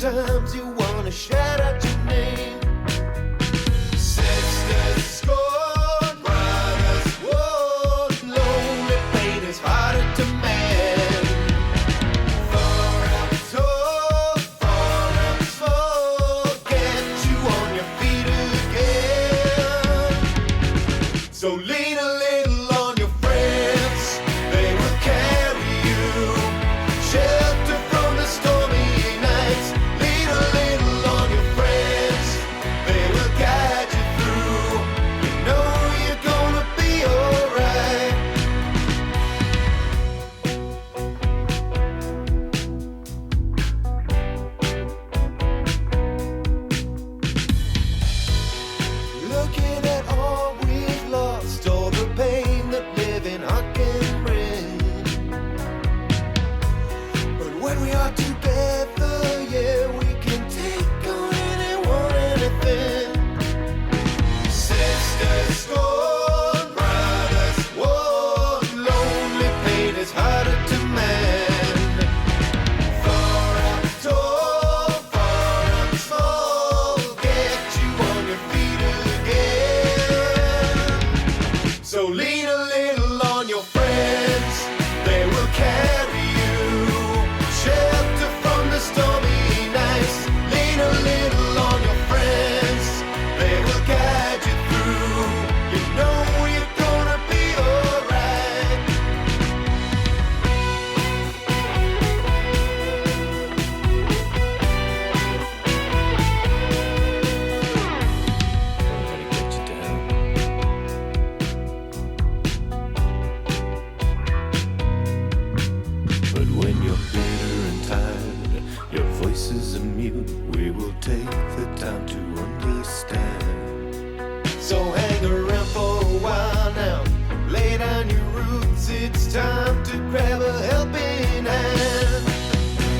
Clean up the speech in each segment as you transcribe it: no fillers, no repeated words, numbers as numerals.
Sometimes you wanna shout out your name. Sisters scorn, brothers warn, lonely pain is harder to mend. Forums told, forums fall, get you on your feet again. So lean a little on your friends, they will carry you. Shelter from the stormy nights. Lean a little on your friends, they will guide you through. You know you're gonna be alright. Looking at all we've lost, all the pain that living I can bring. But when we are together, yeah, we can take on anyone, anything. Sisters scorn, brothers warn, lonely pain is harder to mend. Forums told, forums fall, get you on your feet again. So lean a little on your friends, they will carry you. Shelter from the stormy nights. Lean a little on your friends, they will guide you through. You know you're gonna be alright. Nobody get you down. But when you're bitter and tired, your voices are mute, we will take the time to understand. So hang around for a while now, lay down your roots, it's time to grab a helping hand.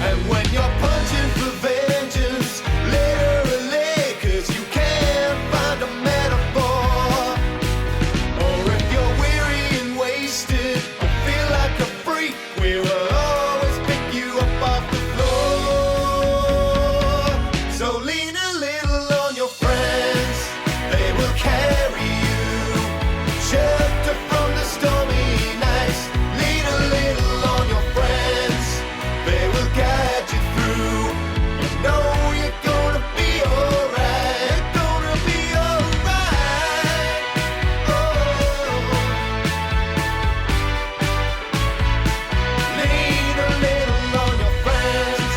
And when you're punching for vengeance, lay her a leg, 'cause you can't find a metaphor. Or if you're weary and wasted, or feel like a freak, we will always pick you up off the floor. So lean a little on your friends, they will carry you. Shelter from the stormy nights. Lean a little on your friends, they will guide you through. You know you're gonna be alright. Gonna be alright. Oh. Lean a little on your friends.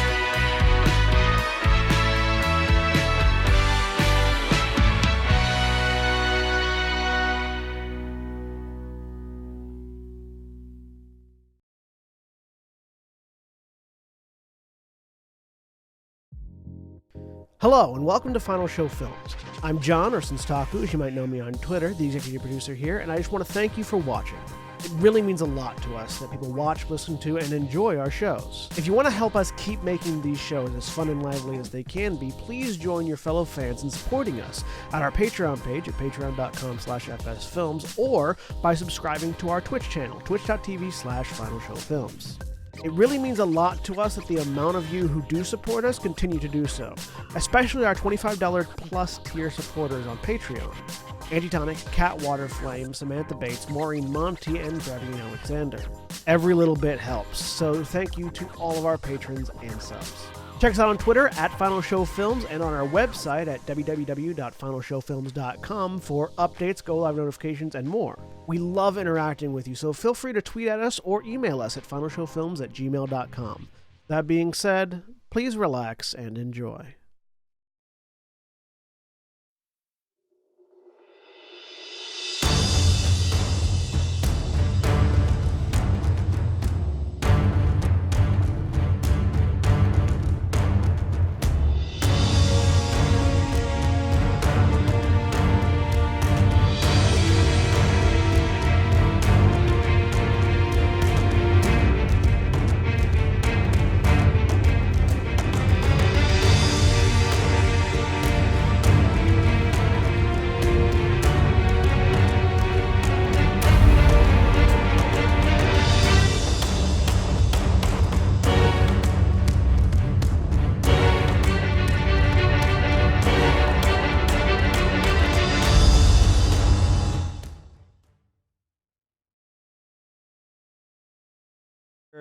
Hello, and welcome to Final Show Films. I'm John, or Senstaku, as you might know me on Twitter, the executive producer here, and I just want to thank you for watching. It really means a lot to us that people watch, listen to, and enjoy our shows. If you want to help us keep making these shows as fun and lively as they can be, please join your fellow fans in supporting us at our Patreon page at patreon.com/fsfilms, or by subscribing to our Twitch channel, twitch.tv/finalshowfilms. It really means a lot to us that the amount of you who do support us continue to do so, especially our $25 plus tier supporters on Patreon. Antitonic, Cat Waterflame, Samantha Bates, Maureen Monty, and Bradley Alexander. Every little bit helps, so thank you to all of our patrons and subs. Check us out on Twitter at Final Show Films and on our website at www.finalshowfilms.com for updates, go-live notifications, and more. We love interacting with you, so feel free to tweet at us or email us at finalshowfilms@gmail.com. That being said, please relax and enjoy.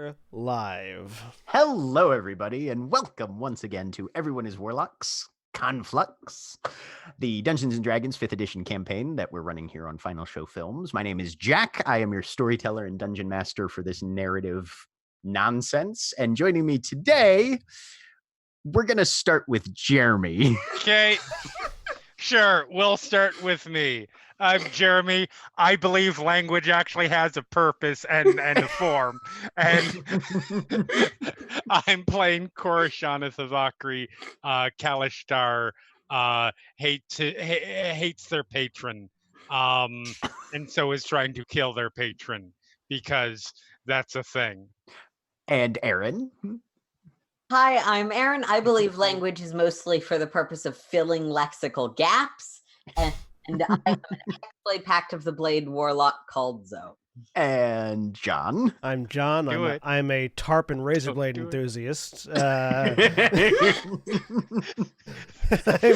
We're live. Hello, everybody, and welcome once again to Everyone is Warlocks, Conflux, the Dungeons & Dragons 5th edition campaign that we're running here on Final Show Films. My name is Jack. I am your storyteller and dungeon master for this narrative nonsense. And joining me today, we're going to start with Jeremy. Okay, sure, we'll start with me. I'm Jeremy. I believe language actually has a purpose and a form. And I'm playing Korishana Thazakri. Kalishtar hates their patron. And so is trying to kill their patron because that's a thing. And Aaron. Hi, I'm Aaron. I believe language is mostly for the purpose of filling lexical gaps. And I am an X-Blade Pact of the Blade warlock called Zoe. And John. I'm John. I'm a tarp and razor blade enthusiast. I'm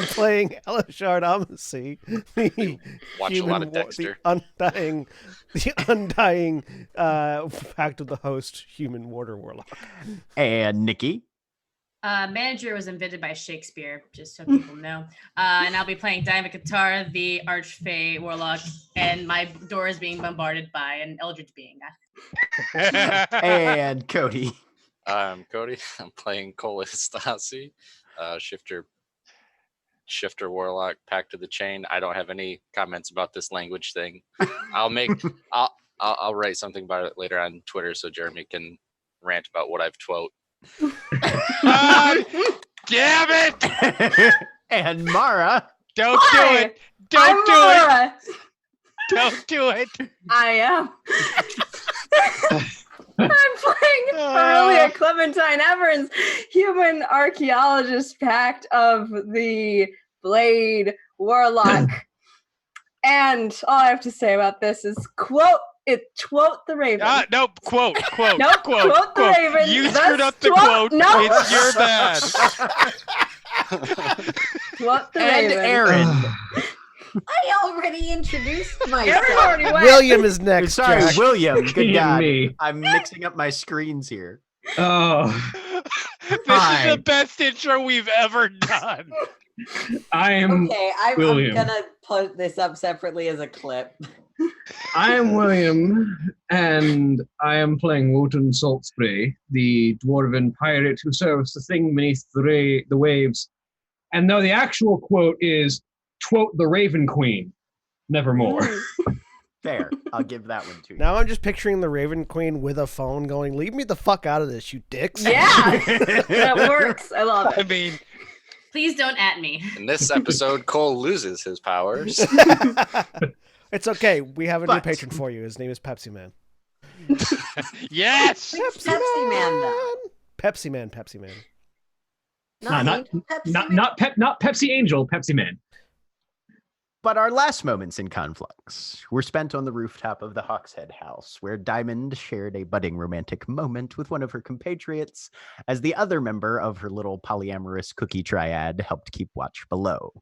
playing Elishard Amasi, Watch a lot of Dexter. the undying Pact of the Host human water warlock. And Nikki. Manager was invented by Shakespeare, just so people know. And I'll be playing Diamond Guitar, the Archfey Warlock, and my door is being bombarded by an Eldritch being. And Cody. I'm Cody. I'm playing Kolistasi, Shifter Warlock, Pact of the Chain. I don't have any comments about this language thing. I'll write something about it later on Twitter so Jeremy can rant about what I've twote. Damn it! And Mara. Don't do it! Don't do it! Don't do it! I am. I'm playing Aurelia Clementine Evans, human archaeologist pact of the Blade Warlock. And all I have to say about this is quote the Raven. No, quote. Nope, quote the Raven. You screwed up the quote. No. It's your bad. Quote the And Raven. Aaron. I already introduced myself. Aaron already went. William is next. Sorry, Jack. William. Good God. Me. I'm mixing up my screens here. Oh, This Hi. is the best intro we've ever done. I am. Okay, I'm William. gonna put this up separately as a clip. I am William, and I am playing Wotan Saltspray, the dwarven pirate who serves the thing beneath the waves. And now the actual quote is, "Twote the Raven Queen, nevermore." Fair. I'll give that one to you. Now I'm just picturing the Raven Queen with a phone going, "Leave me the fuck out of this, you dicks." Yeah, that works. I love I it. mean, Please don't at me. In this episode, Cole loses his powers. It's okay. We have a new But- patron for you. His name is Pepsi Man. yes! Pepsi Man, though. Pepsi Man. Pepsi Man. Not Pepsi Man. not Pepsi Angel, Pepsi Man. But our last moments in Conflux were spent on the rooftop of the Hawkshead House, where Diamond shared a budding romantic moment with one of her compatriots, as the other member of her little polyamorous cookie triad helped keep watch below.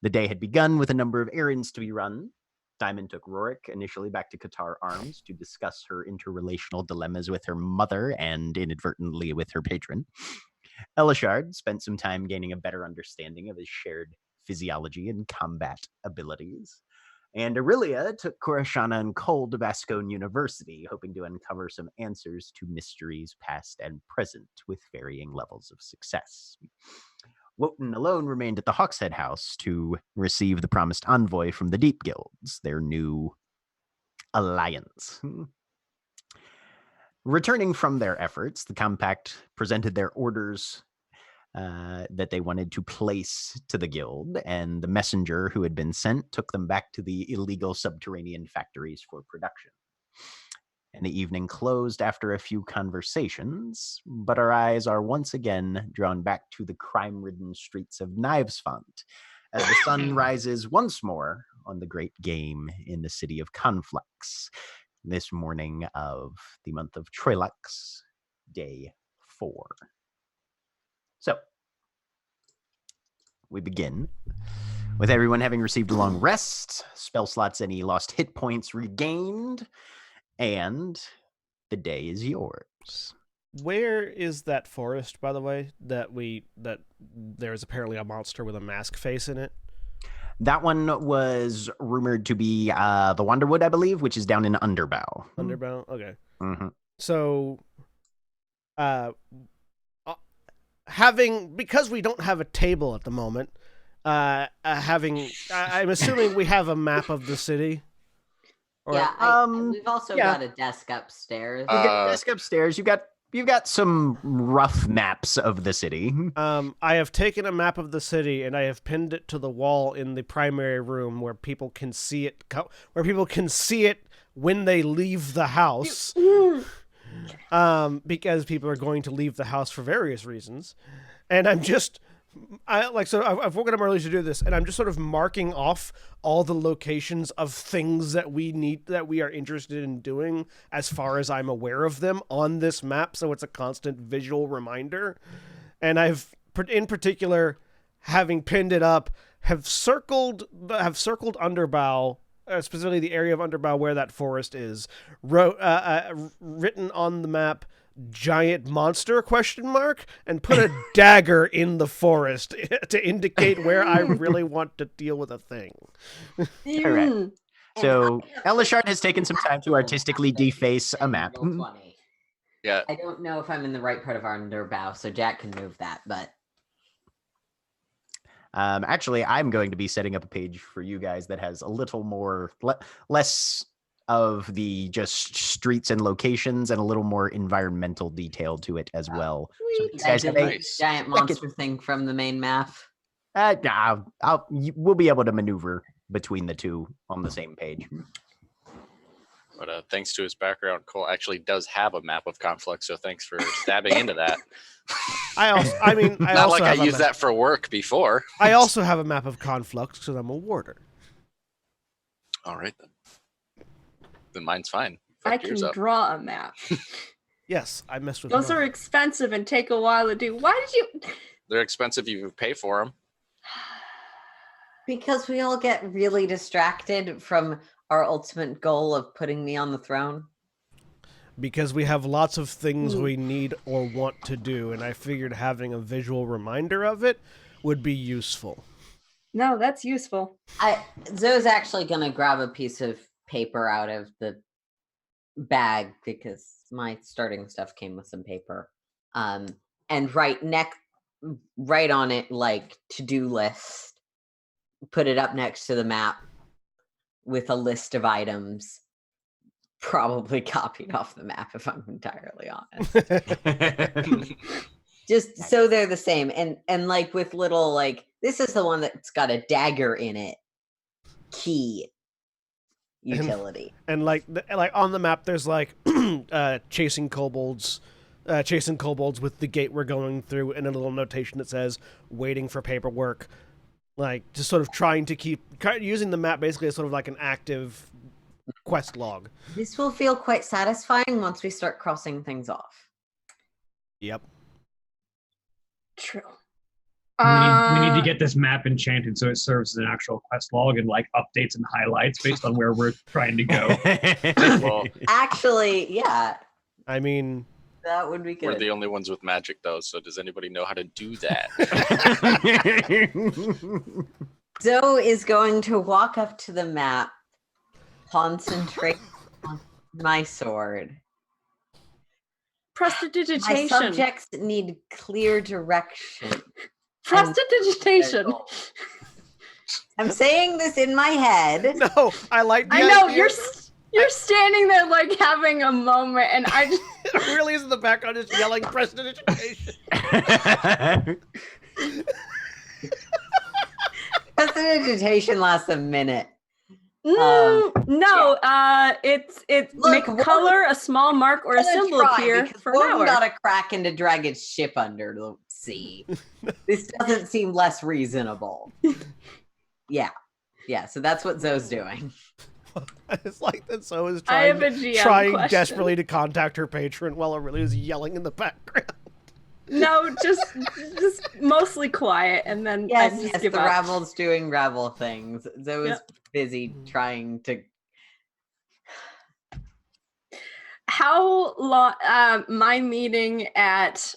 The day had begun with a number of errands to be run. Diamond took Rorik initially back to Qatar Arms to discuss her interrelational dilemmas with her mother and inadvertently with her patron. Elishard spent some time gaining a better understanding of his shared physiology and combat abilities. And Aurelia took Korishana and Cole to Vascone University, hoping to uncover some answers to mysteries past and present with varying levels of success. Wotan alone remained at the Hawkshead House to receive the promised envoy from the Deep Guilds, their new alliance. Returning from their efforts, the Compact presented their orders that they wanted to place to the guild, and the messenger who had been sent took them back to the illegal subterranean factories for production. And the evening closed after a few conversations, but our eyes are once again drawn back to the crime-ridden streets of Knivesfont as the sun rises once more on the great game in the city of Conflux, this morning of the month of Troilux, day 4. So, we begin with everyone having received a long rest, spell slots, any lost hit points regained, and the day is yours. Where is that forest, by the way, that there's apparently a monster with a mask face in it? That one was rumored to be the Wanderwood, I believe, which is down in Underbow. Underbow? Okay. Mm-hmm. So, because we don't have a table at the moment, I'm assuming we have a map of the city. We've also got a desk upstairs. You got a desk upstairs. You've got some rough maps of the city. I have taken a map of the city and I have pinned it to the wall in the primary room where people can see it. When they leave the house. Because people are going to leave the house for various reasons, and I've woken up early to do this, and I'm just sort of marking off all the locations of things that we are interested in doing as far as I'm aware of them on this map, so it's a constant visual reminder. And I've, in particular, having pinned it up, have circled Underbow. Specifically the area of Underbow where that forest is, written on the map, giant monster ? And put a dagger in the forest to indicate where I really want to deal with a thing. All right. So Elishard has taken some time to artistically deface a map. Yeah. I don't know if I'm in the right part of Underbow, so Jack can move that, but... Actually, I'm going to be setting up a page for you guys that has a little more, less of the just streets and locations and a little more environmental detail to it as well. So you guys have a giant monster thing from the main map. We'll be able to maneuver between the two on the same page. But thanks to his background, Cole actually does have a map of Conflux, so thanks for stabbing into that. I used that for work before. I also have a map of Conflux because I'm a warder. All right, then. Then mine's fine. I can draw a map. Yes, I messed with those. Are expensive and take a while to do. Why did you? They're expensive. You pay for them. Because we all get really distracted from our ultimate goal of putting me on the throne. Because we have lots of things we need or want to do, and I figured having a visual reminder of it would be useful. No, that's useful. Zoe's actually going to grab a piece of paper out of the bag because my starting stuff came with some paper. And right on it, like, to-do list, put it up next to the map with a list of items. Probably copied off the map, if I'm entirely honest. Just so they're the same, and like with little, like, this is the one that's got a dagger in it. Key utility, and like on the map, there's like chasing kobolds with the gate we're going through, and a little notation that says waiting for paperwork. Like, just sort of trying to keep using the map basically as sort of like an active quest log. This will feel quite satisfying once we start crossing things off. Yep. True. We need to get this map enchanted so it serves as an actual quest log and like updates and highlights based on where we're trying to go. Well, actually, yeah. I mean, that would be good. We're the only ones with magic, though, so does anybody know how to do that? Zoe is going to walk up to the map, concentrate on my sword. Prestidigitation. My subjects need clear direction. Prestidigitation. I'm saying this in my head. No, I like. I know you're standing there like having a moment, and I just really is in the background just yelling prestidigitation. Prestidigitation lasts a minute. No, it's Look, make a color, a small mark, or a symbol appear for an hour. Got a crack into drag its ship under the sea. This doesn't seem less reasonable. Yeah. So that's what Zoe's doing. It's like that Zoe is I have a GM trying question. desperately to contact her patron while Aurelia is yelling in the background. No, just mostly quiet, and then Yes, I just the give up. Ravel's doing Ravel things. Zoe is busy trying to. how long? My meeting at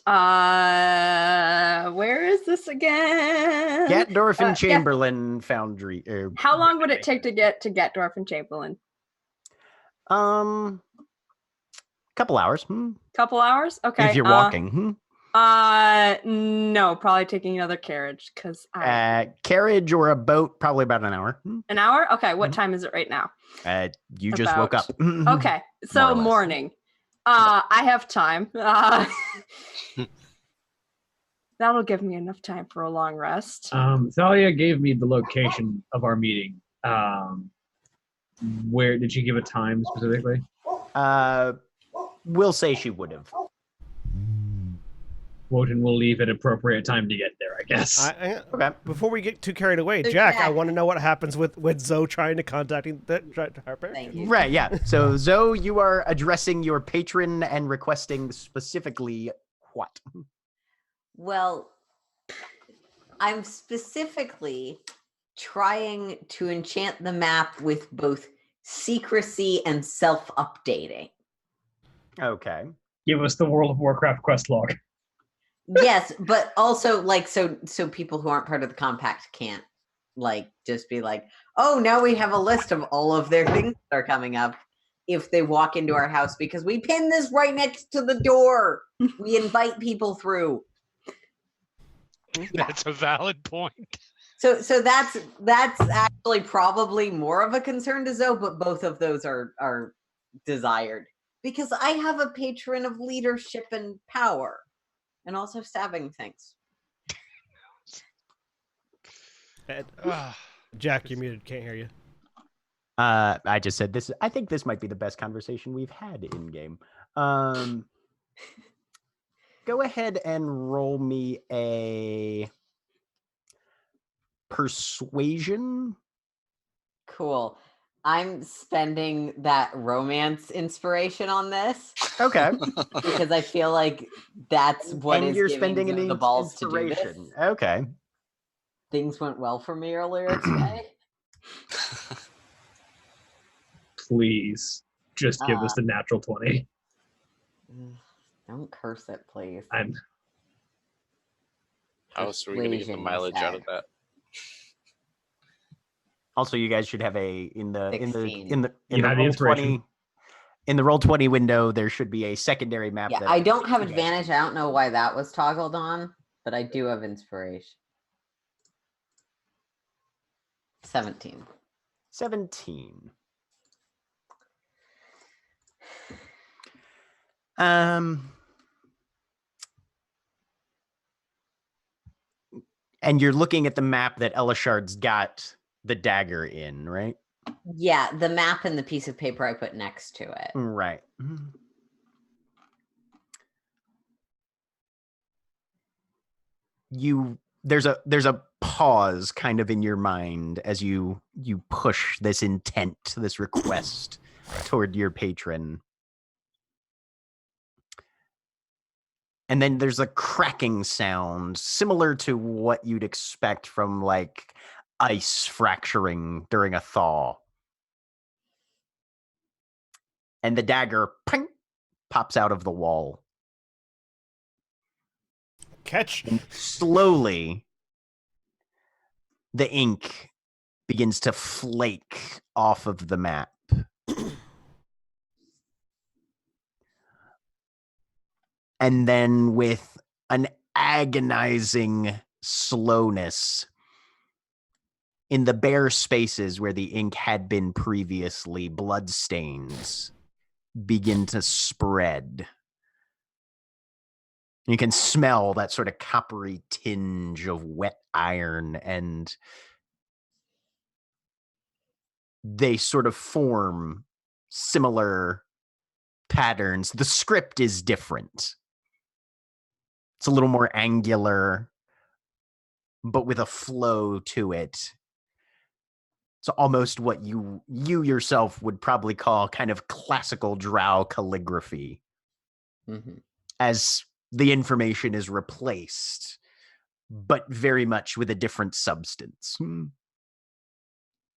where is this again? Gatdorf and Yeah. Chamberlain Foundry. How long would it take to get to Gatdorf and Chamberlain? Couple hours. Couple hours? Okay. If you're walking. No, probably taking another carriage because Carriage or a boat, probably about an hour. An hour? Okay. What time is it right now? You just woke up. Okay, so morning. I have time. That'll give me enough time for a long rest. Thalia gave me the location of our meeting. Where did she give a time specifically? We'll say she would have. Wotan will leave at appropriate time to get there, I guess. Okay. Before we get too carried away, So Jack, I Jack- want to know what happens with Zoe trying to contact Harper. Thank you. Right, yeah. So, Zoe, you are addressing your patron and requesting specifically what? Well, I'm specifically trying to enchant the map with both secrecy and self-updating. Okay. Give us the World of Warcraft quest log. Yes, but also like so people who aren't part of the compact can't like just be like, oh, now we have a list of all of their things that are coming up if they walk into our house because we pin this right next to the door. We invite people through. That's a valid point. So that's actually probably more of a concern to Zoe, but both of those are desired because I have a patron of leadership and power. And also stabbing things. Jack, you're muted. Can't hear you. I just said this. I think this might be the best conversation we've had in game. Go ahead and roll me a persuasion. Cool. I'm spending that romance inspiration on this. Okay. Because I feel like that's what And is you're giving spending Zoe an the balls to do inspiration. this. Okay. Things went well for me earlier today. Please, just give us the natural 20. Don't curse it, please. How else are we going to get the mileage out of that? Also, you guys should have in the inspiration. roll 20 window. There should be a secondary map. Yeah, I don't have advantage. I don't know why that was toggled on, but I do have inspiration. 17. 17. And you're looking at the map that Elishard's got the dagger in, right? Yeah, the map and the piece of paper I put next to it. Right. There's a pause kind of in your mind as you push this intent, this request toward your patron. And then there's a cracking sound similar to what you'd expect from like ice fracturing during a thaw. And the dagger ping, pops out of the wall. Catch. And slowly, the ink begins to flake off of the map. And then with an agonizing slowness, in the bare spaces where the ink had been previously, bloodstains begin to spread. You can smell that sort of coppery tinge of wet iron, and they sort of form similar patterns. The script is different. It's a little more angular, but with a flow to it. It's almost what you yourself would probably call kind of classical drow calligraphy. Mm-hmm. As the information is replaced, but very much with a different substance.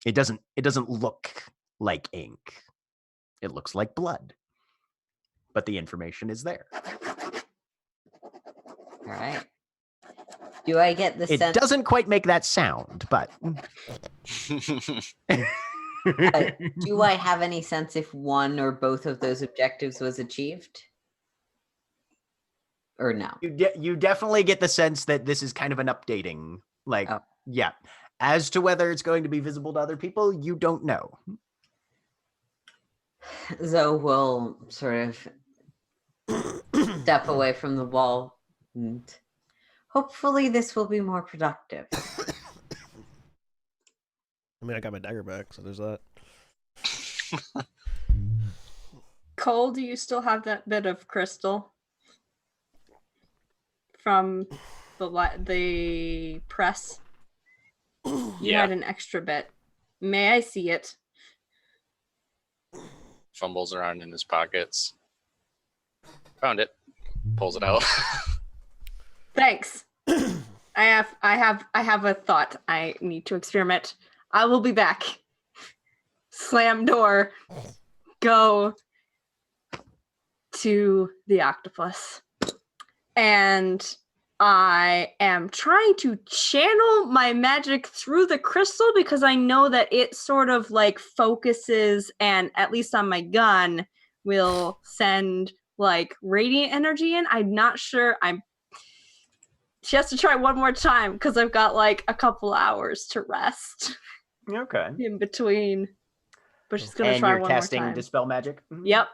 It doesn't look like ink. It looks like blood. but the information is there. All right. Do I get the It sense? doesn't quite make that sound, but Do I have any sense if one or both of those objectives was achieved? Or no? you definitely get the sense that this is kind of an updating. Like, yeah. As to whether it's going to be visible to other people, you don't know. Zoe will sort of step away from the wall and hopefully this will be more productive. I mean, I got my dagger back, so there's that. Cole, do you still have that bit of crystal from the press? You had an extra bit. May I see it? Fumbles around in his pockets. Found it. Pulls it out. Thanks. I have a thought. I need to experiment. I will be back. Slam door. Go to the octopus. And I am trying to channel my magic through the crystal because I know that it sort of like focuses and at least on my gun will send like radiant energy in. I'm not sure. She has to try one more time because I've got like a couple hours to rest. Okay. In between. But she's going to try one more time. And you're casting Dispel Magic? Yep.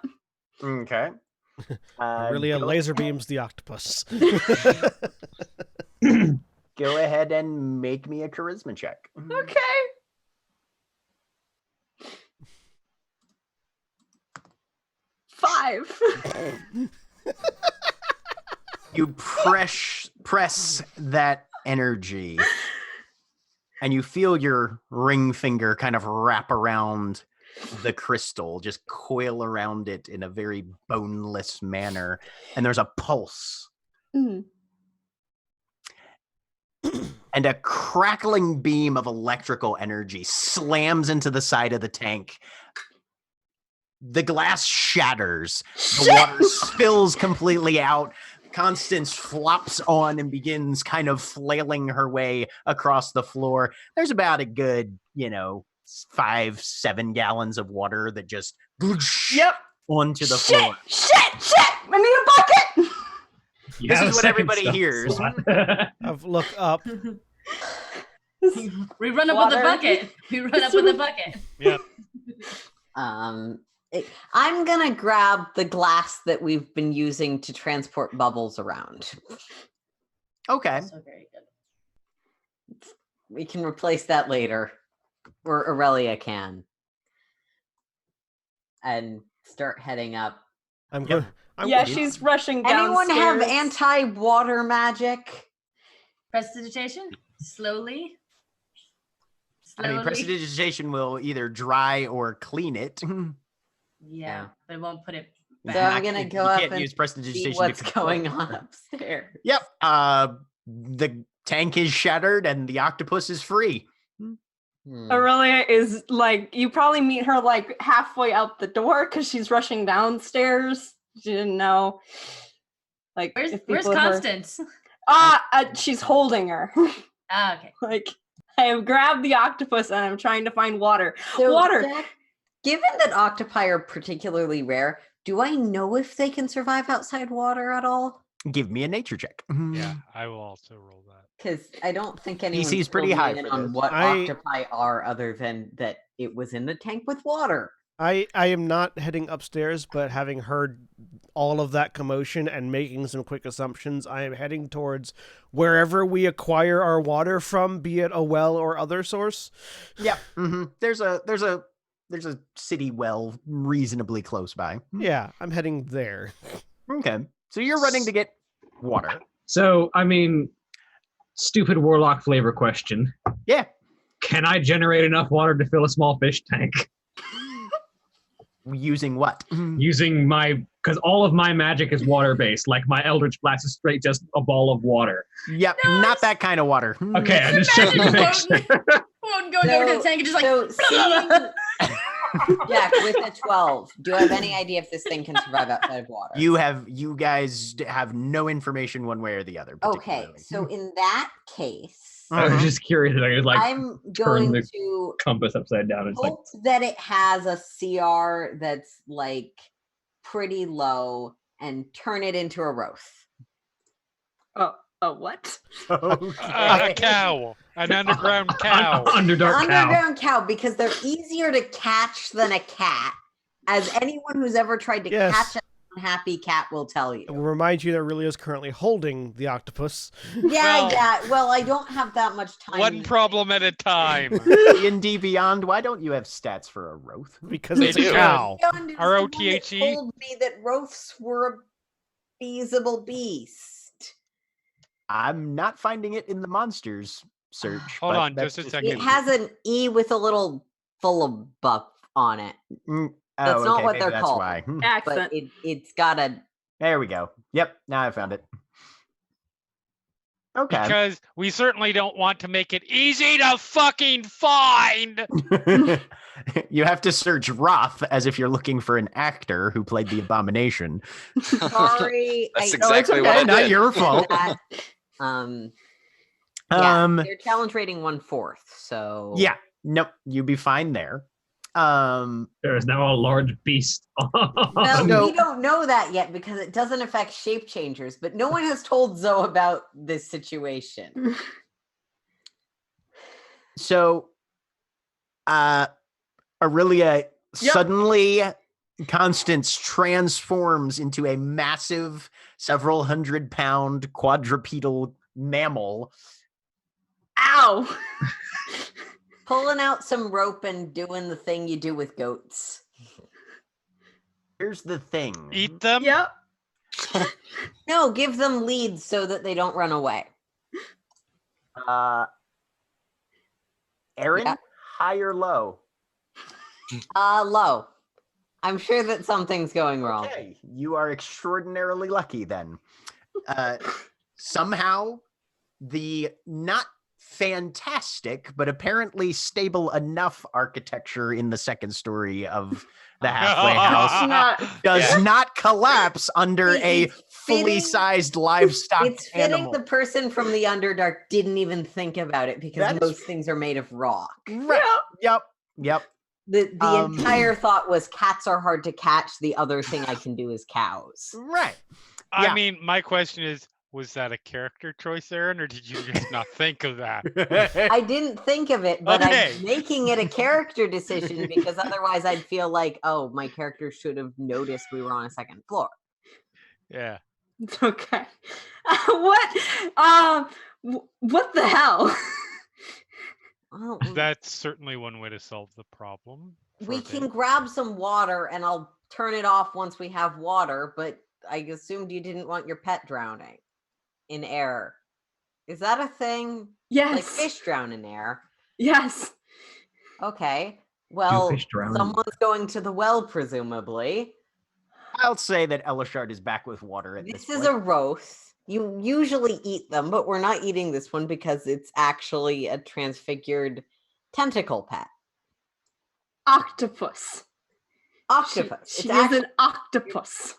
Okay. Aurelia laser beams the octopus. Go ahead and make me a charisma check. Okay. Five. You press that energy, and you feel your ring finger kind of wrap around the crystal, just coil around it in a very boneless manner, and there's a pulse. Mm. And a crackling beam of electrical energy slams into the side of the tank. The glass shatters. The water spills completely out. Constance flops on and begins kind of flailing her way across the floor. There's about a good, 5-7 gallons of water that just onto the floor. Shit! I need a bucket! This is what everybody hears. I've looked up. We run up with a bucket. Yep. I'm gonna grab the glass that we've been using to transport bubbles around. Okay. So very good. We can replace that later, or Aurelia can, and start heading up. I'm good. She's rushing downstairs. Anyone have anti-water magic? Prestidigitation? Slowly. I mean, prestidigitation will either dry or clean it. Yeah, but it won't put it back. So I'm gonna go up and use prestidigitation see what's going on upstairs. Yep. The tank is shattered and the octopus is free. Aurelia is like, you probably meet her like halfway out the door because she's rushing downstairs. She didn't know. Like, where's Constance? She's holding her. Okay. Like, I have grabbed the octopus and I'm trying to find water. So, water. Jack, given that octopi are particularly rare, do I know if they can survive outside water at all? Give me a nature check. Yeah, I will also roll that. Because I don't think anyone's DC's pretty high for on this. what octopi are other than that it was in the tank with water. I am not heading upstairs, but having heard all of that commotion and making some quick assumptions, I am heading towards wherever we acquire our water from, be it a well or other source. Yep. Mm-hmm. There's a city well reasonably close by. Yeah, I'm heading there. Okay. So you're running to get water. So, I mean, stupid warlock flavor question. Yeah. Can I generate enough water to fill a small fish tank? Using what? Using because all of my magic is water-based. Like my Eldritch Blast is straight just a ball of water. Yep, not that kind of water. Okay, I just checking to make sure. Won't go over to the tank and just like... Jack, with a 12, do you have any idea if this thing can survive outside of water? You guys have no information one way or the other. Okay, so in that case, I was just curious. I was like, I'm turn going the to compass upside down. And it's like, hope that it has a CR that's like pretty low and turn it into a Roth. A what? A cow. An underground cow. Underground cow, because they're easier to catch than a cat, as anyone who's ever tried to catch an unhappy cat will tell you. It will remind you that Aurelia is currently holding the octopus. Yeah. Well, I don't have that much time. One problem at a time. D&D Beyond, why don't you have stats for a Roth? Because it's a cow. R-O-T-H-E? Told me that Roths were a feasible beast. I'm not finding it in the monsters search. Hold on, just a second. It has an E with a little full of buff on it. That's not what they're called. Why. Accent. But it's got a... There we go. Yep, now I found it. Okay. Because we certainly don't want to make it easy to fucking find. You have to search Roth as if you're looking for an actor who played the Abomination. Sorry. That's exactly what I did. Not your fault. They're challenge rating 1/4, so... Yeah, nope, you'd be fine there. There is now a large beast. No, we don't know that yet because it doesn't affect shape changers, but no one has told Zoe about this situation. So, Aurelia suddenly, Constance transforms into a massive, several 100-pound quadrupedal mammal. Ow! Pulling out some rope and doing the thing you do with goats. Here's the thing. Eat them? Yep. No, give them leads so that they don't run away. Aaron, high or low? Low. I'm sure that something's going wrong. Okay, you are extraordinarily lucky then. Somehow, the not fantastic, but apparently stable enough architecture in the second story of the halfway house does not collapse under a fully sized livestock It's fitting animal. the person from the Underdark didn't even think about it because most things are made of rock. Right. Yep. The entire thought was cats are hard to catch. The other thing I can do is cows. Right. I mean, my question is, was that a character choice, Aaron, or did you just not think of that? I didn't think of it, but I'm making it a character decision because otherwise I'd feel like, oh, my character should have noticed we were on a second floor. Yeah. Okay. What the hell? Well, that's certainly one way to solve the problem. We can grab some water and I'll turn it off once we have water, but I assumed you didn't want your pet drowning in air. Is that a thing? Yes. Like fish drown in air? Yes. Okay. Well, fish drown? someone's going to the well, presumably. I'll say that Elishard is back with water at this point. This is a Roth. You usually eat them, but we're not eating this one because it's actually a transfigured tentacle pet. Octopus. Octopus. She is an octopus.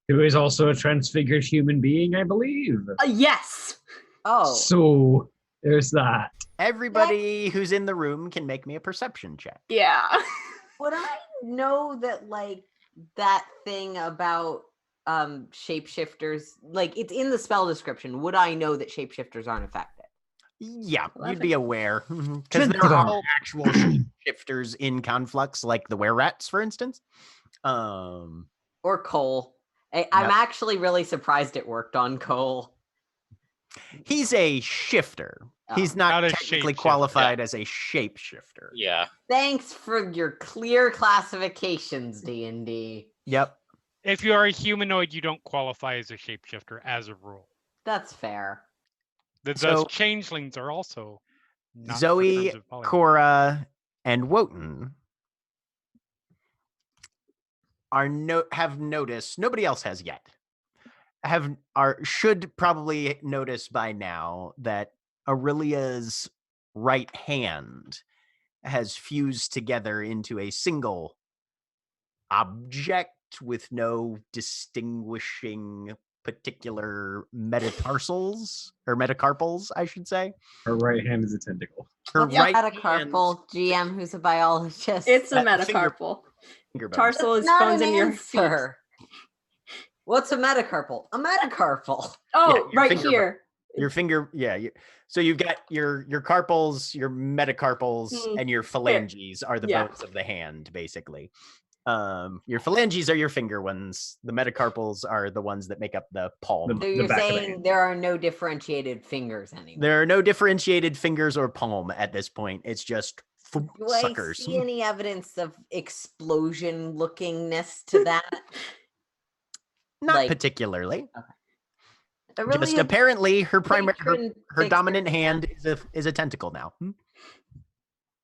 Who is also a transfigured human being, I believe. Yes. Oh. So there's that. Everybody who's in the room can make me a perception check. Yeah. Would I know that, like, that thing about shapeshifters, like, it's in the spell description. Would I know that shapeshifters aren't affected? Yeah, you'd be aware. Because there are actual shapeshifters in Conflux, like the were-rats, for instance. Or Cole. I'm actually really surprised it worked on Cole. He's a shifter. He's not technically qualified as a shapeshifter. Yeah. Thanks for your clear classifications, D&D. Yep. If you are a humanoid, you don't qualify as a shapeshifter as a rule. That's fair. Those changelings are also not Zoe, Cora, and Wotan have noticed. Nobody else has yet. Should probably notice by now that Aurelia's right hand has fused together into a single object with no distinguishing particular metatarsals or metacarpals, I should say. Her right hand is a tentacle. Her What's right a hand, metacarpal? GM, who's a biologist. It's a finger- metacarpal. finger bone. Tarsal is Not bones an in your feet. answer. What's a metacarpal? A metacarpal. Oh, your right finger here. Your finger, yeah. So you've got your carpals, your metacarpals, and your phalanges are the bones of the hand, basically. Your phalanges are your finger ones. The metacarpals are the ones that make up the palm. So you're saying there are no differentiated fingers anymore. There are no differentiated fingers or palm at this point. It's just Do suckers. I see any evidence of explosion lookingness to that? Not particularly. I really Just apparently her primary, patron her dominant figure, hand is a tentacle now.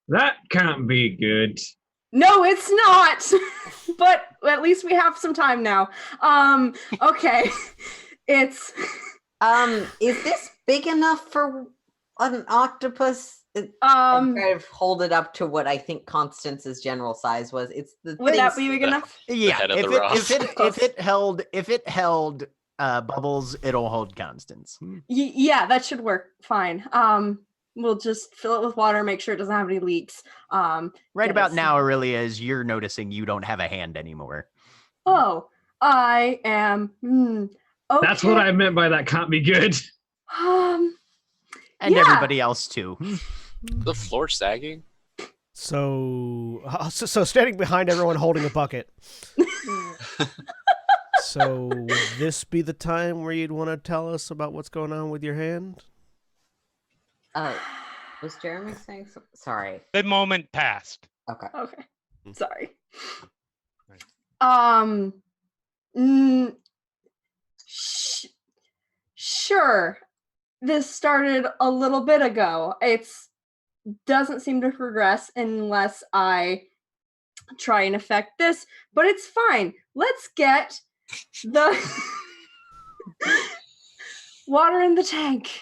That can't be good. No, it's not. But at least we have some time now. Okay. It's is this big enough for an octopus? I kind of hold it up to what I think Constance's general size was. It's the would that thing- be big enough? Yeah, head of the if it held bubbles, it'll hold Constance. Yeah, that should work fine. We'll just fill it with water, make sure it doesn't have any leaks. Right about now, Aurelia, as you're noticing you don't have a hand anymore. Oh, I am. Okay. That's what I meant by that can't be good. And yeah. everybody else too. The floor sagging. So standing behind everyone holding a bucket. So would this be the time where you'd want to tell us about what's going on with your hand? Was Jeremy saying sorry? The moment passed. Okay. Okay. Sorry. Right. Sure. This started a little bit ago. It's doesn't seem to progress unless I try and affect this, but it's fine. Let's get the water in the tank.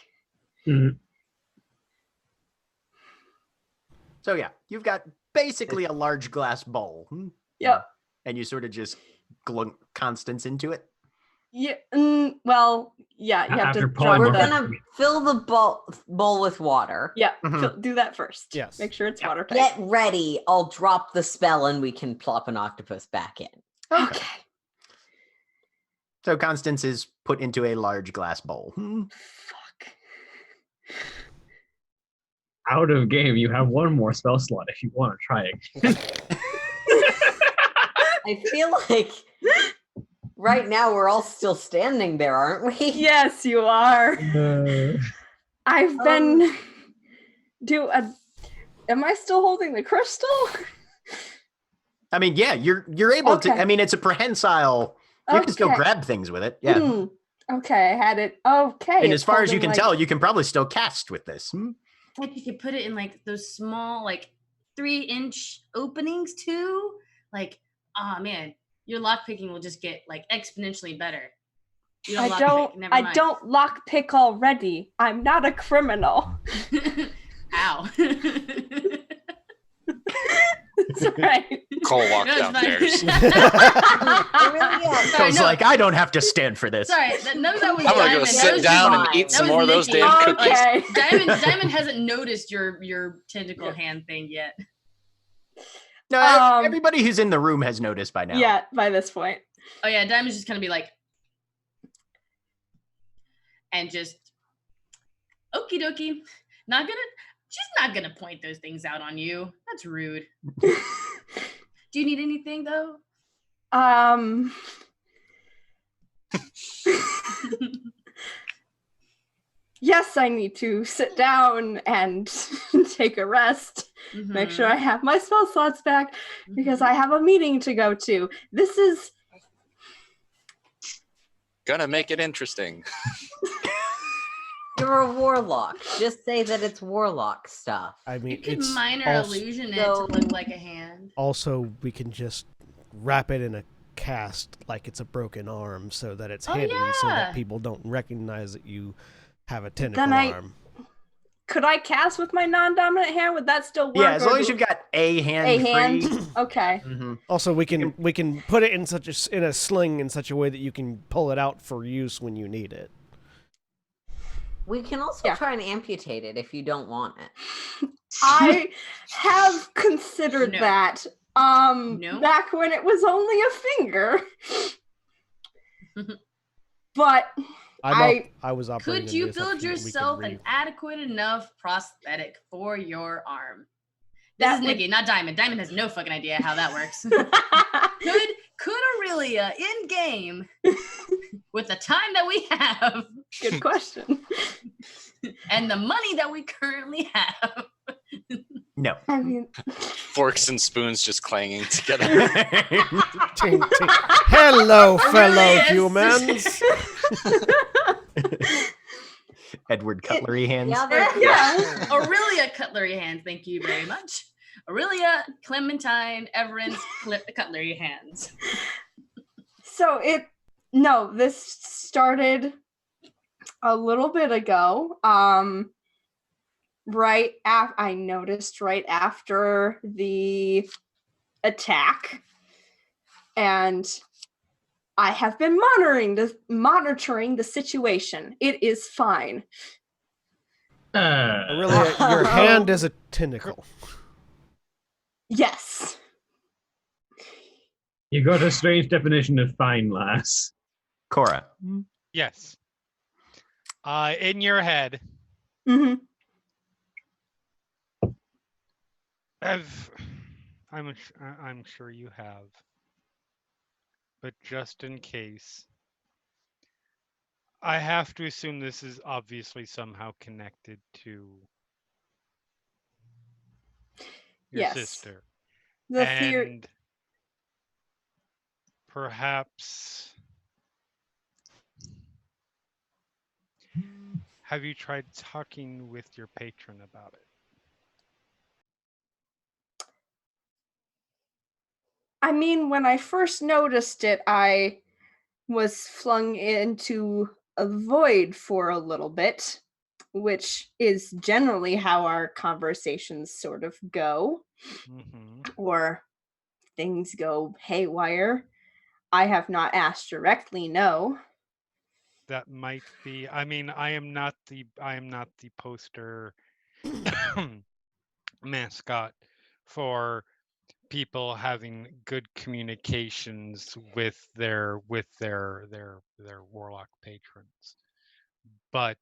Mhm. So yeah, you've got basically a large glass bowl. Yep. And you sort of just glunk Constance into it. Yeah. Well, yeah. You have After to pulling drop We're more the. gonna fill the bowl with water. Yeah. Mhm. Do that first. Yes. Make sure it's watertight. Get ready. I'll drop the spell and we can plop an octopus back in. Okay. So Constance is put into a large glass bowl. Fuck. Out of game, you have one more spell slot if you want to try it. I feel like right now we're all still standing there, aren't we? Yes, you are. I've been. Am I still holding the crystal? I mean, yeah, you're able to. Okay. I mean, it's a prehensile. You can still Okay. grab things with it. Yeah. Okay, I had it. Okay. And it's as far as you holding, can tell, you can probably still cast with this. Like you could put it in like those small, like 3-inch openings too. Like, oh man, your lockpicking will just get like exponentially better. You I lockpick, never I mind. don't lockpick already. I'm not a criminal. Ow. It's right. Cole walked No, it's fine. downstairs. Aurelia, Sorry, Cole's no. like, I don't have to stand for this. Sorry, no, that was I'm gonna Diamond. go That sit was down and fine. eat That some was more of those Nikki. damn cookies. Okay. Diamond hasn't noticed your tentacle hand thing yet. No, Um, everybody who's in the room has noticed by now. Yeah, by this point. Oh yeah, Diamond's just gonna be like, and just okie dokie. She's not gonna point those things out on you. That's rude. Do you need anything though? Yes, I need to sit down and take a rest. Make sure I have my spell slots back because I have a meeting to go to. This is Gonna make it interesting. you're a warlock. Just say that it's warlock stuff. I mean, You can it's minor also, illusion it to look like a hand. also we can just wrap it in a cast like it's a broken arm so that it's Oh, hidden so yeah. that people don't recognize that you have a tentacle Then I- arm. Could I cast with my non-dominant hand? Would that still work? Yeah, as or long as do- you've got a hand a free. hand. Okay. Mhm. Also, we can put it in a sling in such a way that you can pull it out for use when you need it. We can also Yeah. try and amputate it if you don't want it. I have considered No. that. No? Back when it was only a finger. But I was operating. Could you under the build assumption that we could yourself an adequate enough prosthetic for your arm? This That is would- Nikki, not Diamond. Diamond has no fucking idea how that works. Could Aurelia in game with the time that we have Good question. and the money that we currently have? No. I mean, Forks and spoons just clanging together. Ting, ting. Hello, fellow Yes. humans. Edward Cutlery hands. yeah. Aurelia cutlery hands, thank you very much. Aurelia, Clementine, Everence, cutlery hands. So this started a little bit ago. I noticed right after the attack, and I have been monitoring the situation. It is fine. Really, your hand is a tentacle. Yes. You got a strange definition of fine, lass. Cora. Yes. In your head, Mm-hmm. I'm sure you have, but just in case, I have to assume this is obviously somehow connected to your Yes. sister. The theory. And perhaps, have you tried talking with your patron about it? I mean, when I first noticed it, I was flung into a void for a little bit, which is generally how our conversations sort of go, or things go haywire. I have not asked directly, no. That might be. I mean, I am not the poster mascot for people having good communications with their warlock patrons, but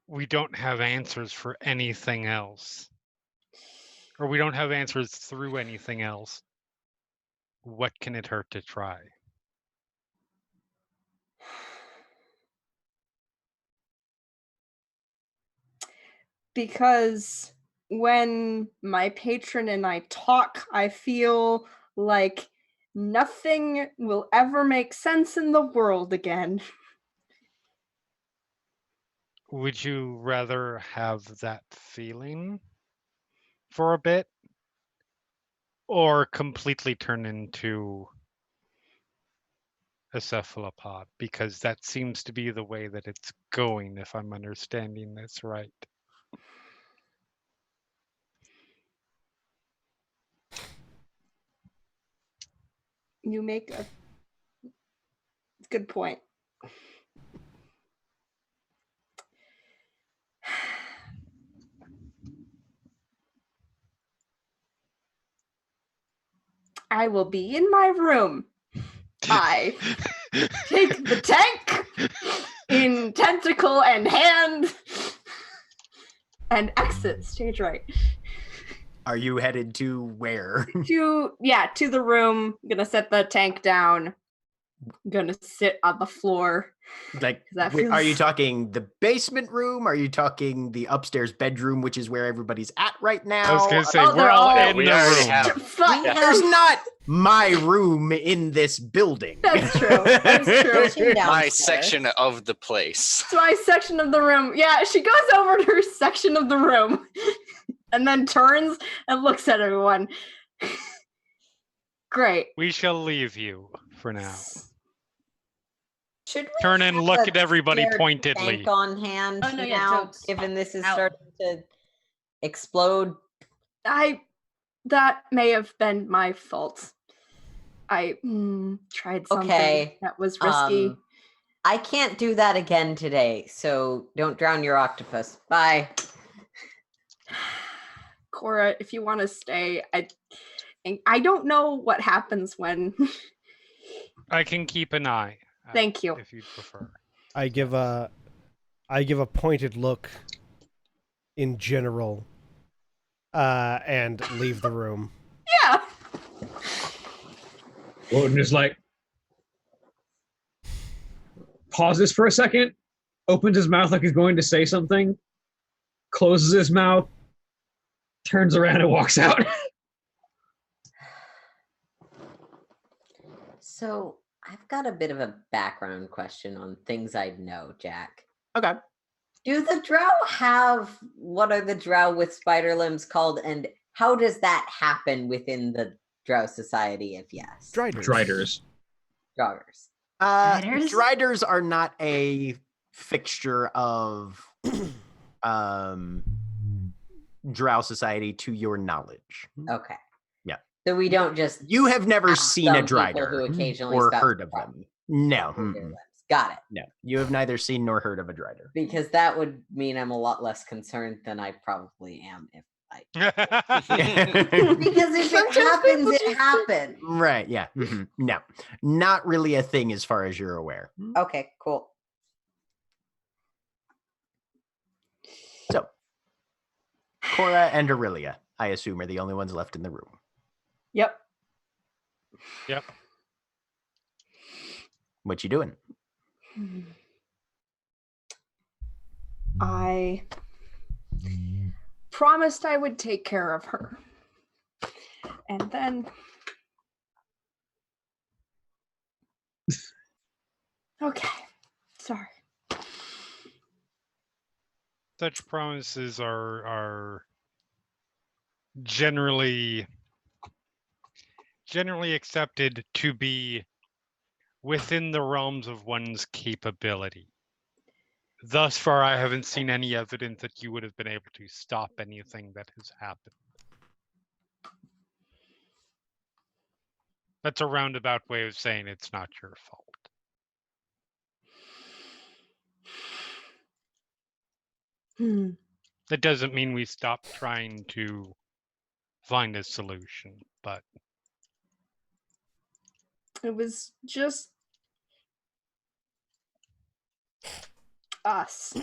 we don't have answers for anything else, or we don't have answers through anything else. What can it hurt to try? Because when my patron and I talk, I feel like nothing will ever make sense in the world again. Would you rather have that feeling for a bit, or completely turn into a cephalopod? Because that seems to be the way that it's going, if I'm understanding this right. You make a good point. I will be in my room. I take the tank in tentacle and hand and exit stage right. Are you headed to where? To the room. Gonna set the tank down. Gonna sit on the floor. Like, That are you feels- talking the basement room? Are you talking the upstairs bedroom, which is where everybody's at right now? I was gonna say Oh, we're they're all all- in we the already room. have. Fuck, There's not my room in this building. That's true. That's true. Kitchen My downstairs. section of the place. It's my section of the room. Yeah, she goes over to her section of the room and then turns and looks at everyone. Great. We shall leave you for now. Should we Turn and have look a at everybody spare pointedly. tank on hand Oh, no, yeah, now, totes. given this is Out. starting to explode? That may have been my fault. I tried something Okay, that was risky. I can't do that again today, so don't drown your octopus. Bye. Cora, if you want to stay, I don't know what happens when. I can keep an eye. Thank you. If you'd prefer. I give a pointed look in general, and leave the room. Yeah. Woden is like, pauses for a second, opens his mouth like he's going to say something, closes his mouth, turns around and walks out. So I've got a bit of a background question on things I'd know, Jack. Okay. Do the drow have, what are the drow with spider limbs called, and how does that happen within the drow society, if yes? Driders. Droggers. Driders? Driders are not a fixture of drow society to your knowledge. Okay. Yeah. So we don't just... You have never have seen a some people Drider who occasionally or spout heard of from them. No. their mm-mm. limbs. Got it. No. You have neither seen nor heard of a Drider. Because that would mean I'm a lot less concerned than I probably am if I... Because if it happens, it happens. Right, yeah. No. Not really a thing as far as you're aware. Okay, cool. So, Cora and Aurelia, I assume, are the only ones left in the room. Yep. Yep. What you doing? I promised I would take care of her. And then... Okay. Sorry. Such promises are generally accepted to be within the realms of one's capability. Thus far, I haven't seen any evidence that you would have been able to stop anything that has happened. That's a roundabout way of saying it's not your fault. That doesn't mean we stop trying to find a solution, but It was just us.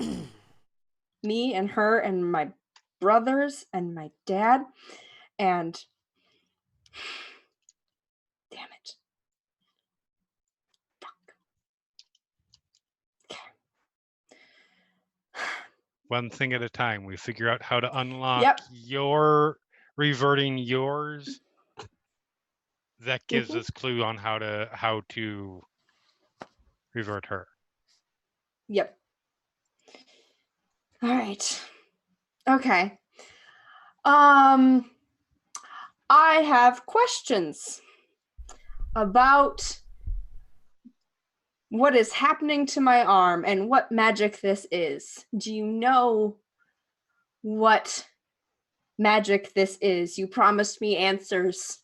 Me and her and my brothers and my dad. And damn it. one thing at a time. We figure out how to unlock your reverting yours. That gives us clue on how to revert her. Yep. All right. Okay. I have questions about what is happening to my arm and what magic this is. Do you know what magic this is? You promised me answers.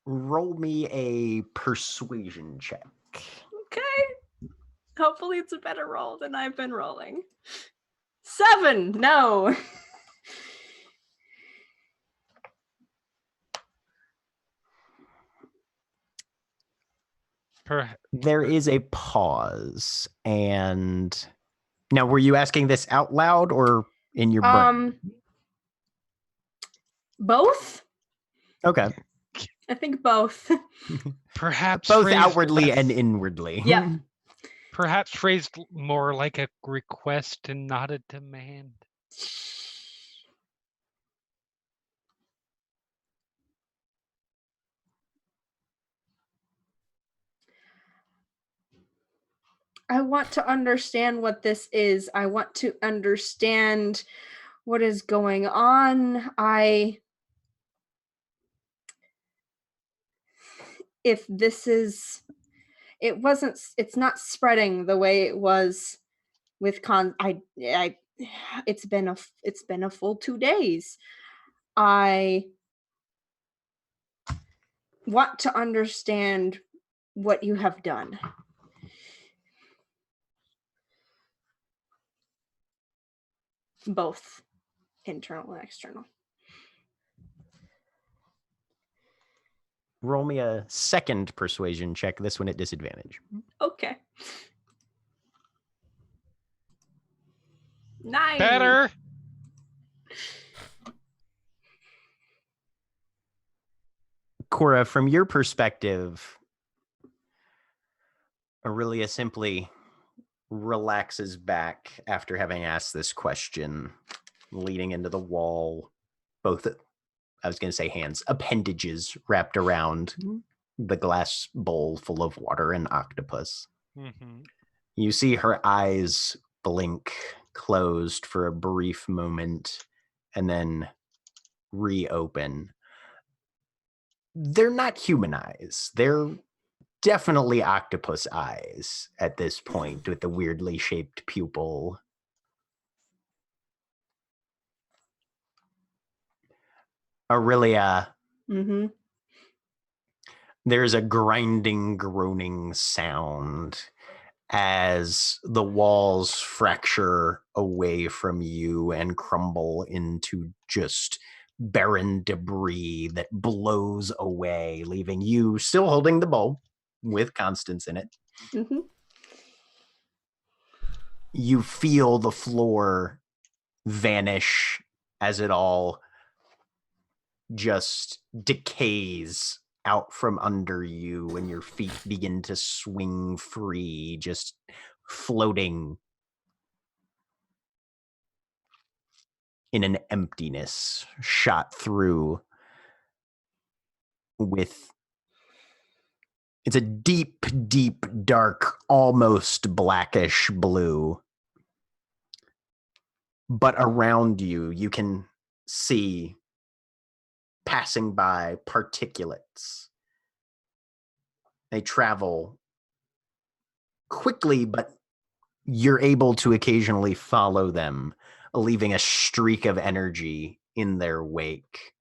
Roll me a persuasion check. Okay. Hopefully it's a better roll than I've been rolling. 7. No. There is a pause. And now, were you asking this out loud or in your brain? Both? Okay. I think both. Perhaps both outwardly and inwardly. Yeah. Perhaps phrased more like a request and not a demand. I want to understand what this is. I want to understand what is going on. if this is, it's not spreading the way it was with it's been a full 2 days. I want to understand what you have done. Both internal and external. Roll me a second persuasion check, this one at disadvantage. Okay. 9. Better. Cora, from your perspective, Aurelia simply relaxes back after having asked this question, leaning into the wall, both, I was going to say hands, appendages wrapped around the glass bowl full of water and octopus. Mm-hmm. You see her eyes blink closed for a brief moment and then reopen. They're not human eyes. They're definitely octopus eyes at this point with the weirdly shaped pupil. Aurelia, Mm-hmm. there's a grinding, groaning sound as the walls fracture away from you and crumble into just barren debris that blows away, leaving you still holding the bowl with Constance in it. Mm-hmm. You feel the floor vanish as it all just decays out from under you and your feet begin to swing free, just floating in an emptiness shot through with, it's a deep, deep, dark, almost blackish blue. But around you, you can see passing by particulates. They travel quickly, but you're able to occasionally follow them, leaving a streak of energy in their wake.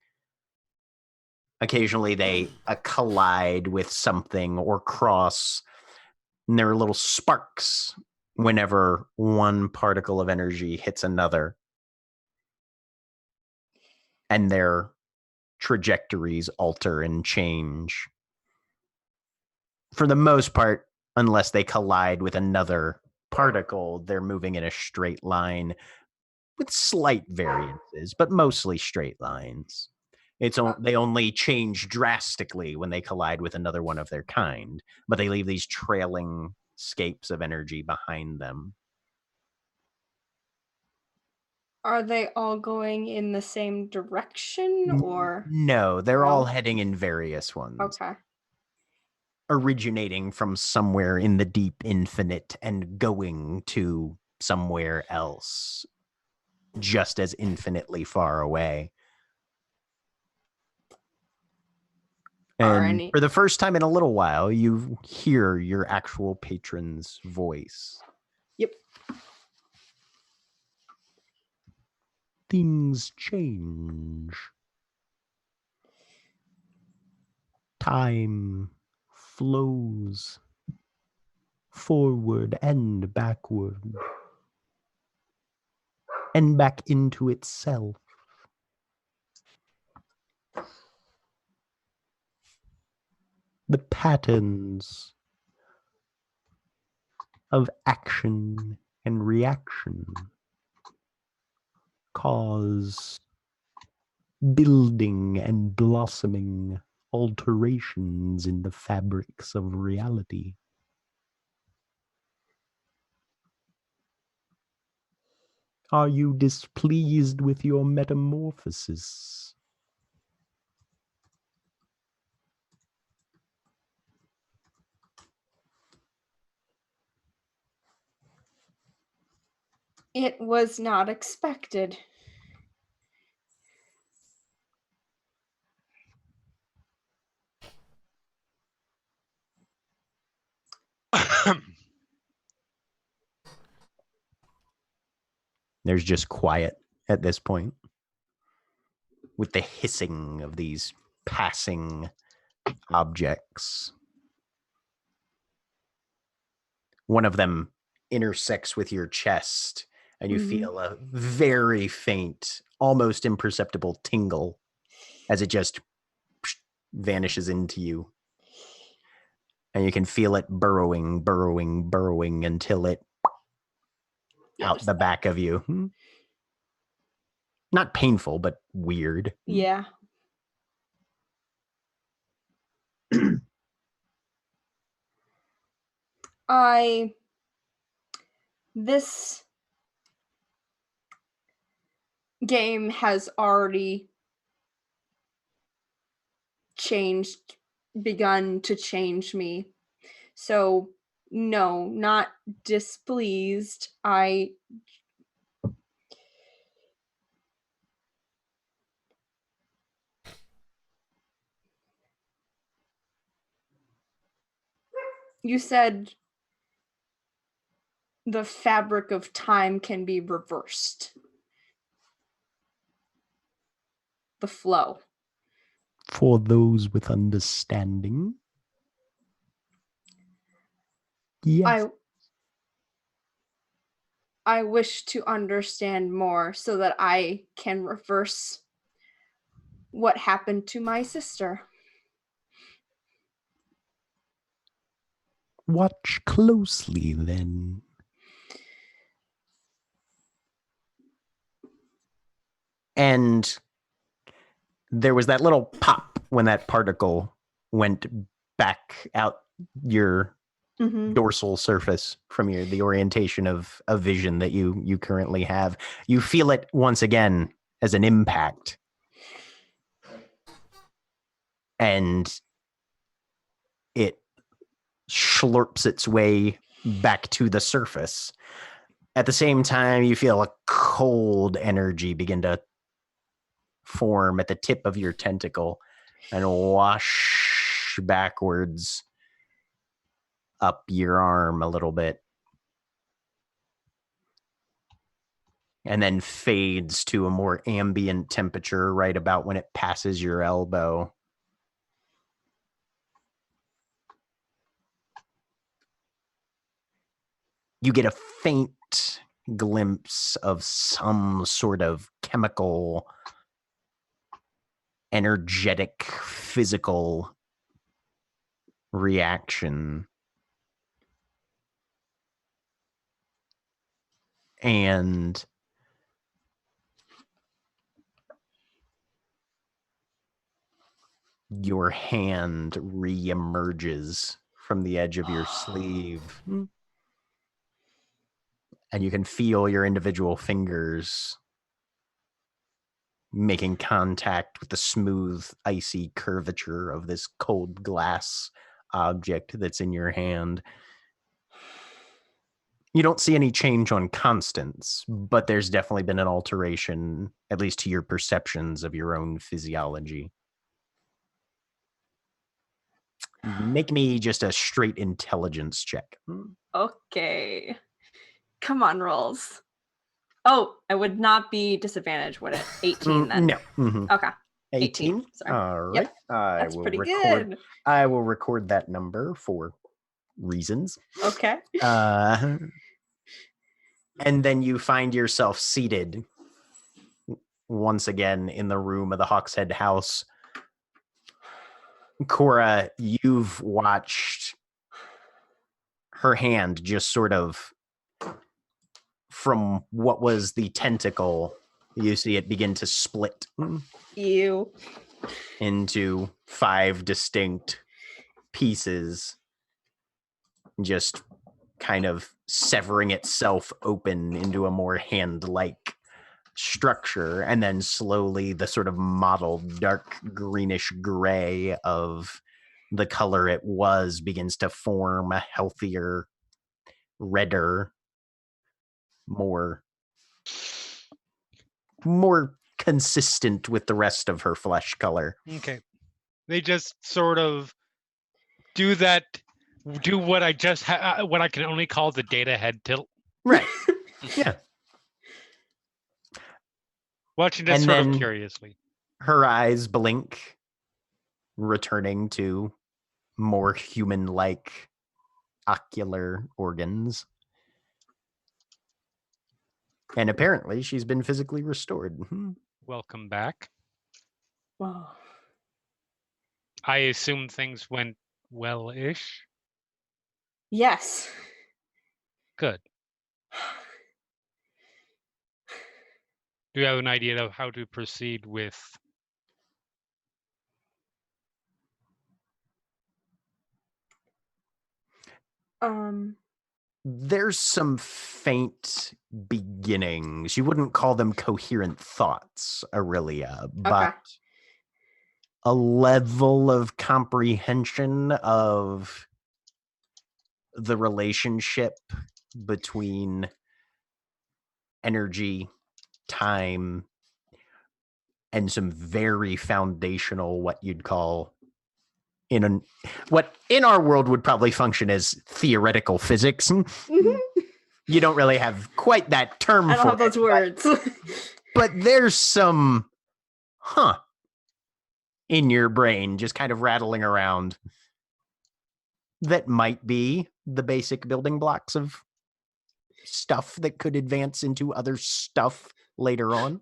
Occasionally they collide with something or cross, and there are little sparks whenever one particle of energy hits another. And their trajectories alter and change. For the most part, unless they collide with another particle, they're moving in a straight line with slight variances, but mostly straight lines. They only change drastically when they collide with another one of their kind, but they leave these trailing scapes of energy behind them. Are they all going in the same direction, or? No, they're No? all heading in various ones. Okay. Originating from somewhere in the deep infinite and going to somewhere else, just as infinitely far away. And for the first time in a little while, you hear your actual patron's voice. Yep. Things change. Time flows forward and backward and back into itself. The patterns of action and reaction cause building and blossoming alterations in the fabrics of reality. Are you displeased with your metamorphosis? It was not expected. There's just quiet at this point, with the hissing of these passing objects. One of them intersects with your chest, and you feel a very faint, almost imperceptible tingle as it just vanishes into you. And you can feel it burrowing until it out the back of you. Not painful, but weird. Yeah. This game has already begun to change me. So, no, not displeased. You said the fabric of time can be reversed. The flow. For those with understanding. Yes. I wish to understand more so that I can reverse what happened to my sister. Watch closely, then. And there was that little pop when that particle went back out your dorsal surface from the orientation of vision that you currently have. You feel it once again as an impact. And it slurps its way back to the surface. At the same time, you feel a cold energy begin to form at the tip of your tentacle and wash backwards up your arm a little bit. And then fades to a more ambient temperature right about when it passes your elbow. You get a faint glimpse of some sort of chemical, energetic, physical reaction. And your hand re-emerges from the edge of your sleeve. And you can feel your individual fingers making contact with the smooth, icy curvature of this cold glass object that's in your hand. You don't see any change on Constance, but there's definitely been an alteration, at least to your perceptions of your own physiology. Make me just a straight intelligence check. Okay. Come on, rolls. Oh, I would not be disadvantaged, would it? 18 then? No. Mm-hmm. Okay. 18? Sorry. All right. Yep. That's pretty good. I will record that number for reasons. Okay. And then you find yourself seated once again in the room of the Hawkshead house. Cora, you've watched her hand just sort of, from what was the tentacle, you see it begin to split. Ew. Into 5 distinct pieces, just kind of severing itself open into a more hand-like structure, and then slowly the sort of mottled dark greenish gray of the color it was begins to form a healthier, redder, more consistent with the rest of her flesh color. Okay. They just sort of do that do what I just what I can only call the data head tilt. Right. Yeah. Watching this And sort of then- curiously. Her eyes blink, returning to more human-like ocular organs. And apparently she's been physically restored. Welcome back. Whoa. I assume things went well-ish. Yes. Good. Do you have an idea of how to proceed with? There's some faint beginnings. You wouldn't call them coherent thoughts, Aurelia, but a level of comprehension of the relationship between energy, time, and some very foundational, what you'd call what in our world would probably function as theoretical physics. You don't really have quite that term I don't for have those words. but there's some in your brain just kind of rattling around that might be the basic building blocks of stuff that could advance into other stuff later on.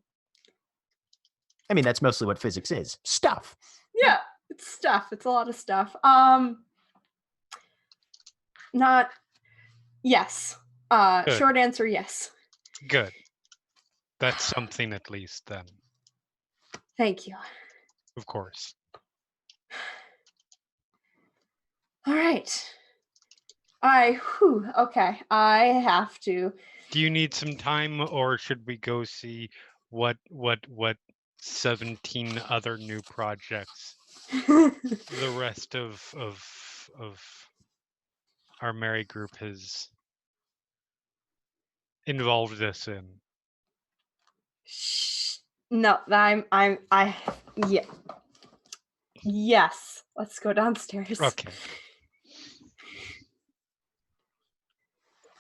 I mean, that's mostly what physics is. Stuff. Yeah, it's stuff. It's a lot of stuff. Not yes. Good. Short answer, yes. Good. That's something at least then. Thank you. Of course. All right. Okay. I have to. Do you need some time, or should we go see what 17 other new projects the rest of our merry group has involved us in? No, yeah. Yes. Let's go downstairs. Okay.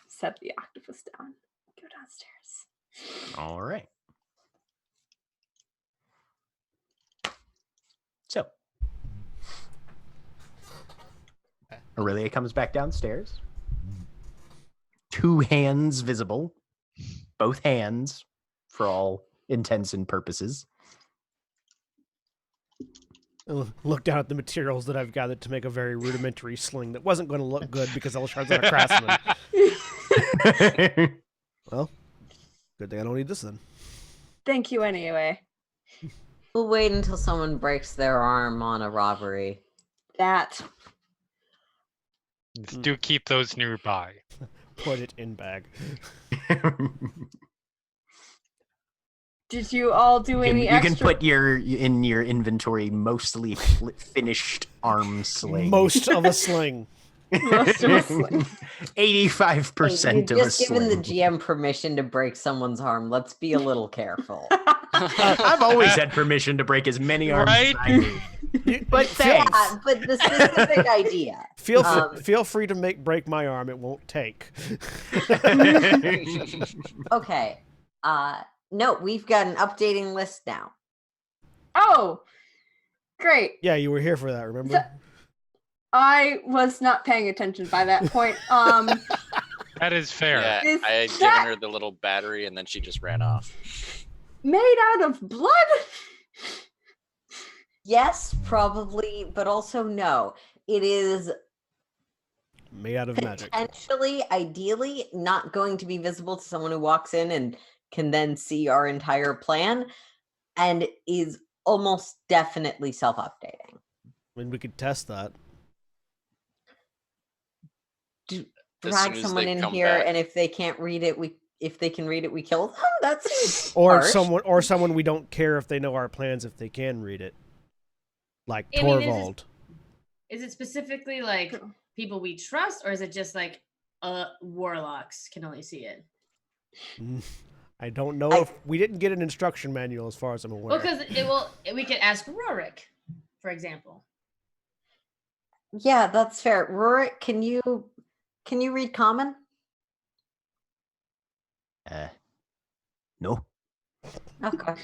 Set the octopus down. Go downstairs. All right. So, Aurelia comes back downstairs. 2 hands visible. Both hands, for all intents and purposes. I'll look down at the materials that I've gathered to make a very rudimentary sling that wasn't going to look good because Elshard's not a craftsman. Well, good thing I don't need this then. Thank you anyway. We'll wait until someone breaks their arm on a robbery. That. Do keep those nearby. Put it in bag. Did you all do any You extra? can put in your inventory mostly finished arm sling. Most of a sling. Most of a sling. 85% You've of a just given the sling. GM permission to break someone's arm. Let's be a little careful. I've always had permission to break as many arms Right? as I need. But thanks. Yeah, but the specific idea. Feel free to break my arm. It won't take. Okay. No, we've got an updating list now. Oh, great. Yeah, you were here for that, remember? I was not paying attention by that point. That is fair. Yeah, Is I had that- given her the little battery and then she just ran off. Made out of blood? Yes, probably, but also no. It is Made out of magic. potentially, ideally, not going to be visible to someone who walks in and can then see our entire plan, and is almost definitely self-updating. I mean, we could test that. As Drag soon as someone they in come here, back. and if they can't read it, if they can read it, we kill them. That's Or harsh. someone we don't care if they know our plans if they can read it. Like I mean, Torvald. Is it specifically like people we trust, or is it just like warlocks can only see it? I don't know if we didn't get an instruction manual as far as I'm aware. Well, because we could ask Rorik, for example. Yeah, that's fair. Rorik, can you read common? No. Okay.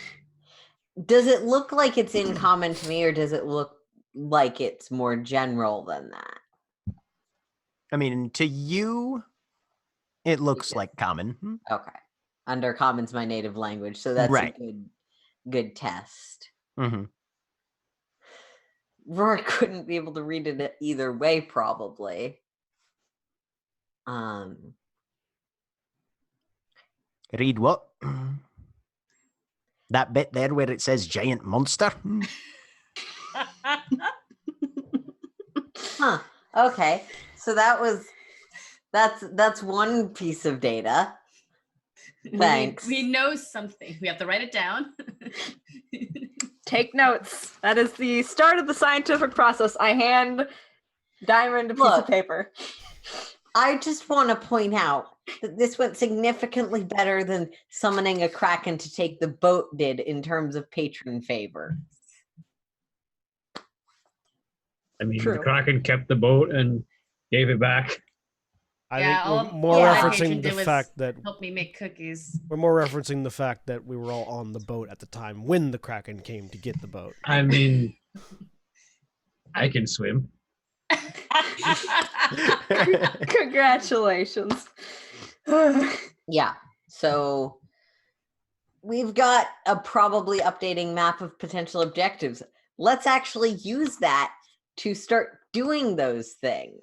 Does it look like it's in common to me, or does it look like it's more general than that? I mean, to you, it looks Yeah. like common. Okay. Under common's my native language, so that's Right. a good test. Mm-hmm. Rorik couldn't be able to read it either way, probably. Read what? That bit there where it says giant monster? Huh. Okay. So that's one piece of data. Thanks. We know something. We have to write it down. Take notes. That is the start of the scientific process. I hand Diamond a piece of paper. I just want to point out that this went significantly better than summoning a Kraken to take the boat did in terms of patron favor. I mean, True. the Kraken kept the boat and gave it back. I Yeah, think we're all more my referencing patron the did was fact that help me make cookies. we're more referencing the fact that we were all on the boat at the time when the Kraken came to get the boat. I mean, I can swim. Congratulations. Yeah. So we've got a probably updating map of potential objectives. Let's actually use that to start doing those things.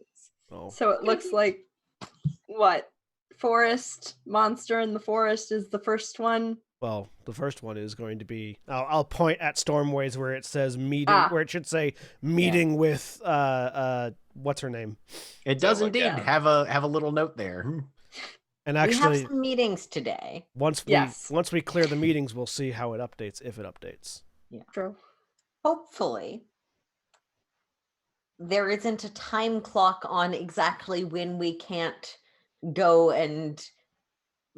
Oh. So it looks like what? Forest, monster in the forest is the first one. Well, the first one is going to be. I'll point at Stormways where it says meeting, where it should say meeting with what's her name. It does indeed have a little note there. And actually, we have some meetings today. Once we clear the meetings, we'll see how it updates, if it updates. Yeah. True. Hopefully, there isn't a time clock on exactly when we can't go and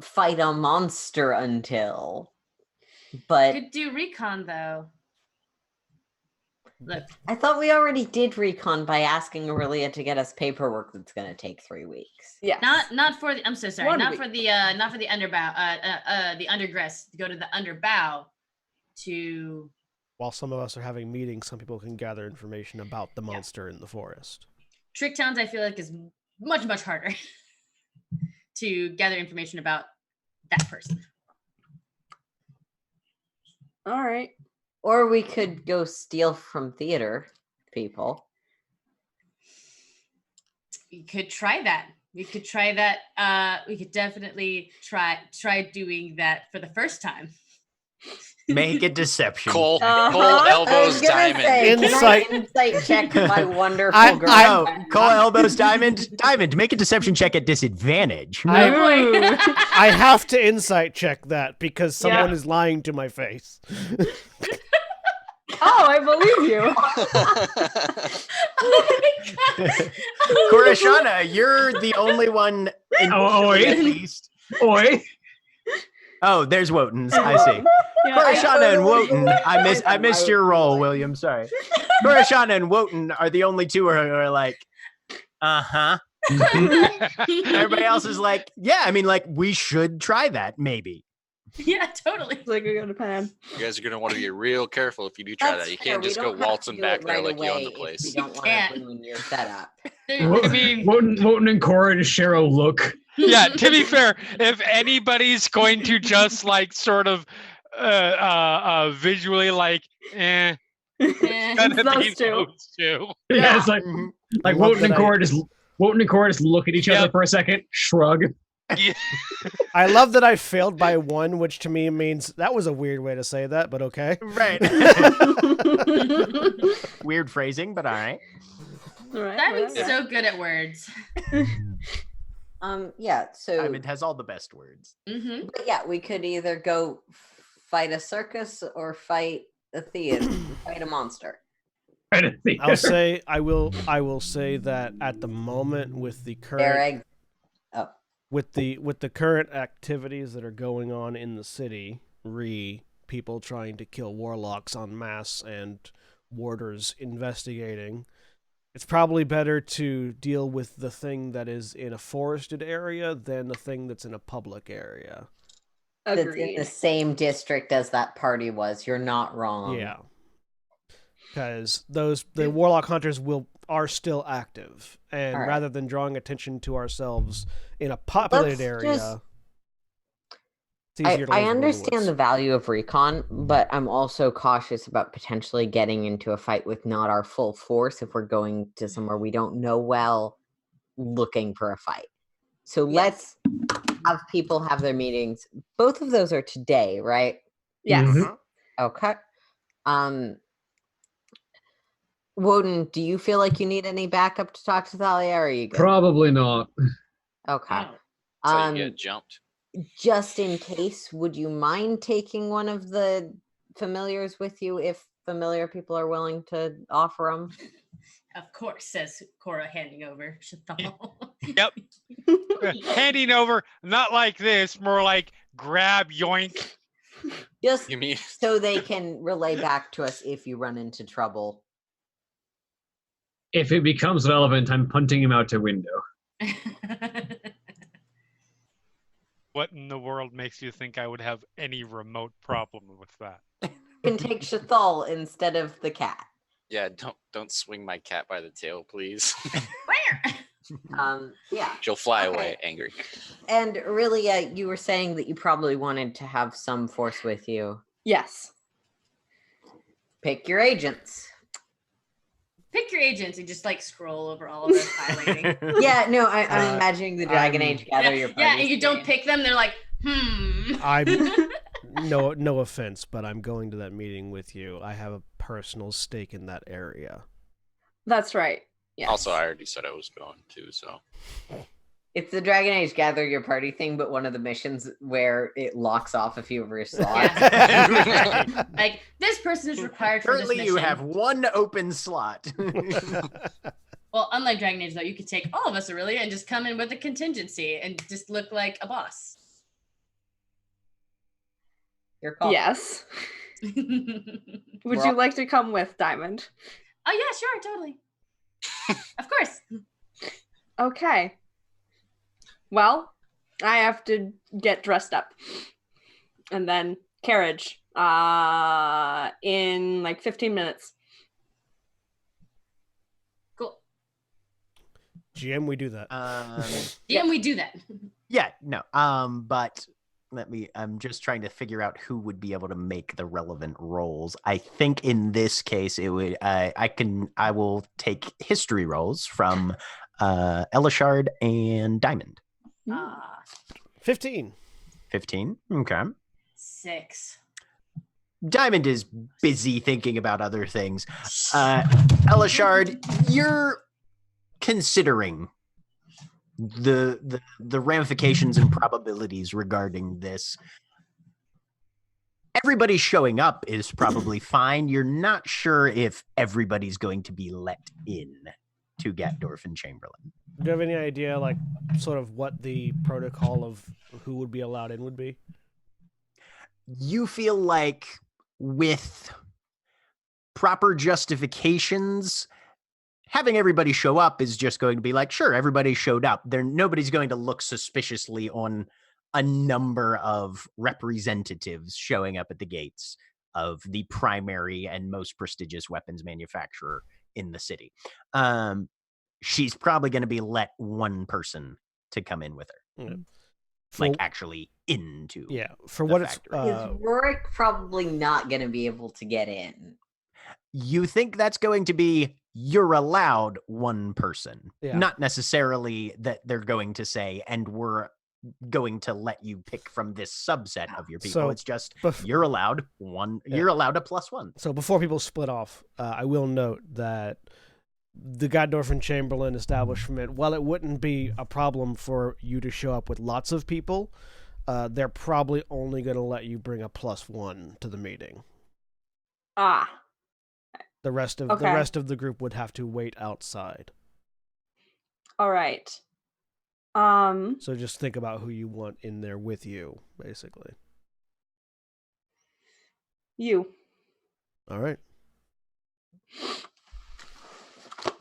fight a monster until. But could do recon though. Look, I thought we already did recon by asking Aurelia to get us paperwork that's going to take 3 weeks. Yeah. Not for the. I'm so sorry. 1 Not week. for the underbow. The undergress. Go to the underbow to. While some of us are having meetings, some people can gather information about the monster in the forest. Trick Towns, I feel like, is much, much harder to gather information about that person. All right. Or we could go steal from theater people. We could try that. We could try that. We could definitely try doing that for the first time. Make a deception. Cole elbows Diamond. Insight check my wonderful girl. Cole elbows Diamond. Diamond, make a deception check at disadvantage. I have to insight check that because someone is lying to my face. Oh, I believe you. Korashana, you're the only one in at least. Oi. Oh, there's Wotan's. I see. Korashana and Wotan. I missed your role, William. Sorry. Korashana and Wotan are the only two who are like, Everybody else is like, yeah, I mean, like, we should try that, maybe. Yeah, totally. Like a good plan. You guys are going to want to be real careful if you do try that. You can't just go waltzing back there like you own the place. You don't want to ruin your setup. I mean, Wotan and Cora just share a look. Yeah, to be fair, if anybody's going to just like sort of visually like kind of those two. those two. Yeah, it's like Wotan and Cora just look at each other for a second, shrug. Yeah. I love that I failed by 1, which to me means that was a weird way to say that, but okay. Right. Weird phrasing, but all right. Diamond's so good at words. Yeah, so Diamond has all the best words. Mm-hmm. But yeah, we could either go fight a circus or fight a theater, fight a monster. I'll say I will say that at the moment with the current with the current activities that are going on in the city, people trying to kill warlocks en masse and warders investigating, It's probably better to deal with the thing that is in a forested area than the thing that's in a public area. That's in Agreed. the same district as that party was. You're not wrong. Yeah. Because the Warlock Hunters are still active. And All right. rather than drawing attention to ourselves in a populated Let's area, just- it's easier to I live in the understand woods. the value of recon, but I'm also cautious about potentially getting into a fight with not our full force if we're going to somewhere we don't know well, looking for a fight. So let's have people have their meetings. Both of those are today, right? Yes. Mhm. Okay. Woden, do you feel like you need any backup to talk to Thalia, or are you good? Probably not. Okay. That's how you get jumped. Just in case, would you mind taking one of the familiars with you if familiar people are willing to offer them? Of course, says Cora, handing over Shathal. Yep. Handing over, not like this, more like grab, yoink. Just You mean so they can relay back to us if you run into trouble. If it becomes relevant, I'm punting him out a window. What in the world makes you think I would have any remote problem with that? You can take Shathal instead of the cat. Yeah, don't swing my cat by the tail, please. Yeah. She'll fly Okay. away angry. And really, you were saying that you probably wanted to have some force with you. Yes. Pick your agents. Pick your agents and just like scroll over all of us highlighting. Yeah, no, I'm imagining the Dragon I'm- Age gather your Yeah, party and you don't screen. pick them, they're like, I'm no offense, but I'm going to that meeting with you. I have a personal stake in that area. That's right. Yes. Also, I already said I was going to, so It's the Dragon Age gather your party thing, but one of the missions where it locks off a few of your slots. like, this person is required for this Currently, mission. you have one open slot. Well, unlike Dragon Age, though, you could take all of us, Aurelia, and just come in with a contingency and just look like a boss. Your call. Yes. Oh, Would We're you all- like to come with, Diamond? yeah, sure, totally. Of course. Okay. Well, I have to get dressed up. And then carriage in like 15 minutes. Cool. GM, we do that. Yeah, we do that. Yeah, no. But I'm just trying to figure out who would be able to make the relevant roles. I think in this case it would I will take history rolls from Elishard and Diamond. 15. 15. Okay. 6. Diamond is busy thinking about other things. Elishard, you're considering the ramifications and probabilities regarding this. Everybody showing up is probably fine. You're not sure if everybody's going to be let in to Gatdorf and Chamberlain. Do you have any idea, like, sort of what the protocol of who would be allowed in would be? You feel like with proper justifications, having everybody show up is just going to be like, sure, everybody showed up. Nobody's going to look suspiciously on a number of representatives showing up at the gates of the primary and most prestigious weapons manufacturer in the city. She's probably going to be let one person to come in with her. Yeah. Like actually into. Yeah, for the what it's factory. Is Rorik probably not going to be able to get in? You think that's going to be you're allowed one person, Yeah. not necessarily that they're going to say, and we're going to let you pick from this subset of your people. So, it's just bef- you're allowed one. Yeah. You're allowed a +1. So before people split off, I will note that the Gatdorf and Chamberlain establishment, while it wouldn't be a problem for you to show up with lots of people, they're probably only going to let you bring a +1 to the meeting. Ah. The rest of the group would have to wait outside. All right. So just think about who you want in there with you, basically. You. All right.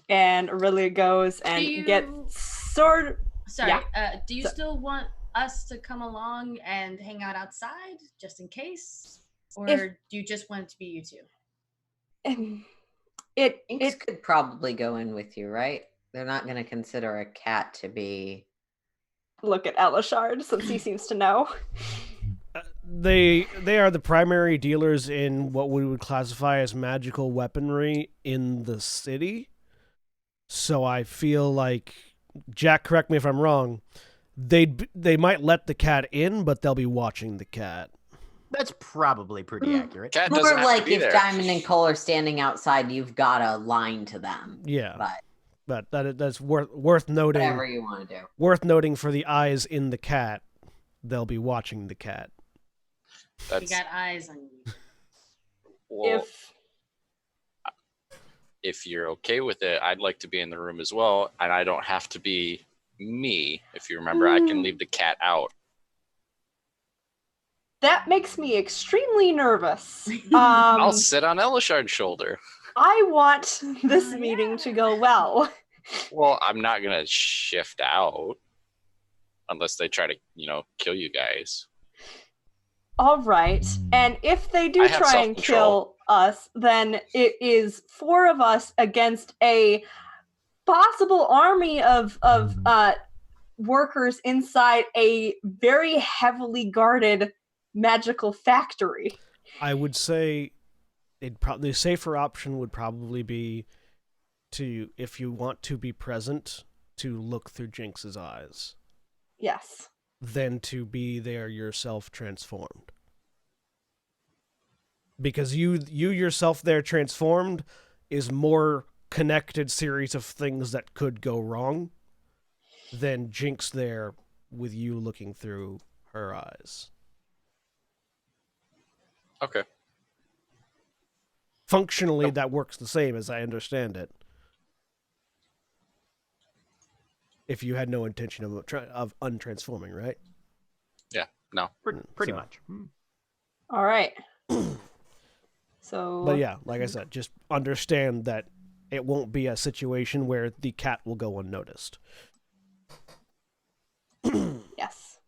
And Aurelia goes and gets sword. Sorry, Yeah. do you still want us to come along and hang out outside just in case? Or do you just want it to be you two? Inks could probably go in with you, right? They're not going to consider a cat to be... Look at Elishard, since he seems to know. They are the primary dealers in what we would classify as magical weaponry in the city. So I feel like, Jack, correct me if I'm wrong, they might let the cat in, but they'll be watching the cat. That's probably pretty accurate. Cat More doesn't have like to be if there. Diamond and Cole are standing outside, you've got a line to them. Yeah, But that's worth noting. whatever you want to do. Worth noting for the eyes in the cat, they'll be watching the cat. We got eyes on you. Well, if you're okay with it, I'd like to be in the room as well, and I don't have to be me. If you remember, I can leave the cat out. That makes me extremely nervous. I'll sit on Elishard's shoulder. I want this meeting to go well. Well, I'm not gonna shift out unless they try to, kill you guys. All right. And if they do I have try and kill us, then it is 4 of us against a possible army of workers inside a very heavily guarded magical factory. I would say the safer option would probably be to, if you want to be present, to look through Jinx's eyes. Yes. Than to be there yourself transformed. Because you yourself there transformed is more connected series of things that could go wrong than Jinx there with you looking through her eyes. Okay. Functionally, that works the same as I understand it. If you had no intention of untransforming, right? Yeah, no. Pretty much. All right. So, but yeah, like I said, just understand that it won't be a situation where the cat will go unnoticed. Yes.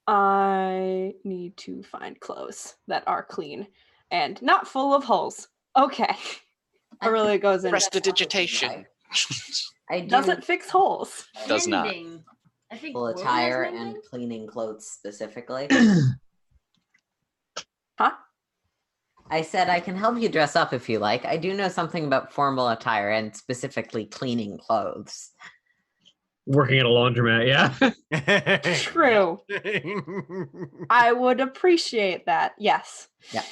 I need to find clothes that are clean and not full of holes. Okay. Aurelia goes in. Prestidigitation. Doesn't fix holes. Does not. I think Full William attire has and cleaning clothes specifically. Huh? I said I can help you dress up if you like. I do know something about formal attire and specifically cleaning clothes. Working at a laundromat, yeah. True. I would appreciate that. Yes. Yeah.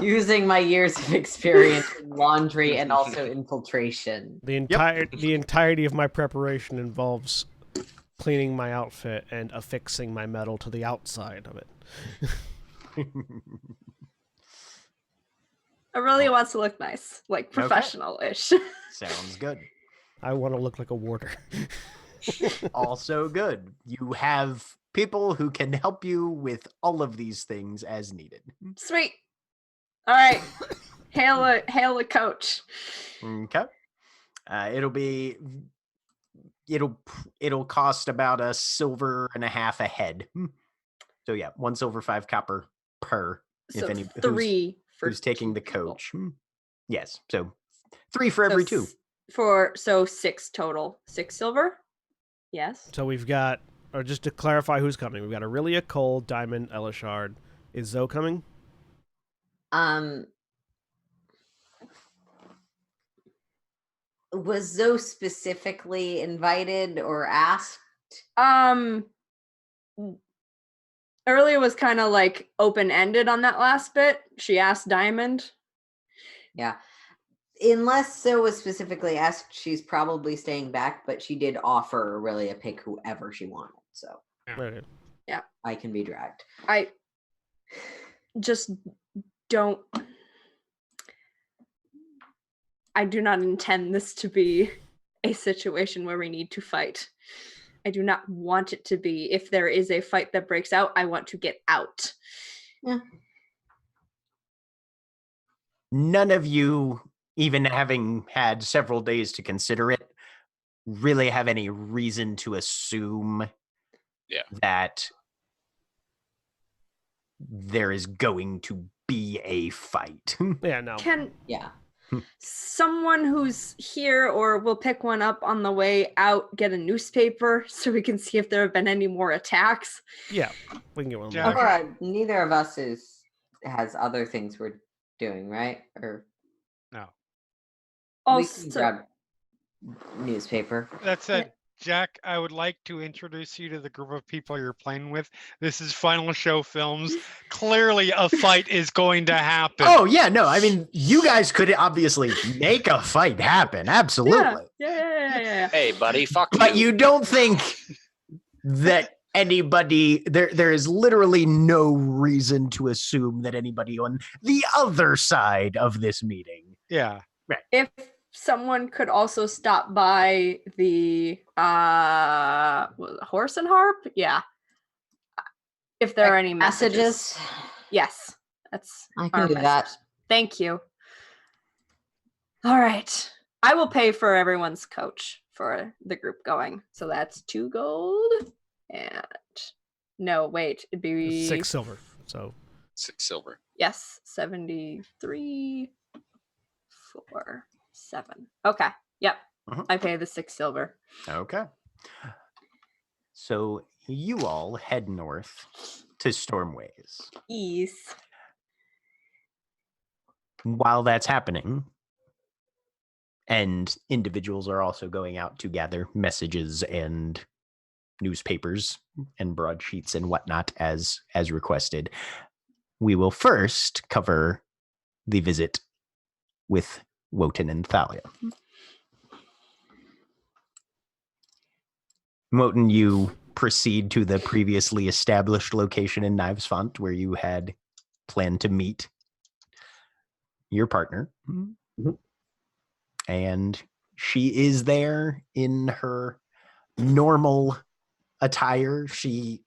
Using my years of experience in laundry and also infiltration. The entirety of my preparation involves cleaning my outfit and affixing my metal to the outside of it. Aurelia wants to look nice, like professional-ish. Sounds good. I want to look like a warder. Also good. You have people who can help you with all of these things as needed. Sweet. All right. Hail a coach. Okay. It'll cost about $1.50 silver a head. So yeah, 1 silver 5 copper per. So if any 3 who's taking the coach. Yes. So 3 for every 2. So 6 total. 6 silver? Yes. So we've got, or just to clarify who's coming, we've got Aurelia, Cole, Diamond, Elishard. Is Zoe coming? Was Zoe specifically invited or asked? Earlier was kind of like open-ended on that last bit. She asked Diamond. Yeah. Unless Zoe was specifically asked, she's probably staying back, but she did offer Aurelia pick whoever she wanted. So Right. Yeah. I can be dragged. I just don't. I do not intend this to be a situation where we need to fight. I do not want it to be. If there is a fight that breaks out, I want to get out. Yeah. none of you, even having had several days to consider it, really have any reason to assume that there is going to be a fight. Yeah, no. Can Yeah. someone who's here or will pick one up on the way out get a newspaper so we can see if there have been any more attacks? Yeah, we can get one. Yeah. later. Neither of us has other things we're doing, right? Or No. we can Also, grab newspaper. That said, Jack, I would like to introduce you to the group of people you're playing with. This is Final Show Films. Clearly, a fight is going to happen. Oh, yeah, no, I mean, you guys could obviously make a fight happen. Absolutely. yeah. Hey, buddy, fuck But you. you don't think that anybody, there is literally no reason to assume that anybody on the other side of this meeting. Yeah. If someone could also stop by the horse and harp, if there are any messages. Yes, that's I our can do that. message. Thank you. All right, I will pay for everyone's coach for the group going. So that's 2 gold and no, wait, it'd be 6 silver. So 6 silver. Yes, 73 4 7. Okay. Yep. Mhm. I pay the 6 silver. Okay. So you all head north to Stormways. Ease. While that's happening, and individuals are also going out to gather messages and newspapers and broadsheets and whatnot as requested, we will first cover the visit with Wotan and Thalia. Wotan, you proceed to the previously established location in Knives Font where you had planned to meet your partner. Mhm. And she is there in her normal attire. She,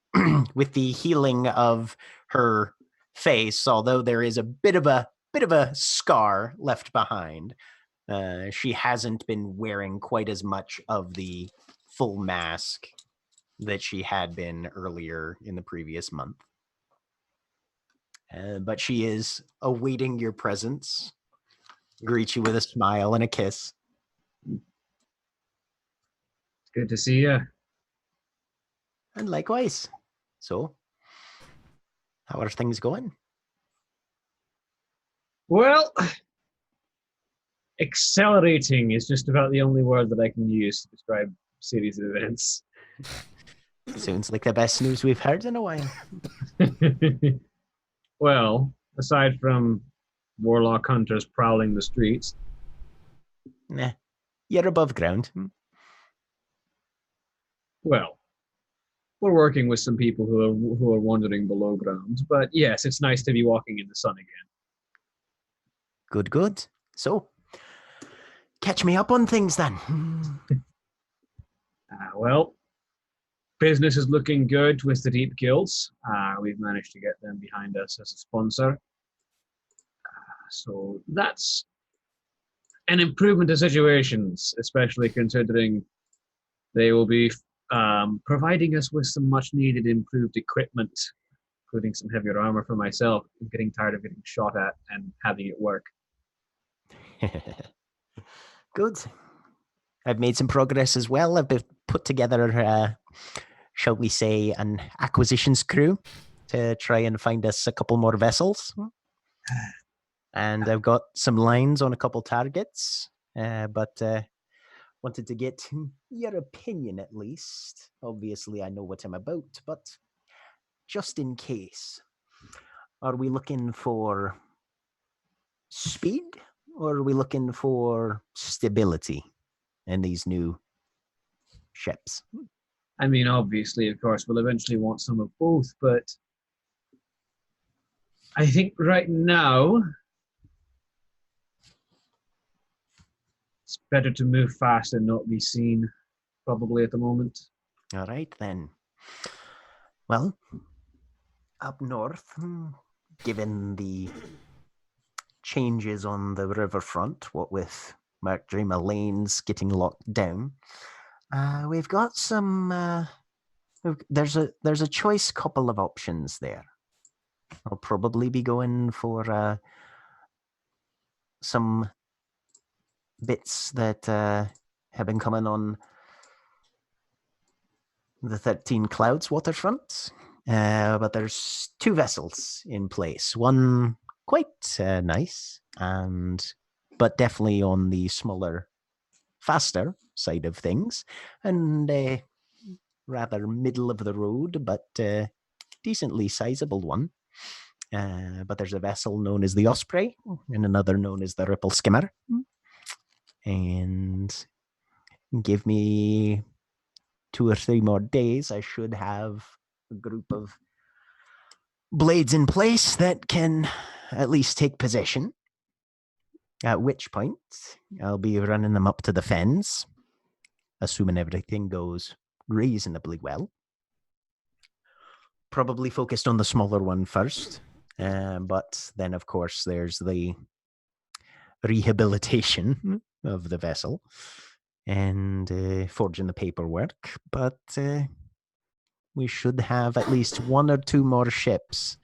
with the healing of her face, although there is a bit of a scar left behind, she hasn't been wearing quite as much of the full mask that she had been earlier in the previous month. But she is awaiting your presence, greet you with a smile and a kiss. Good to see you. And likewise. So, how are things going? Well, accelerating is just about the only word that I can use to describe series of events. Sounds like the best news we've heard in a while. Well, aside from warlock hunters prowling the streets. Nah, you're above ground. Well, we're working with some people who are wandering below ground, but yes, it's nice to be walking in the sun again. Good. So, catch me up on things then. Well, business is looking good with the Deep Guilds. We've managed to get them behind us as a sponsor. So that's an improvement to situations, especially considering they will be providing us with some much needed improved equipment, including some heavier armor for myself. I'm getting tired of getting shot at and having it work. Good. I've made some progress as well. I've put together, shall we say, an acquisitions crew to try and find us a couple more vessels. And I've got some lines on a couple targets, but wanted to get your opinion at least. Obviously, I know what I'm about, but just in case, are we looking for speed or are we looking for stability in these new ships? I mean, obviously, of course, we'll eventually want some of both, but I think right now it's better to move fast and not be seen, probably at the moment. All right, then. Well, up north, given the changes on the riverfront, what with Markdreamer lanes getting locked down. We've got some. There's a choice couple of options there. I'll probably be going for some bits that have been coming on the 13 Clouds waterfront. But there's 2 vessels in place. One quite nice, but definitely on the smaller, faster side of things, and rather middle of the road, but decently sizable one. But there's a vessel known as the Osprey and another known as the Ripple Skimmer. And give me 2 or 3 more days, I should have a group of blades in place that can at least take possession. At which point, I'll be running them up to the fens, assuming everything goes reasonably well. Probably focused on the smaller one first, but then, of course, there's the rehabilitation of the vessel and forging the paperwork. But we should have at least 1 or 2 more ships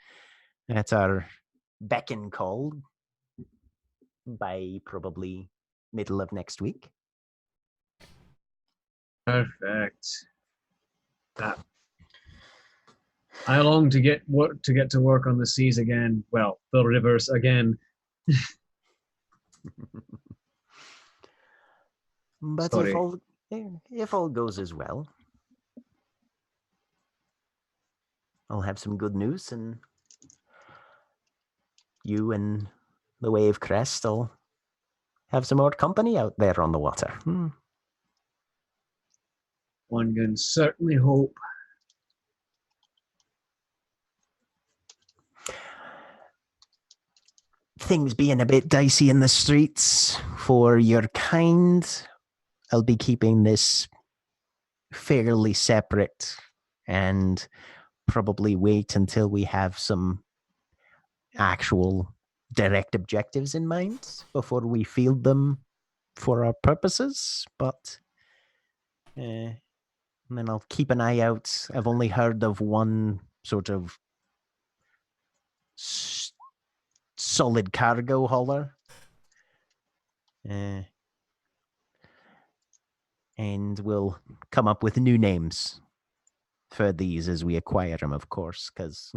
at our beck and call by probably middle of next week. Perfect. I long to get to work on the seas again. Well, the rivers again. But Sorry. if all goes as well, I'll have some good news, and you and the Wave Crest will have some more company out there on the water. One can certainly hope. Things being a bit dicey in the streets for your kind, I'll be keeping this fairly separate and probably wait until we have some actual direct objectives in mind before we field them for our purposes. But and then I'll keep an eye out. I've only heard of one sort of solid cargo hauler. And we'll come up with new names for these as we acquire them, of course, because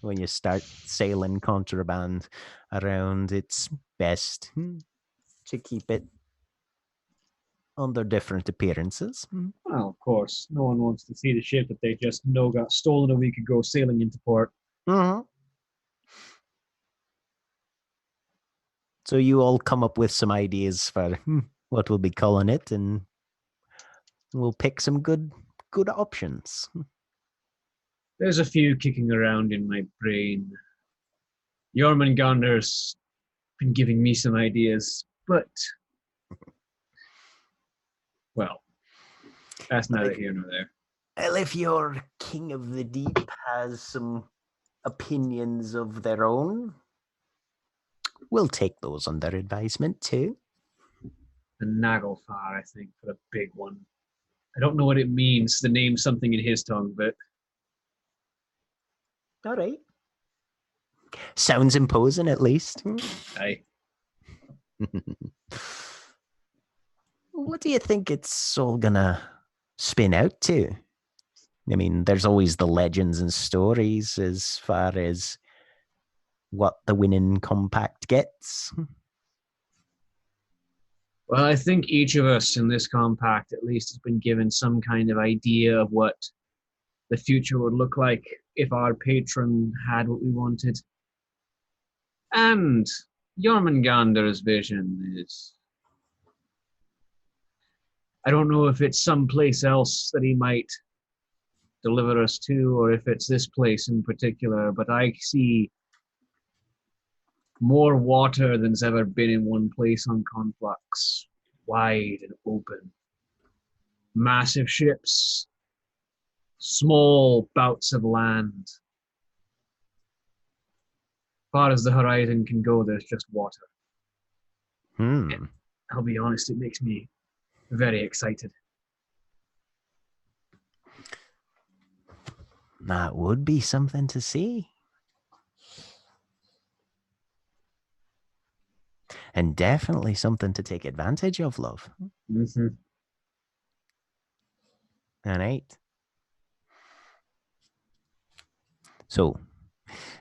when you start sailing contraband around, it's best to keep it under different appearances. Well, of course, no one wants to see the ship that they just know got stolen a week ago sailing into port. Mm-hmm. So you all come up with some ideas for what we'll be calling it, and we'll pick some good options. There's a few kicking around in my brain. Jormungandr's been giving me some ideas, but well, that's neither here nor there. Well, if your King of the Deep has some opinions of their own, we'll take those under advisement too. The Naglfar, I think, for a big one. I don't know what it means. The name's something in his tongue, but all right. Sounds imposing, at least. aye. What do you think it's all gonna spin out to? I mean, there's always the legends and stories as far as what the winning compact gets. Well, I think each of us in this compact at least has been given some kind of idea of what the future would look like if our patron had what we wanted. And Jormungandr's vision is, I don't know if it's someplace else that he might deliver us to, or if it's this place in particular, but I see more water than's ever been in one place on Conflux. Wide and open. Massive ships. Small bouts of land. far as the horizon can go, there's just water. Hmm. I'll be honest, it makes me very excited. That would be something to see. And definitely something to take advantage of, love. Mm-hmm. All right. So,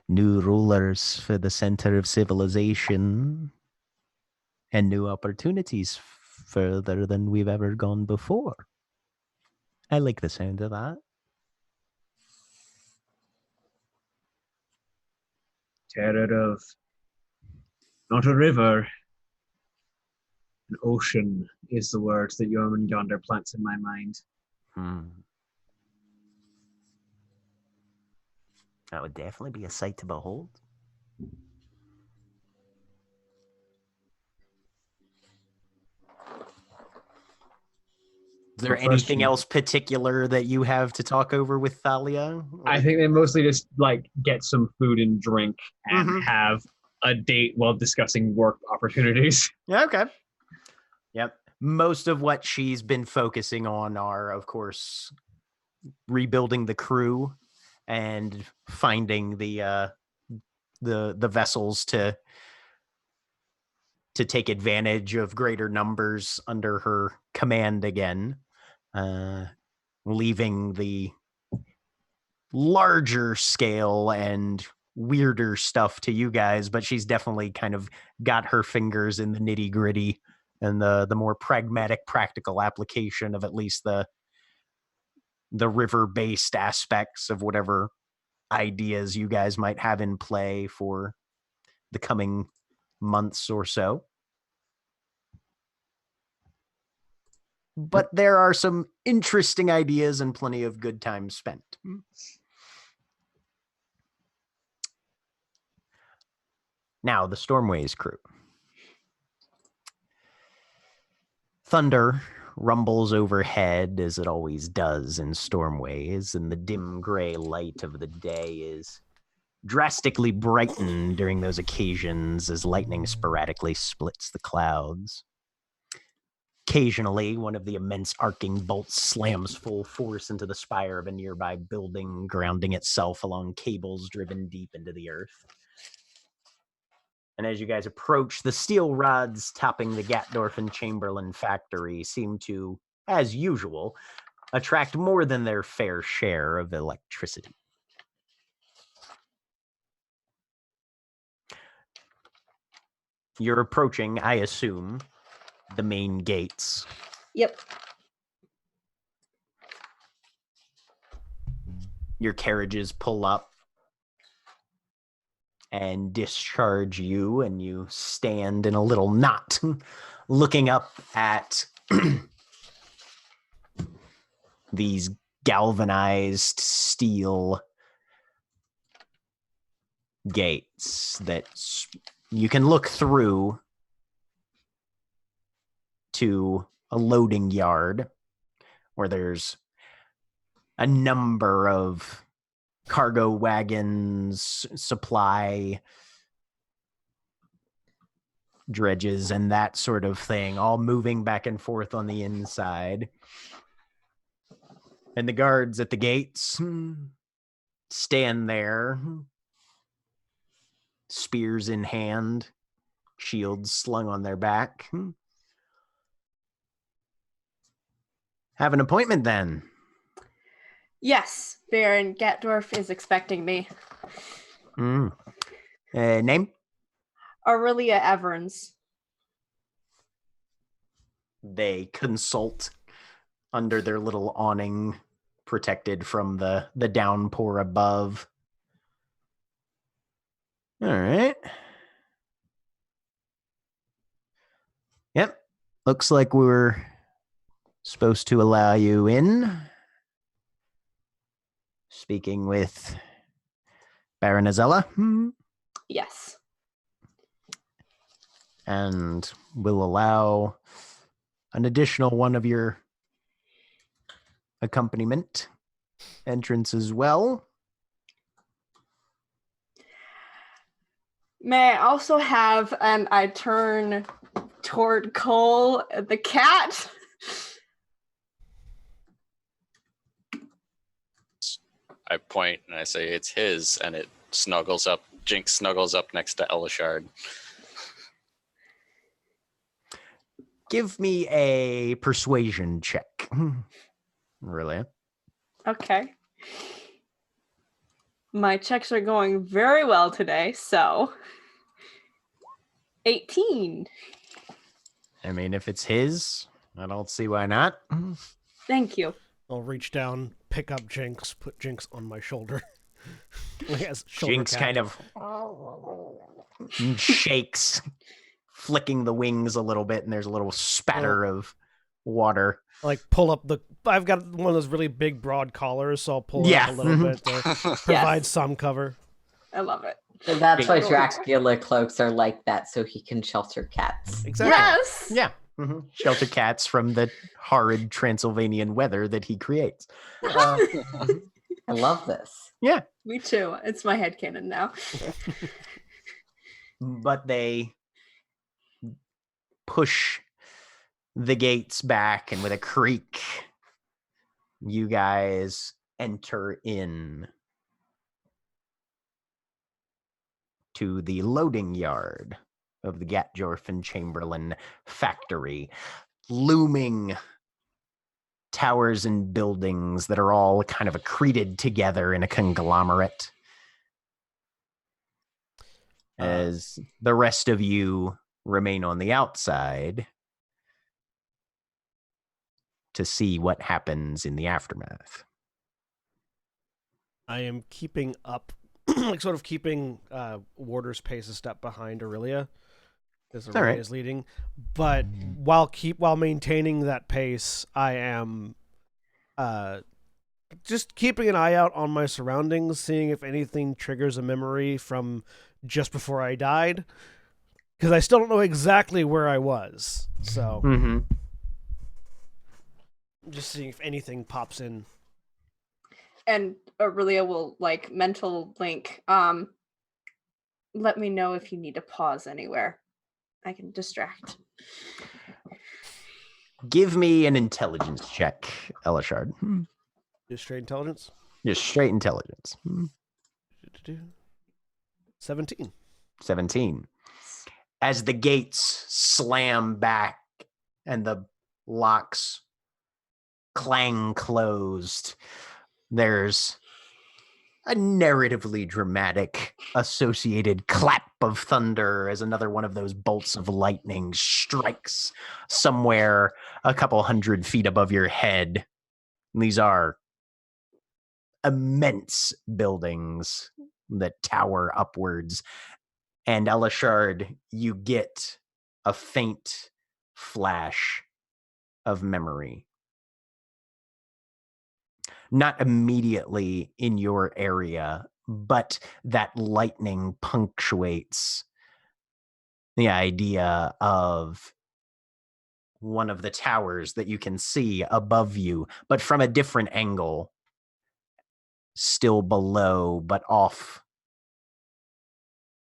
new rulers for the center of civilization and new opportunities further than we've ever gone before. I like the sound of that. Terror of not a river, an ocean is the word that Jormungandr plants in my mind. That would definitely be a sight to behold. Is there anything else particular that you have to talk over with Thalia? I think they mostly just like get some food and drink and have a date while discussing work opportunities. Yeah, okay. Yep. Most of what she's been focusing on are, of course, rebuilding the crew and finding the vessels to take advantage of greater numbers under her command again, leaving the larger scale and weirder stuff to you guys, but she's definitely kind of got her fingers in the nitty gritty and the more pragmatic, practical application of at least the river-based aspects of whatever ideas you guys might have in play for the coming months or so. But there are some interesting ideas and plenty of good time spent. Now, the Stormways crew. Thunder rumbles overhead as it always does in Stormways, and the dim gray light of the day is drastically brightened during those occasions as lightning sporadically splits the clouds. Occasionally, one of the immense arcing bolts slams full force into the spire of a nearby building, grounding itself along cables driven deep into the earth. And as you guys approach, the steel rods topping the Gatdorf and Chamberlain factory seem to, as usual, attract more than their fair share of electricity. You're approaching, I assume, the main gates. Yep. Your carriages pull up and discharge you, and you stand in a little knot, looking up at these galvanized steel gates that you can look through to a loading yard where there's a number of cargo wagons, supply dredges, and that sort of thing, all moving back and forth on the inside. And the guards at the gates stand there, spears in hand, shields slung on their back. Have an appointment then. Yes, Baron Gatdorf is expecting me. Name? Aurelia Everns. They consult under their little awning, protected from the downpour above. All right. Yep. Looks like we're supposed to allow you in. Speaking with Baron Azella. Yes. And we'll allow an additional one of your accompaniment entrance as well. May I also have, and I turn toward Cole, the cat. I point and I say it's his, and it snuggles up. Jinx snuggles up next to Elishard. Give me a persuasion check. Really? Okay. My checks are going very well today, so 18. I mean, if it's his, I don't see why not. Thank you. I'll reach down, pick up Jinx, put Jinx on my shoulder. Yes, Jinx kind of shakes, flicking the wings a little bit, and there's a little spatter of water. Like pull up the. I've got one of those really big, broad collars, so I'll pull it up a little bit to provide some cover. I love it. So that's why Dracula cloaks are like that, so he can shelter cats. Exactly. Yes. Yeah. Shelter cats from the horrid Transylvanian weather that he creates. I love this. Yeah. Me too. It's my headcanon now. But they push the gates back, and with a creak, you guys enter in to the loading yard of the Gatjorf and Chamberlain factory. Looming towers and buildings that are all kind of accreted together in a conglomerate. As the rest of you remain on the outside to see what happens in the aftermath. I am keeping up, like sort of keeping Warder's pace a step behind Aurelia, as Aurelia is leading. But while maintaining that pace, I am just keeping an eye out on my surroundings, seeing if anything triggers a memory from just before I died, because I still don't know exactly where I was. So, just seeing if anything pops in. And Aurelia will mental link. Let me know if you need to pause anywhere. I can distract. Give me an intelligence check, Elishard. Just straight intelligence? Just straight intelligence. 17. 17. As the gates slam back and the locks clang closed, there's a narratively dramatic associated clap of thunder as another one of those bolts of lightning strikes somewhere a couple 100 feet above your head. And these are immense buildings that tower upwards. And Elishard, you get a faint flash of memory. Not immediately in your area, but that lightning punctuates the idea of one of the towers that you can see above you, but from a different angle, still below, but off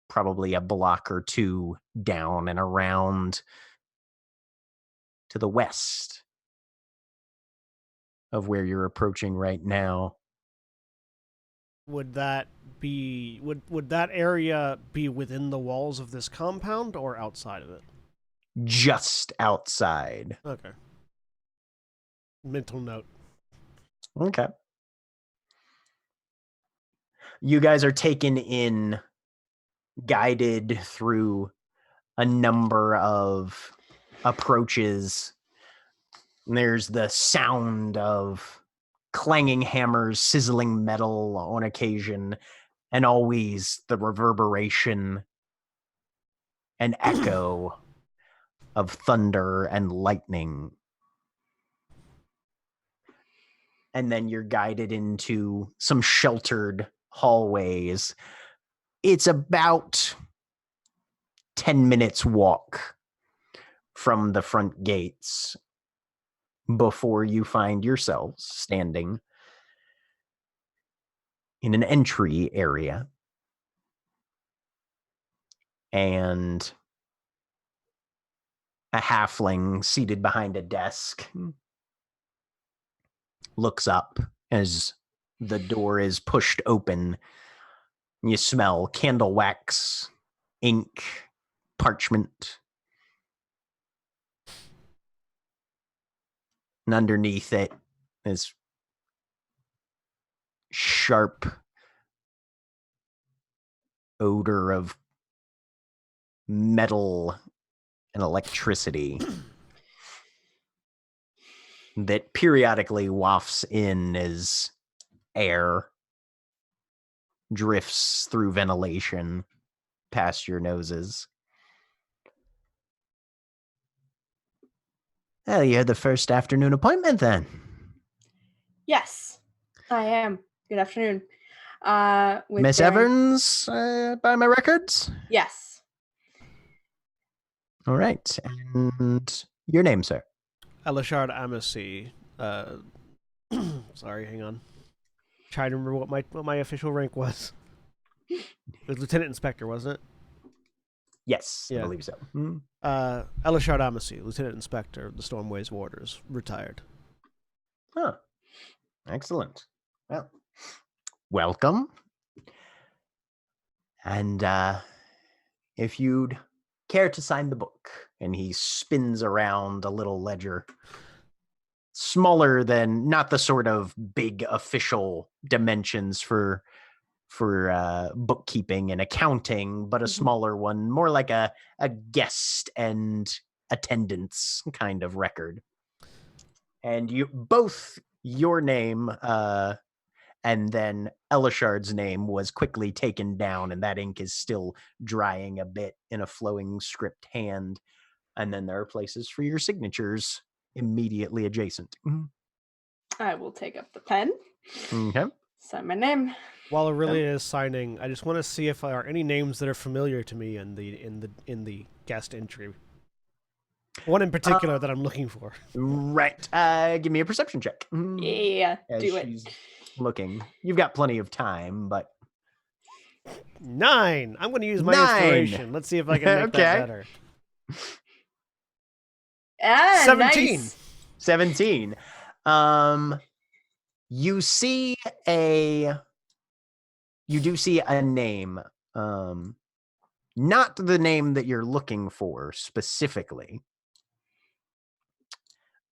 probably a block or two down and around to the west of where you're approaching right now. Would that area be within the walls of this compound or outside of it? Just outside. Okay. Mental note. Okay. You guys are taken in, guided through a number of approaches. There's the sound of clanging hammers, sizzling metal on occasion, and always the reverberation and echo of thunder and lightning. And then you're guided into some sheltered hallways. It's about 10 minutes walk from the front gates before you find yourselves standing in an entry area. and a halfling seated behind a desk looks up as the door is pushed open. You smell candle wax, ink, parchment. And underneath it is sharp odor of metal and electricity that periodically wafts in as air drifts through ventilation past your noses. Well, you had the first afternoon appointment then. Yes, I am. Good afternoon. With Miss Baron- Evans, by my records? Yes. All right. And your name, sir? Elishard Amacy. Sorry, hang on. Trying to remember what my official rank was. It was Lieutenant Inspector, wasn't it? Yes, I Yeah. believe so. Elishard Amacy, Lieutenant Inspector of the Stormways Warders, retired. Huh. Excellent. Well, welcome. And if you'd care to sign the book, and he spins around a little ledger, smaller than, not the sort of big official dimensions for bookkeeping and accounting, but a smaller one, more like a guest and attendance kind of record. And you both, your name and then Elishard's name was quickly taken down, and that ink is still drying a bit in a flowing script hand. And then there are places for your signatures immediately adjacent. I will take up the pen. Okay. Sign my name. While Aurelia is signing, I just want to see if there are any names that are familiar to me in the guest entry. One in particular that I'm looking for. Right. Give me a perception check. Yeah, As do it. she's looking. You've got plenty of time, but 9. I'm going to use my 9. inspiration. Let's see if I can make Okay. that better. 17. Nice. 17. You do see a name. Not the name that you're looking for specifically.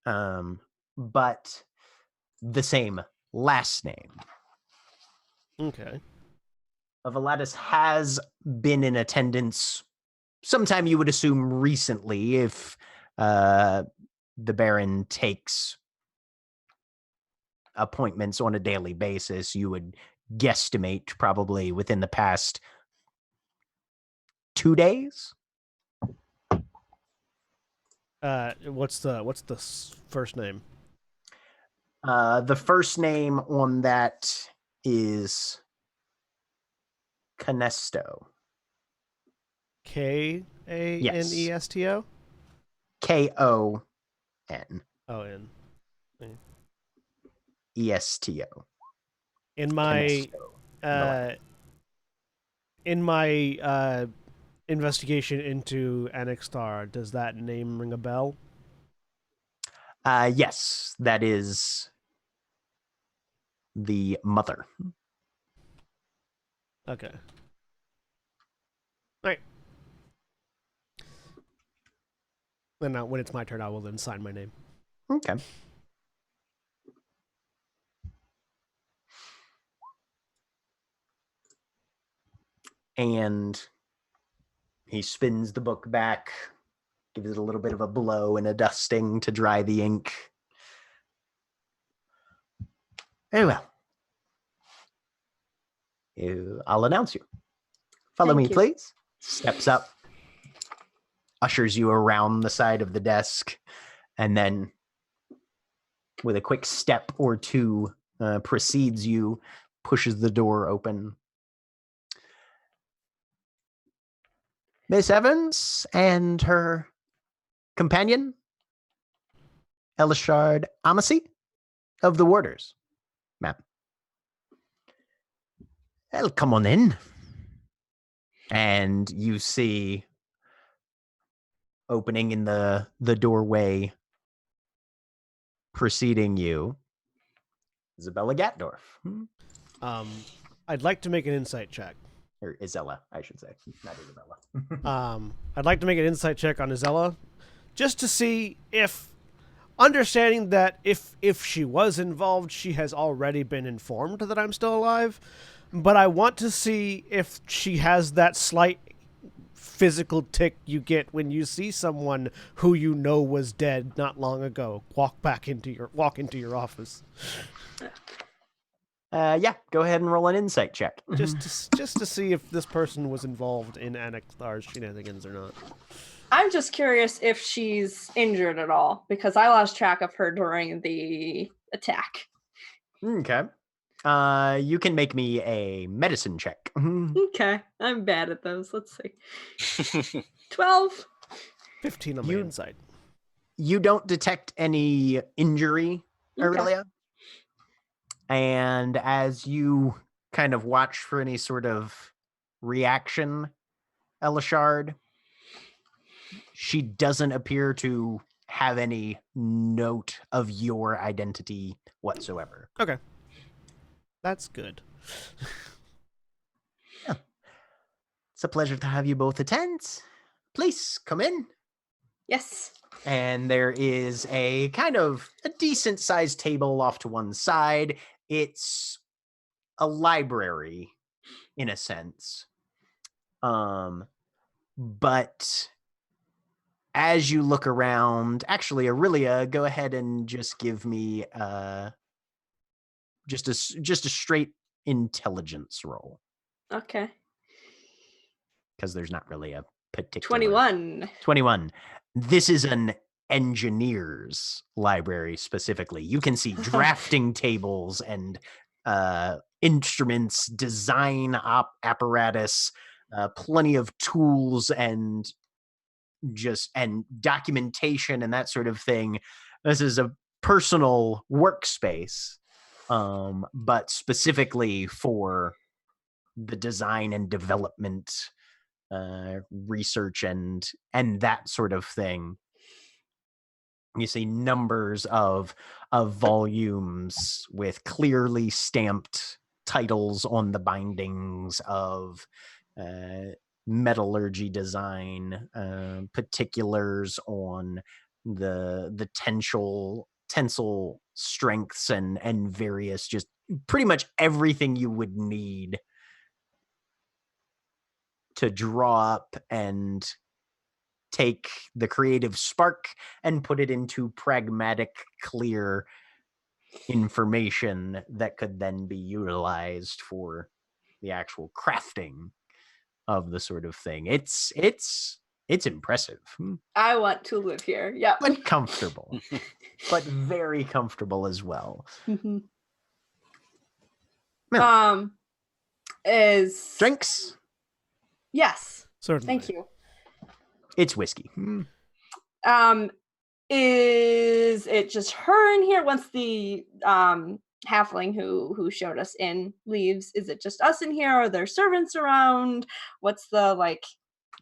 But the same last name. Okay. Valetis has been in attendance sometime, you would assume, recently, if the Baron takes appointments on a daily basis. You would guesstimate probably within the past 2 days. What's the first name? The first name on that is Canesto. Kanesto? K-O-N. O-N. E-S-T-O. In my investigation into Annexstar, does that name ring a bell? Yes, that is the mother. Okay. All right. Then when it's my turn, I will then sign my name. Okay. And he spins the book back, gives it a little bit of a blow and a dusting to dry the ink. Very well. I'll announce you. Follow me, Thank you. please. Steps up, ushers you around the side of the desk, and then with a quick step or two, precedes you, pushes the door open. Miss Evans and her companion, Elishard Amacy of the Warders. Ma'am. Well, come on in. And you see opening in the doorway preceding you, Isabella Gatdorf. I'd like to make an insight check. Or Isella, I should say, not Isabella. I'd like to make an insight check on Isella, just to see if, understanding that if she was involved, she has already been informed that I'm still alive, but I want to see if she has that slight physical tick you get when you see someone who you know was dead not long ago walk into your office. Yeah, go ahead and roll an insight check. Just to see if this person was involved in Anixthar's shenanigans or not. I'm just curious if she's injured at all, because I lost track of her during the attack. Okay. You can make me a medicine check. Okay, I'm bad at those. Let's see. 12. 15 on my insight. You don't detect any injury, Aurelia. And as you kind of watch for any sort of reaction, Elishard, she doesn't appear to have any note of your identity whatsoever. Okay. That's good. Yeah. It's a pleasure to have you both attend. Please come in. Yes. And there is a kind of a decent sized table off to one side. It's a library in a sense. But as you look around, actually, Aurelia, go ahead and just give me just a straight intelligence roll. Okay. Because there's not really a particular 21. This is an engineer's library specifically. You can see drafting tables and instruments, design apparatus, plenty of tools and documentation and that sort of thing. This is a personal workspace, but specifically for the design and development, research and that sort of thing. You see numbers of volumes with clearly stamped titles on the bindings of metallurgy design, particulars on the tensile strengths and various, just pretty much everything you would need to draw up and take the creative spark and put it into pragmatic, clear information that could then be utilized for the actual crafting of the sort of thing. It's impressive. I want to live here. Yeah. But comfortable. But very comfortable as well. Mm-hmm. Yeah. Is drinks? Yes. Certainly. Thank you. It's whiskey. Is it just her in here once the halfling who showed us in leaves? Is it just us in here? Are there servants around? What's the like?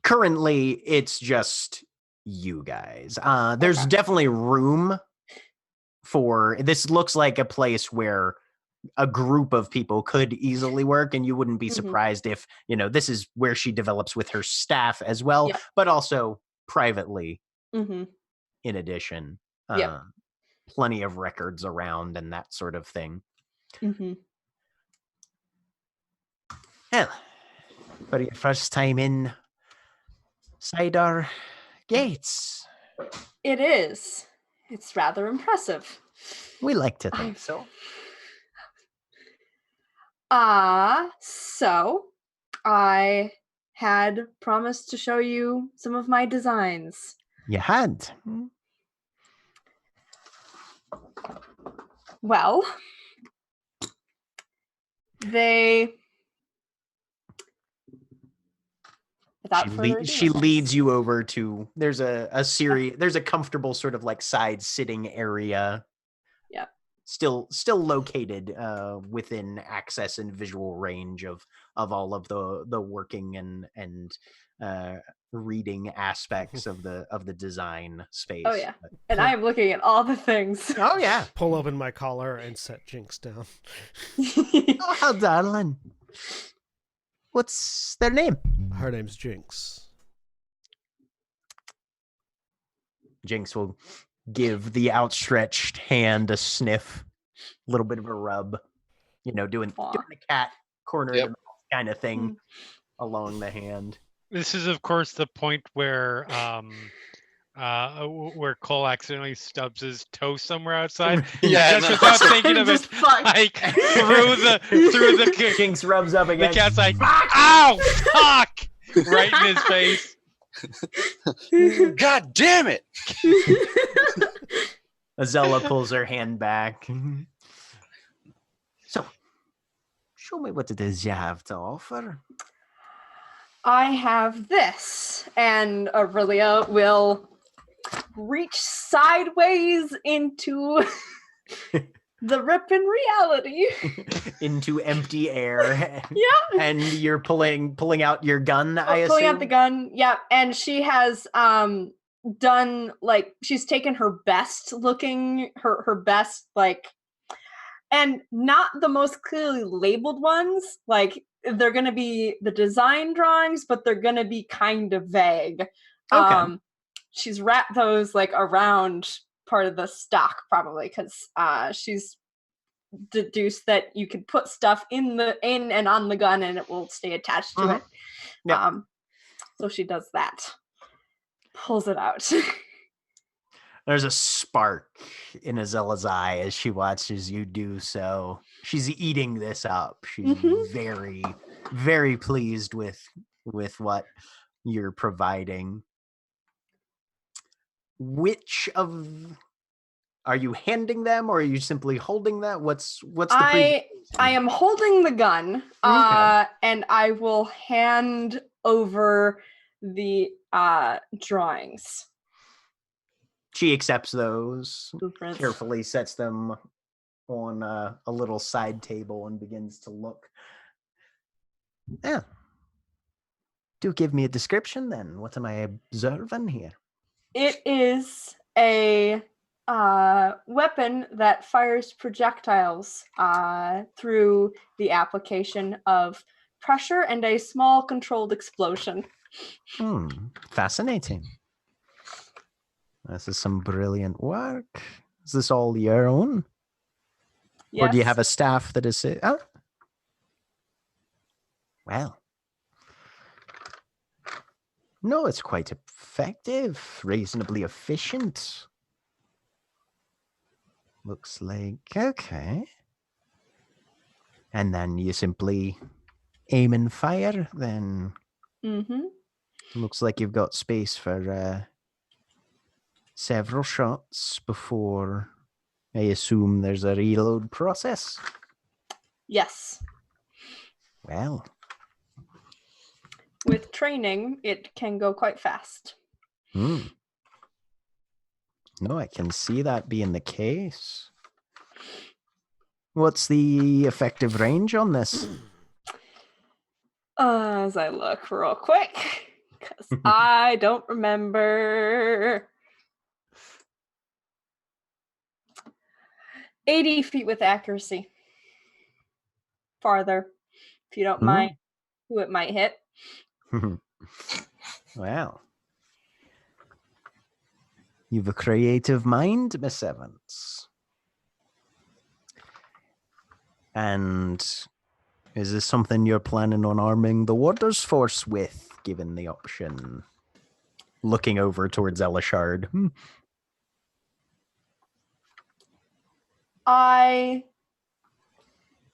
Currently, it's just you guys. There's definitely room for this. Looks like a place where a group of people could easily work, and you wouldn't be surprised if, this is where she develops with her staff as well, but also privately in addition. Plenty of records around and that sort of thing. Well, for your first time inside our gates. It is. It's rather impressive. We like to think so. So I had promised to show you some of my designs. You had? Well, she leads you over to, there's a comfortable sort of like side sitting area still located within access and visual range of all of the working and reading aspects of the design space. Oh yeah, and I am looking at all the things. Oh yeah. Pull open my collar and set Jinx down. Oh, how darling. What's their name? Her name's Jinx. Jinx will give the outstretched hand a sniff, a little bit of a rub, doing the cat corner of the mouth kind of thing along the hand. This is, of course, the point where Cole accidentally stubs his toe somewhere outside. Yeah, just without thinking of it, like through the Jinx rubs up the against. cat's like, "Ow, fuck!" right in his face. God damn it! Azella pulls her hand back. So, show me what it is you have to offer. I have this, and Aurelia will reach sideways into the rip in reality. Into empty air. Yeah. And you're pulling out your gun, I assume? Pulling out the gun, yeah. And she has done, like, she's taken her best looking, her best, like, and not the most clearly labeled ones, like, they're going to be the design drawings, but they're going to be kind of vague. Okay. She's wrapped those, like, around part of the stock, probably, because she's deduced that you can put stuff in and on the gun and it will stay attached to it. Yep. So she does that. Pulls it out. There's a spark in Azella's eye as she watches you do so. She's eating this up. She's very, very pleased with what you're providing. Which of are you handing them, or are you simply holding them? What's the I am holding the gun, and I will hand over the drawings. She accepts those, Blueprints. carefully sets them on a little side table and begins to look. Yeah. Do give me a description then. What am I observing here? It is a weapon that fires projectiles through the application of pressure and a small controlled explosion. Fascinating. This is some brilliant work. Is this all your own? Yes. Or do you have a staff that is... Oh. Well. No, it's quite effective, reasonably efficient. Looks like... Okay. And then you simply aim and fire, then... Looks like you've got space for several shots before I assume there's a reload process. Yes. Well. With training, it can go quite fast. No, I can see that being the case. What's the effective range on this? As I look real quick, because I don't remember. 80 feet with accuracy. Farther, if you don't mind who it might hit. Wow. You've a creative mind, Miss Evans. And is this something you're planning on arming the Warders Force with, given the option? Looking over towards Elishard. I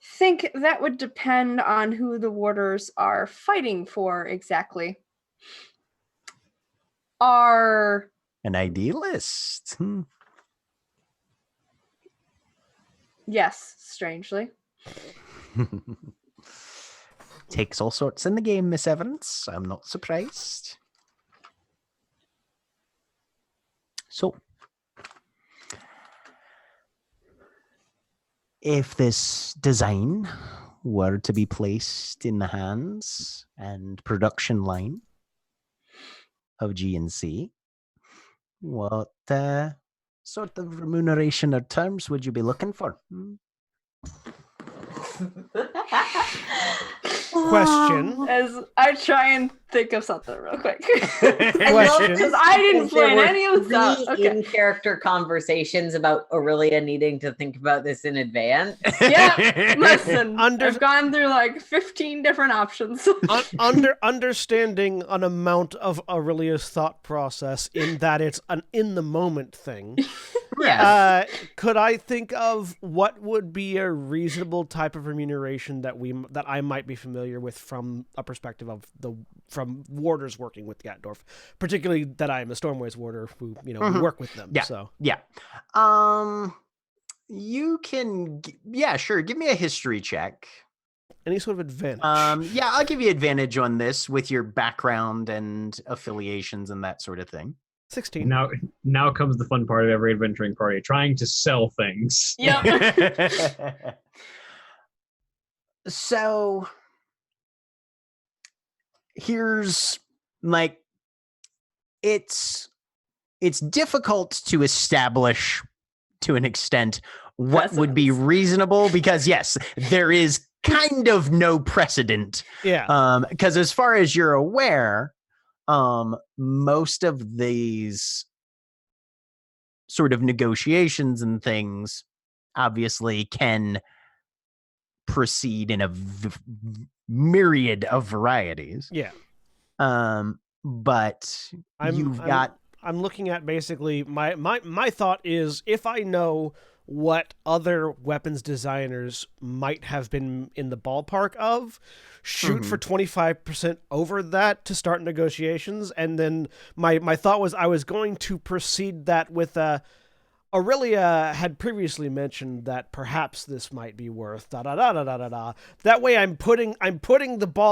think that would depend on who the Warders are fighting for exactly. Are an idealist? Yes, strangely. Takes all sorts in the game, Miss Evans. I'm not surprised. So, if this design were to be placed in the hands and production line of GNC, what sort of remuneration or terms would you be looking for? Question. As I try and think of something real quick. Question. Because I didn't There plan were any of that. three Okay. in-character conversations about Aurelia needing to think about this in advance. Yeah, listen, Under- I've gone through like 15 different options. Understanding an amount of Aurelia's thought process in that it's an in-the-moment thing. Yes. Could I think of what would be a reasonable type of remuneration that I might be familiar with from a perspective of from warders working with Gatdorf, particularly that I am a Stormways warder who we work with them. Yeah. So Yeah. You can. Yeah, sure. Give me a history check. any sort of advantage. Yeah, I'll give you advantage on this with your background and affiliations and that sort of thing. 16. Now comes the fun part of every adventuring party, trying to sell things. Yep. So here's like it's difficult to establish to an extent what would be reasonable because yes, there is kind of no precedent. Yeah. Because as far as you're aware, most of these sort of negotiations and things obviously can proceed in a myriad of varieties. Yeah. But I'm looking at basically my thought is if I know what other weapons designers might have been in the ballpark of, shoot for 25% over that to start negotiations. And then my thought was I was going to proceed that with Aurelia had previously mentioned that perhaps this might be worth da da da da da da da. That way I'm putting the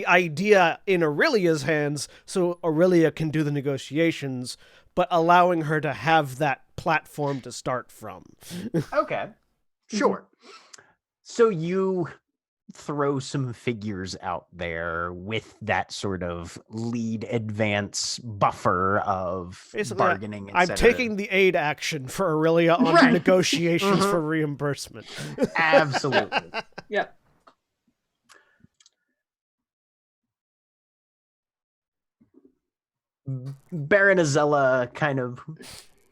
idea in Aurelia's hands so Aurelia can do the negotiations, but allowing her to have that platform to start from. Okay. Sure. So you throw some figures out there with that sort of lead advance buffer of Basically, bargaining. I'm taking the aid action for Aurelia on the negotiations for reimbursement. Absolutely. Yep. Baron Azella kind of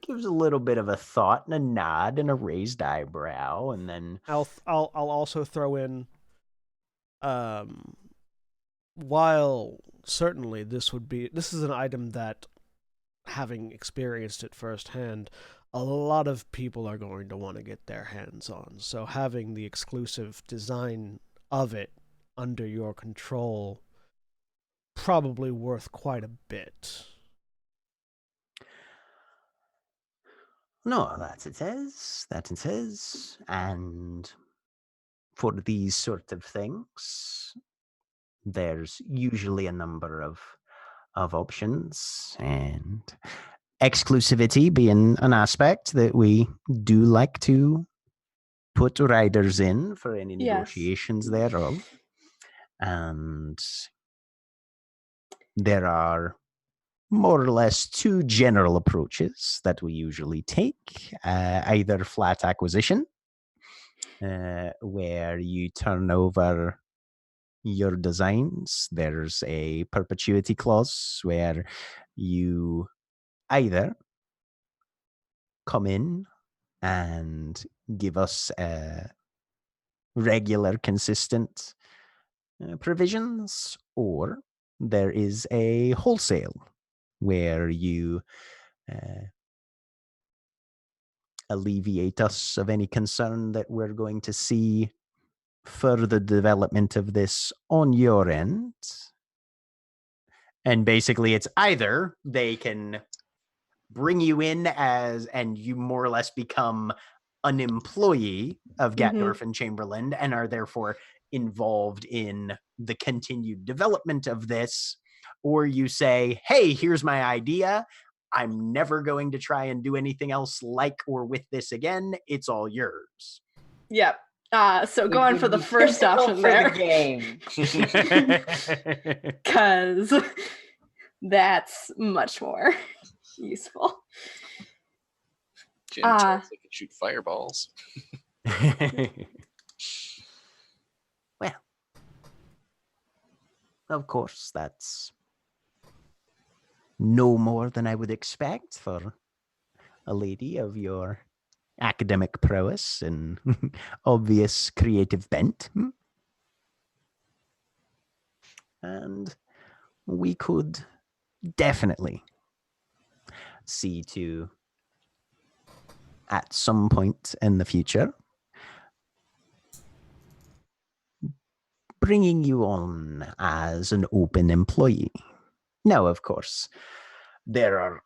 gives a little bit of a thought and a nod and a raised eyebrow, and then I'll also throw in, while certainly this is an item that, having experienced it firsthand, a lot of people are going to want to get their hands on. So having the exclusive design of it under your control probably worth quite a bit. No, that it is. That it is. And for these sort of things, there's usually a number of options, and exclusivity being an aspect that we do like to put riders in for any negotiations thereof. And there are more or less two general approaches that we usually take. Either flat acquisition, where you turn over your designs. There's a perpetuity clause where you either come in and give us regular, consistent provisions, or there is a wholesale where you alleviate us of any concern that we're going to see further development of this on your end. And basically it's either they can bring you in and you more or less become an employee of Gatdorf and Chamberlain and are therefore involved in the continued development of this, or you say, hey, here's my idea. I'm never going to try and do anything else like or with this again. It's all yours. Yep. So going for the Would be first typical option for there, the game. because that's much more useful. Gin tells they can shoot fireballs. Well, of course, that's no more than I would expect for a lady of your academic prowess and obvious creative bent. And we could definitely see to, at some point in the future, bringing you on as an open employee. Now, of course, there are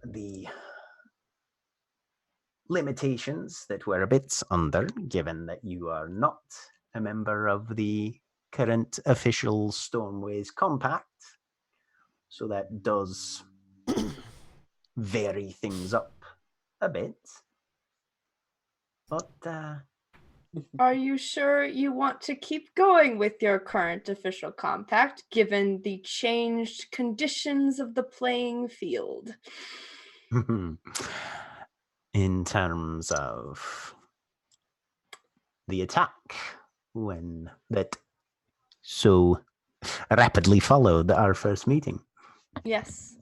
the limitations that we're a bit under, given that you are not a member of the current official Stormways Compact. So that does vary things up a bit. But, Are you sure you want to keep going with your current official compact, given the changed conditions of the playing field? in terms of the attack, when that so rapidly followed our first meeting. Yes.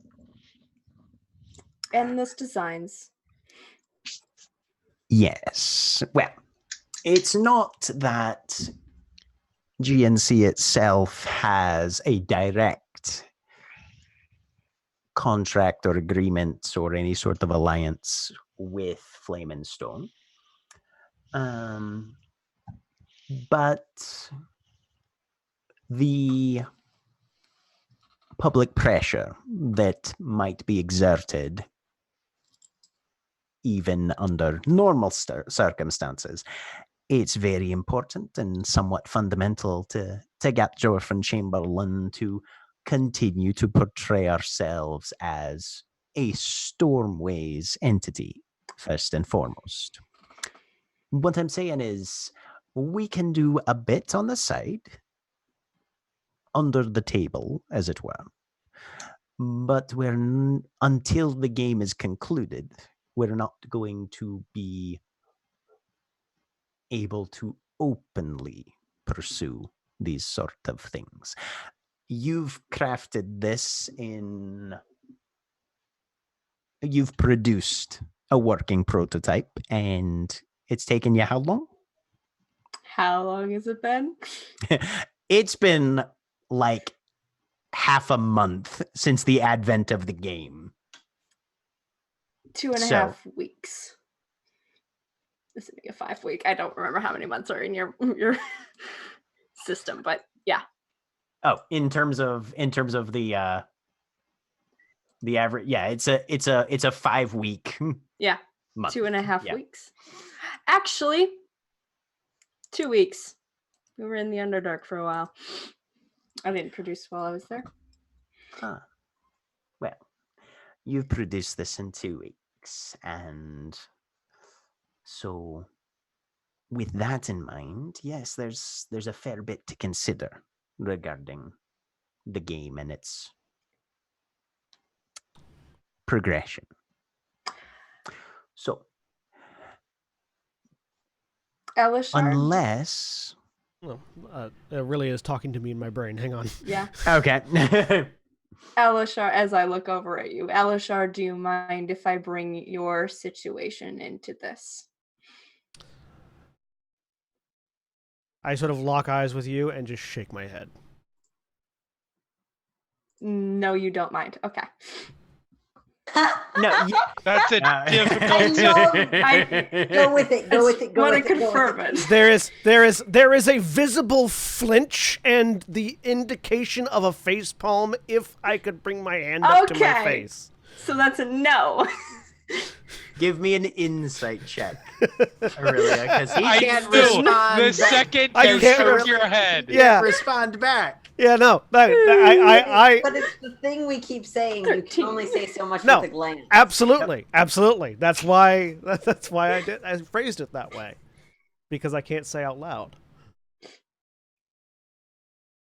Endless designs. Yes. Well, it's not that GNC itself has a direct contract or agreement or any sort of alliance with Flame and Stone. But the public pressure that might be exerted even under normal circumstances, it's very important and somewhat fundamental to Gatjorf and Chamberlain to continue to portray ourselves as a Stormways entity, first and foremost. What I'm saying is, we can do a bit on the side, under the table, as it were, but until the game is concluded, we're not going to be able to openly pursue these sort of things. You've crafted this you've produced a working prototype, and it's taken you how long? How long has it been? It's been like half a month since the advent of the game. 2.5 weeks. This would be a 5 week. I don't remember how many months are in your system, but yeah. Oh, in terms of the average, yeah, it's a 5 week. Yeah. Month. 2.5 weeks. Actually, 2 weeks. We were in the Underdark for a while. I didn't produce while I was there. Huh. Well, you've produced this in 2 weeks, and so with that in mind, yes, there's a fair bit to consider regarding the game and its progression. So, Elishard? unless... Well, it really is talking to me in my brain. Hang on. Yeah. Okay. Elishard, as I look over at you, Elishard, do you mind if I bring your situation into this? I sort of lock eyes with you and just shake my head. No, you don't mind. Okay. No, That's a difficult. Go with it. Go with it. Go Want with to it. confirm it. There is a visible flinch and the indication of a face palm if I could bring my hand up to my face. So that's a no. Give me an insight check, Aurelia, because he I can't knew respond. the second I you can't shook re- your head. Yeah. Respond back. Yeah, no, I But it's the thing we keep saying. You can only say so much No, with a glance. absolutely. That's why I phrased it that way, because I can't say out loud.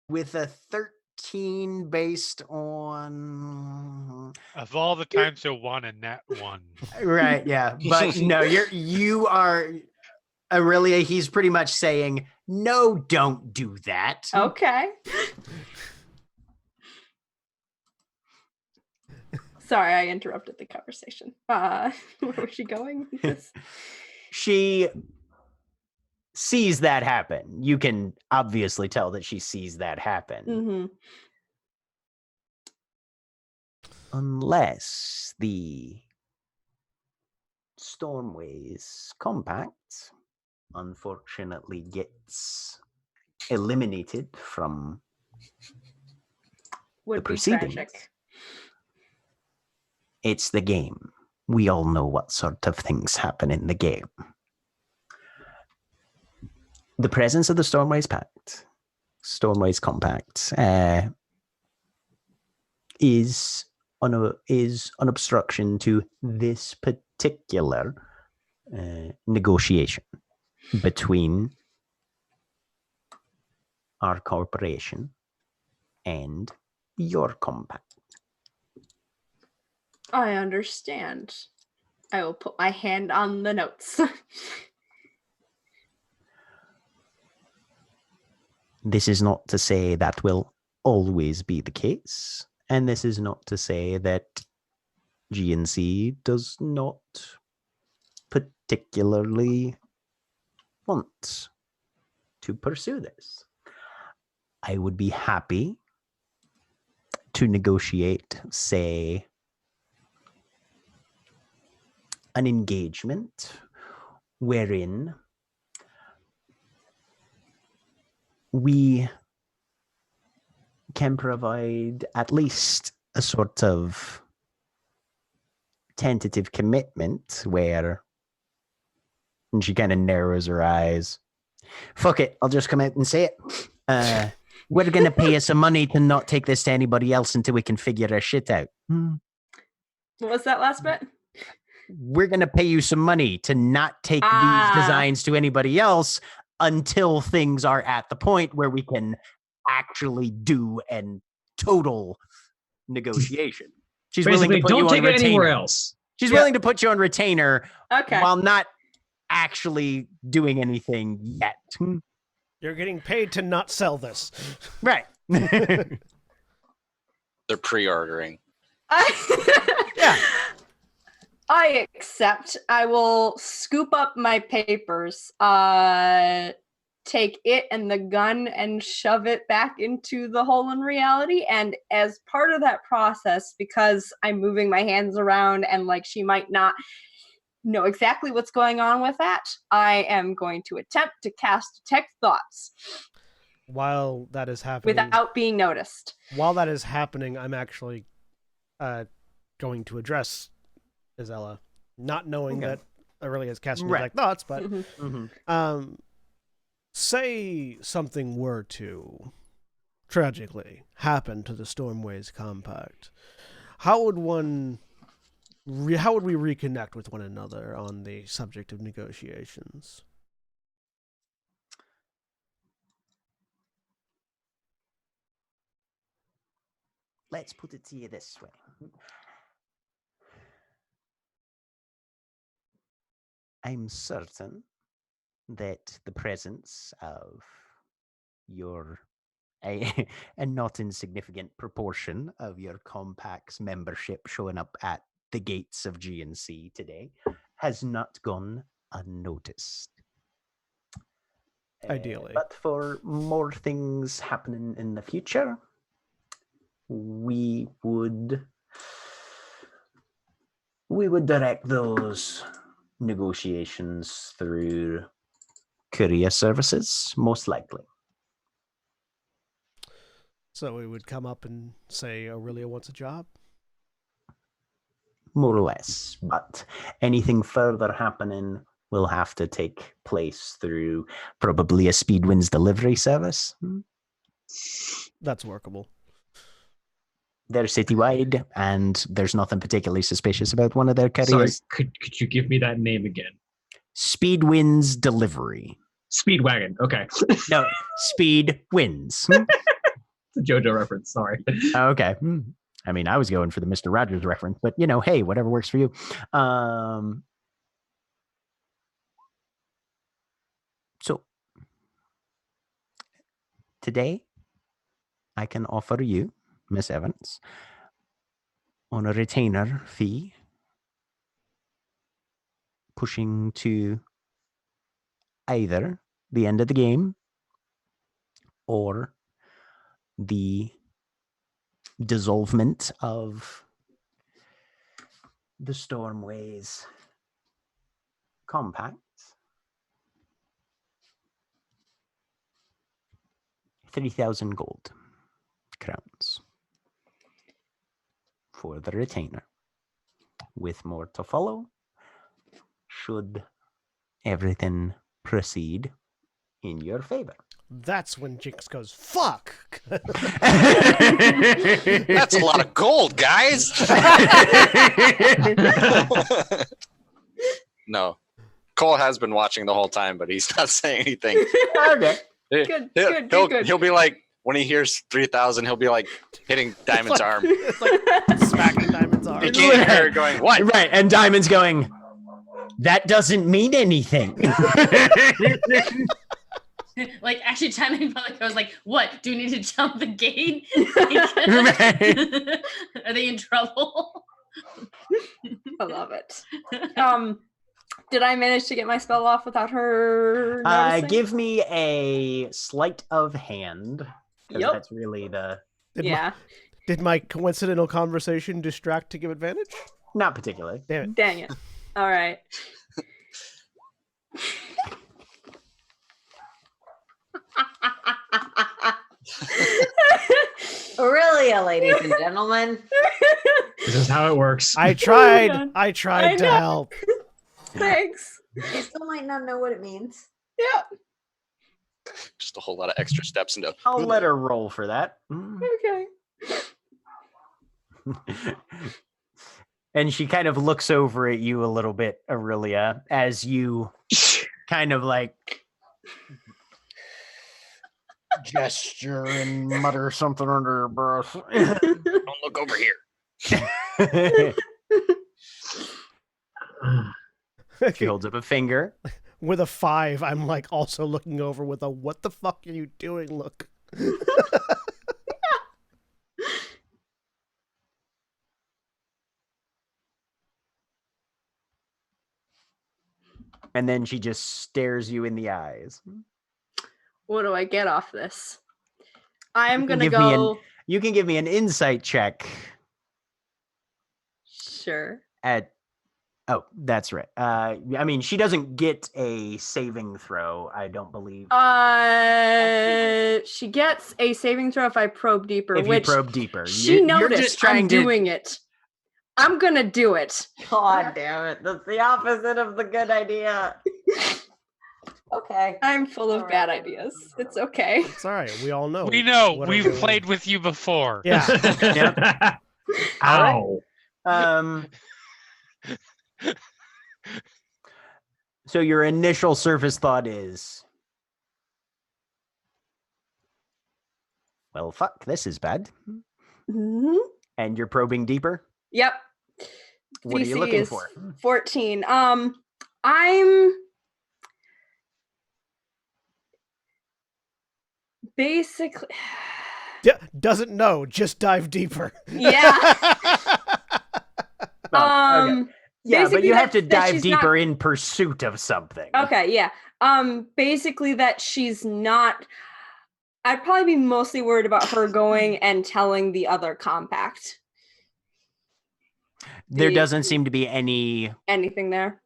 With a 13 based on Of all the times you'll want a nat 1. right, yeah, but no, you are Aurelia. He's pretty much saying, no, don't do that. Okay. Sorry, I interrupted the conversation. Where was she going with this? She sees that happen. You can obviously tell that she sees that happen. Mm-hmm. Unless the Stormways Compact unfortunately gets eliminated from Would the be proceedings. tragic. It's the game. We all know what sort of things happen in the game. The presence of the Stormways Compact, is an obstruction to this particular negotiation between our corporation and your compact. I understand. I will put my hand on the notes. This is not to say that will always be the case, and this is not to say that GNC does not particularly want to pursue this. I would be happy to negotiate, say, an engagement wherein we can provide at least a sort of tentative commitment where, and she kind of narrows her eyes. Fuck it, I'll just come out and say it. We're going to pay you some money to not take this to anybody else until we can figure our shit out. What was that last bit? We're going to pay you some money to not take these designs to anybody else until things are at the point where we can actually do an total negotiation. She's willing to put don't you take on it anywhere retainer. else. She's willing to put you on retainer Okay. while not actually doing anything yet. You're getting paid to not sell this. Right. They're pre-ordering. Yeah. I accept. I will scoop up my papers, take it and the gun and shove it back into the hole in reality. And as part of that process, because I'm moving my hands around and like she might not know exactly what's going on with that, I am going to attempt to cast Detect Thoughts. While that is happening, without being noticed. While that is happening, I'm actually going to address Isella, not knowing that Aurelia has cast Detect Thoughts, but say something were to tragically happen to the Stormways Compact. How would we reconnect with one another on the subject of negotiations? Let's put it to you this way. I'm certain that the presence of a not insignificant proportion of your compact's membership showing up at the gates of GNC today has not gone unnoticed. Ideally. But for more things happening in the future, we would direct those negotiations through courier services, most likely. So we would come up and say Aurelia wants a job? More or less. But anything further happening will have to take place through probably a Speedwinds delivery service. That's workable. They're citywide, and there's nothing particularly suspicious about one of their Sorry, carriers. could you give me that name again? Speed wins delivery. Speedwagon. Okay. No, speed wins. It's a JoJo reference. Sorry. Okay. I mean, I was going for the Mr. Rogers reference, but hey, whatever works for you. So today, I can offer you, Miss Evans, on a retainer fee, pushing to either the end of the game or the dissolvement of the Stormways compact. 3,000 gold crowns for the retainer, with more to follow should everything proceed in your favor. That's when Jinx goes, fuck! That's a lot of gold, guys. No. Cole has been watching the whole time, but he's not saying anything. Okay. Good, He'll be like, when he hears 3,000, he'll be like hitting Diamond's arm. It's like smacking Diamond's arm. He can't hear it going, what? Right, and Diamond's going, that doesn't mean anything. Like, actually, Diamond probably goes like, what? Do we need to jump the gate? Are they in trouble? I love it. Did I manage to get my spell off without her noticing? Give me a sleight of hand. 'Cause Yep. That's really the... Did my coincidental conversation distract to give advantage? Not particularly. Damn it. Dang it. All right. Aurelia, ladies and gentlemen. This is how it works. I tried. God. I tried to know. help. Thanks. You still might not know what it means. Yeah. Just a whole lot of extra steps into. I'll let her roll for that. Okay. And she kind of looks over at you a little bit, Aurelia, as you kind of like gesture and mutter something under her breath. Don't look over here. She holds up a finger. With a 5, I'm like also looking over with a what the fuck are you doing look. And then she just stares you in the eyes. What do I get off this? I'm You can gonna give me go. You can give me an insight check Sure. at... Oh, that's right. I mean, she doesn't get a saving throw, I don't believe. She gets a saving throw if I probe deeper, if you which probe deeper. she You're noticed. just trying I'm to... doing it. I'm gonna do it. God damn it. That's the opposite of the good idea. Okay. I'm full of All bad right. ideas. It's okay. It's all right. We all know. We know. what We've everyone- played with you before. Yeah. Ow. So your initial surface thought is, well, fuck, this is bad. Mhm. And you're probing deeper? Yep. What are you DC looking is for? 14. I'm basically Doesn't know. Just dive deeper. yeah. Well, okay. Yeah, but basically you have to that dive she's deeper in pursuit of something. Okay, yeah. Basically that she's not. I'd probably be mostly worried about her going and telling the other compact. There The- doesn't seem to be any Anything there?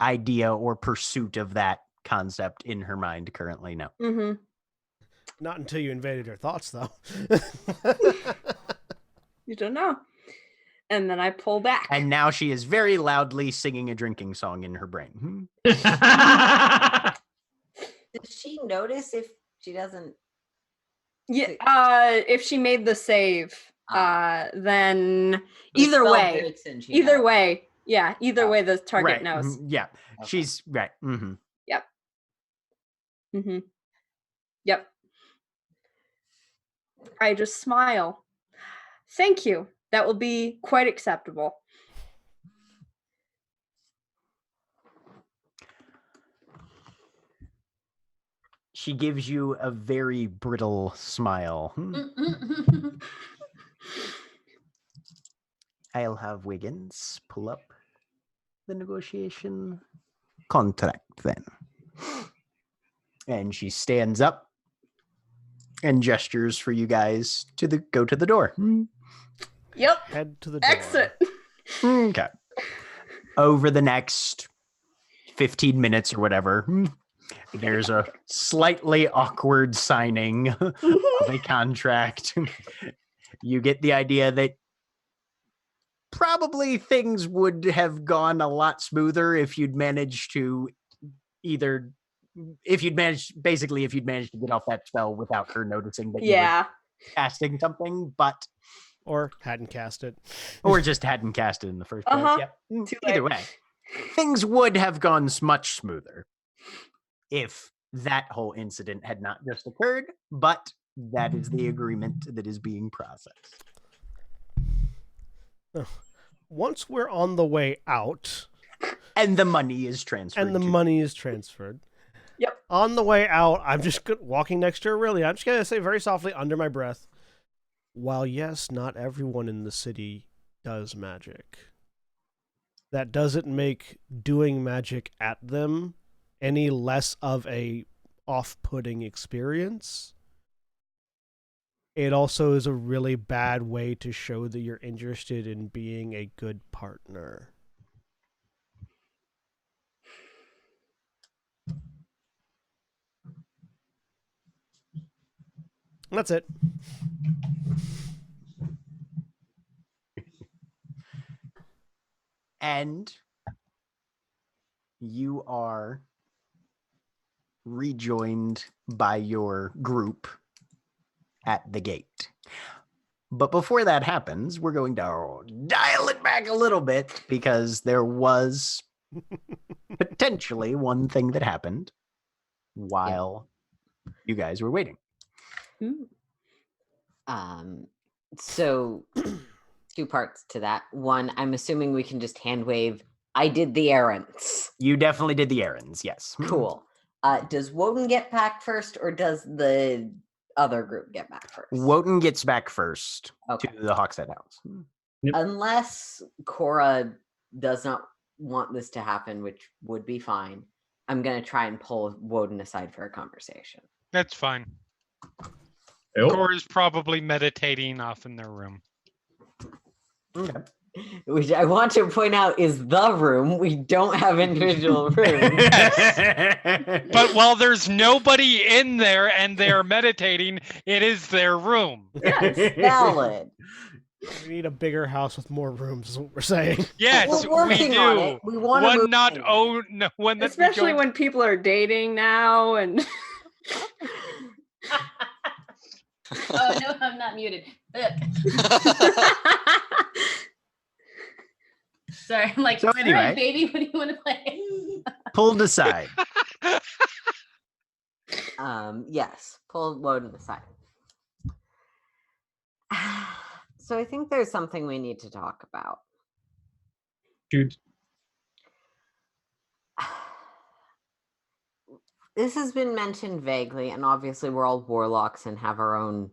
idea or pursuit of that concept in her mind currently, no. Mm-hmm. Not until you invaded her thoughts, though. You don't know. And then I pull back. And now she is very loudly singing a drinking song in her brain. Does she notice if she doesn't Yeah. If she made the save, then The either spell way, breaks and she either knows. way, yeah, either Oh. way, the target Right. knows. Yeah. Okay. She's right. Mm-hmm. Yep. Mm-hmm. Yep. I just smile. Thank you. That will be quite acceptable. She gives you a very brittle smile. I'll have Wiggins pull up the negotiation contract then. And she stands up and gestures for you guys to go to the door. Yep. Head to the door. Exit. Okay. Over the next 15 minutes or whatever, there's a slightly awkward signing of a contract. You get the idea that probably things would have gone a lot smoother if you'd managed to if you'd managed to get off that spell without her noticing that you were casting something, but or hadn't cast it, or just hadn't cast it in the first place. Yep. Either way, things would have gone much smoother if that whole incident had not just occurred, but that is the agreement that is being processed. Once we're on the way out, and the money is transferred. Yep. On the way out, I'm just walking next to her. Really, I'm just gonna say very softly under my breath, while yes, not everyone in the city does magic, that doesn't make doing magic at them any less of a off-putting experience. It also is a really bad way to show that you're interested in being a good partner. That's it. And you are rejoined by your group at the gate. But before that happens, we're going to dial it back a little bit because there was potentially one thing that happened while you guys were waiting. So two parts to that. One, I'm assuming we can just hand wave. I did the errands. You definitely did the errands, yes. Cool. Does Woden get back first, or does the other group get back first? Woden gets back first Okay. to the Hawkshead House. Yep. Unless Cora does not want this to happen, which would be fine, I'm going to try and pull Woden aside for a conversation. That's fine. Oh. Cora's probably meditating off in their room. Okay. Which I want to point out is the room. We don't have individual rooms. But while there's nobody in there and they're meditating, it is their room. Yes, valid. We need a bigger house with more rooms, is what we're saying. Yes, We're we working on do. it. We want One to move not in. own, no, one that we Especially don't- when people are dating now and Oh no, I'm not muted. Ugh. Sorry, I'm like, So "All right, anyway. baby, what do you want to play?" Pulled aside. Yes, pull Woden aside. So I think there's something we need to talk about. Shoot. This has been mentioned vaguely, and obviously we're all warlocks and have our own.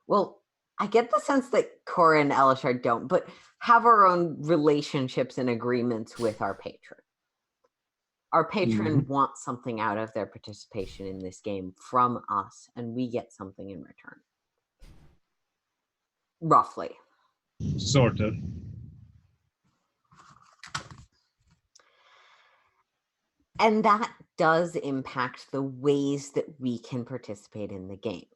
Well, I get the sense that Cora and Elishard don't, but have our own relationships and agreements with our patron. Our patron wants something out of their participation in this game from us, and we get something in return. Roughly. Sort of. And that does impact the ways that we can participate in the game.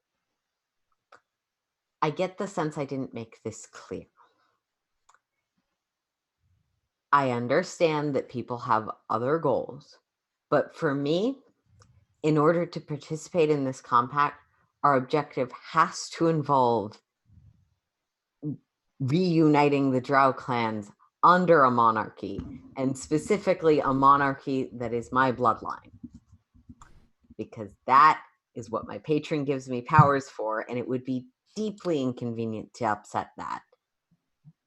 I get the sense I didn't make this clear. I understand that people have other goals, but for me, in order to participate in this compact, our objective has to involve reuniting the Drow clans under a monarchy, and specifically a monarchy that is my bloodline. Because that is what my patron gives me powers for, and it would be deeply inconvenient to upset that.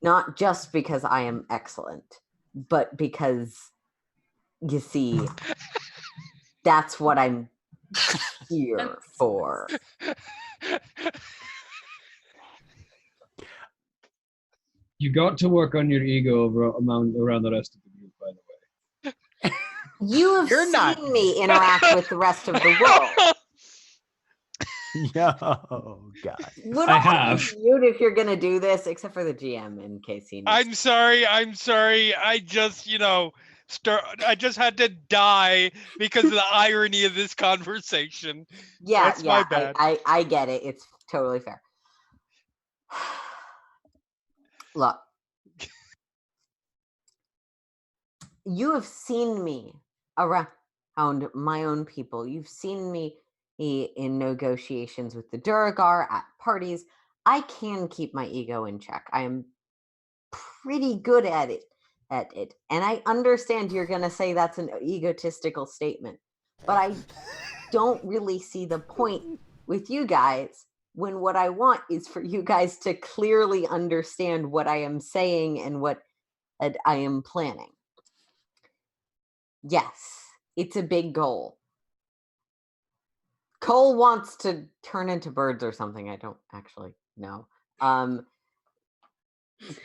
Not just because I am excellent, but because, you see, that's what I'm here for. You got to work on your ego around the rest of the group, by the way. You have You're seen not- me interact with the rest of the world. Oh, God. Would I all have. be mute if you're gonna do this, except for the GM in case he needs. I'm sorry. I just, I just had to die because of the irony of this conversation. Yeah, That's my bad. I get it. It's totally fair. Look, you have seen me around my own people. You've seen me in negotiations with the Duragar at parties. I can keep my ego in check. I am pretty good at it. And I understand you're going to say that's an egotistical statement, but I don't really see the point with you guys when what I want is for you guys to clearly understand what I am saying and what I am planning. Yes, it's a big goal. Cole wants to turn into birds or something. I don't actually know.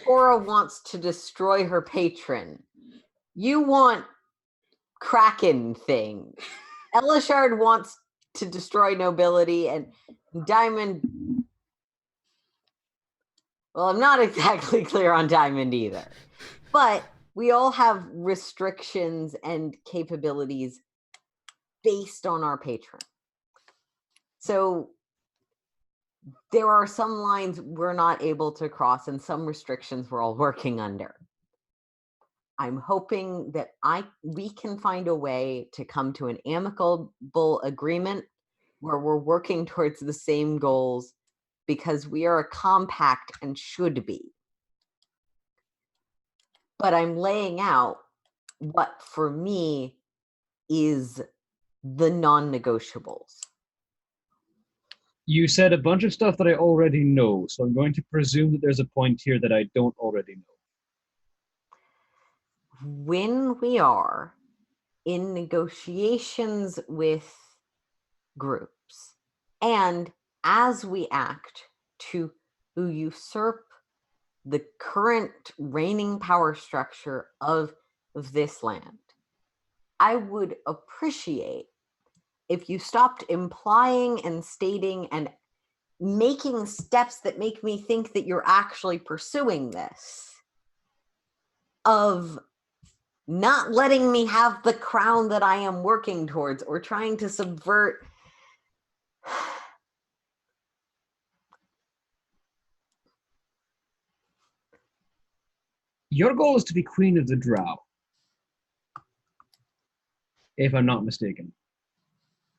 Cora wants to destroy her patron. You want Kraken thing. Elishard wants to destroy nobility, and Diamond. Well, I'm not exactly clear on Diamond either. But we all have restrictions and capabilities based on our patron. So there are some lines we're not able to cross and some restrictions we're all working under. I'm hoping that we can find a way to come to an amicable agreement where we're working towards the same goals because we are a compact and should be. But I'm laying out what for me is the non-negotiables. You said a bunch of stuff that I already know, so I'm going to presume that there's a point here that I don't already know. When we are in negotiations with groups, and as we act to usurp the current reigning power structure of this land, I would appreciate if you stopped implying and stating and making steps that make me think that you're actually pursuing this, of not letting me have the crown that I am working towards or trying to subvert. Your goal is to be Queen of the Drow, if I'm not mistaken.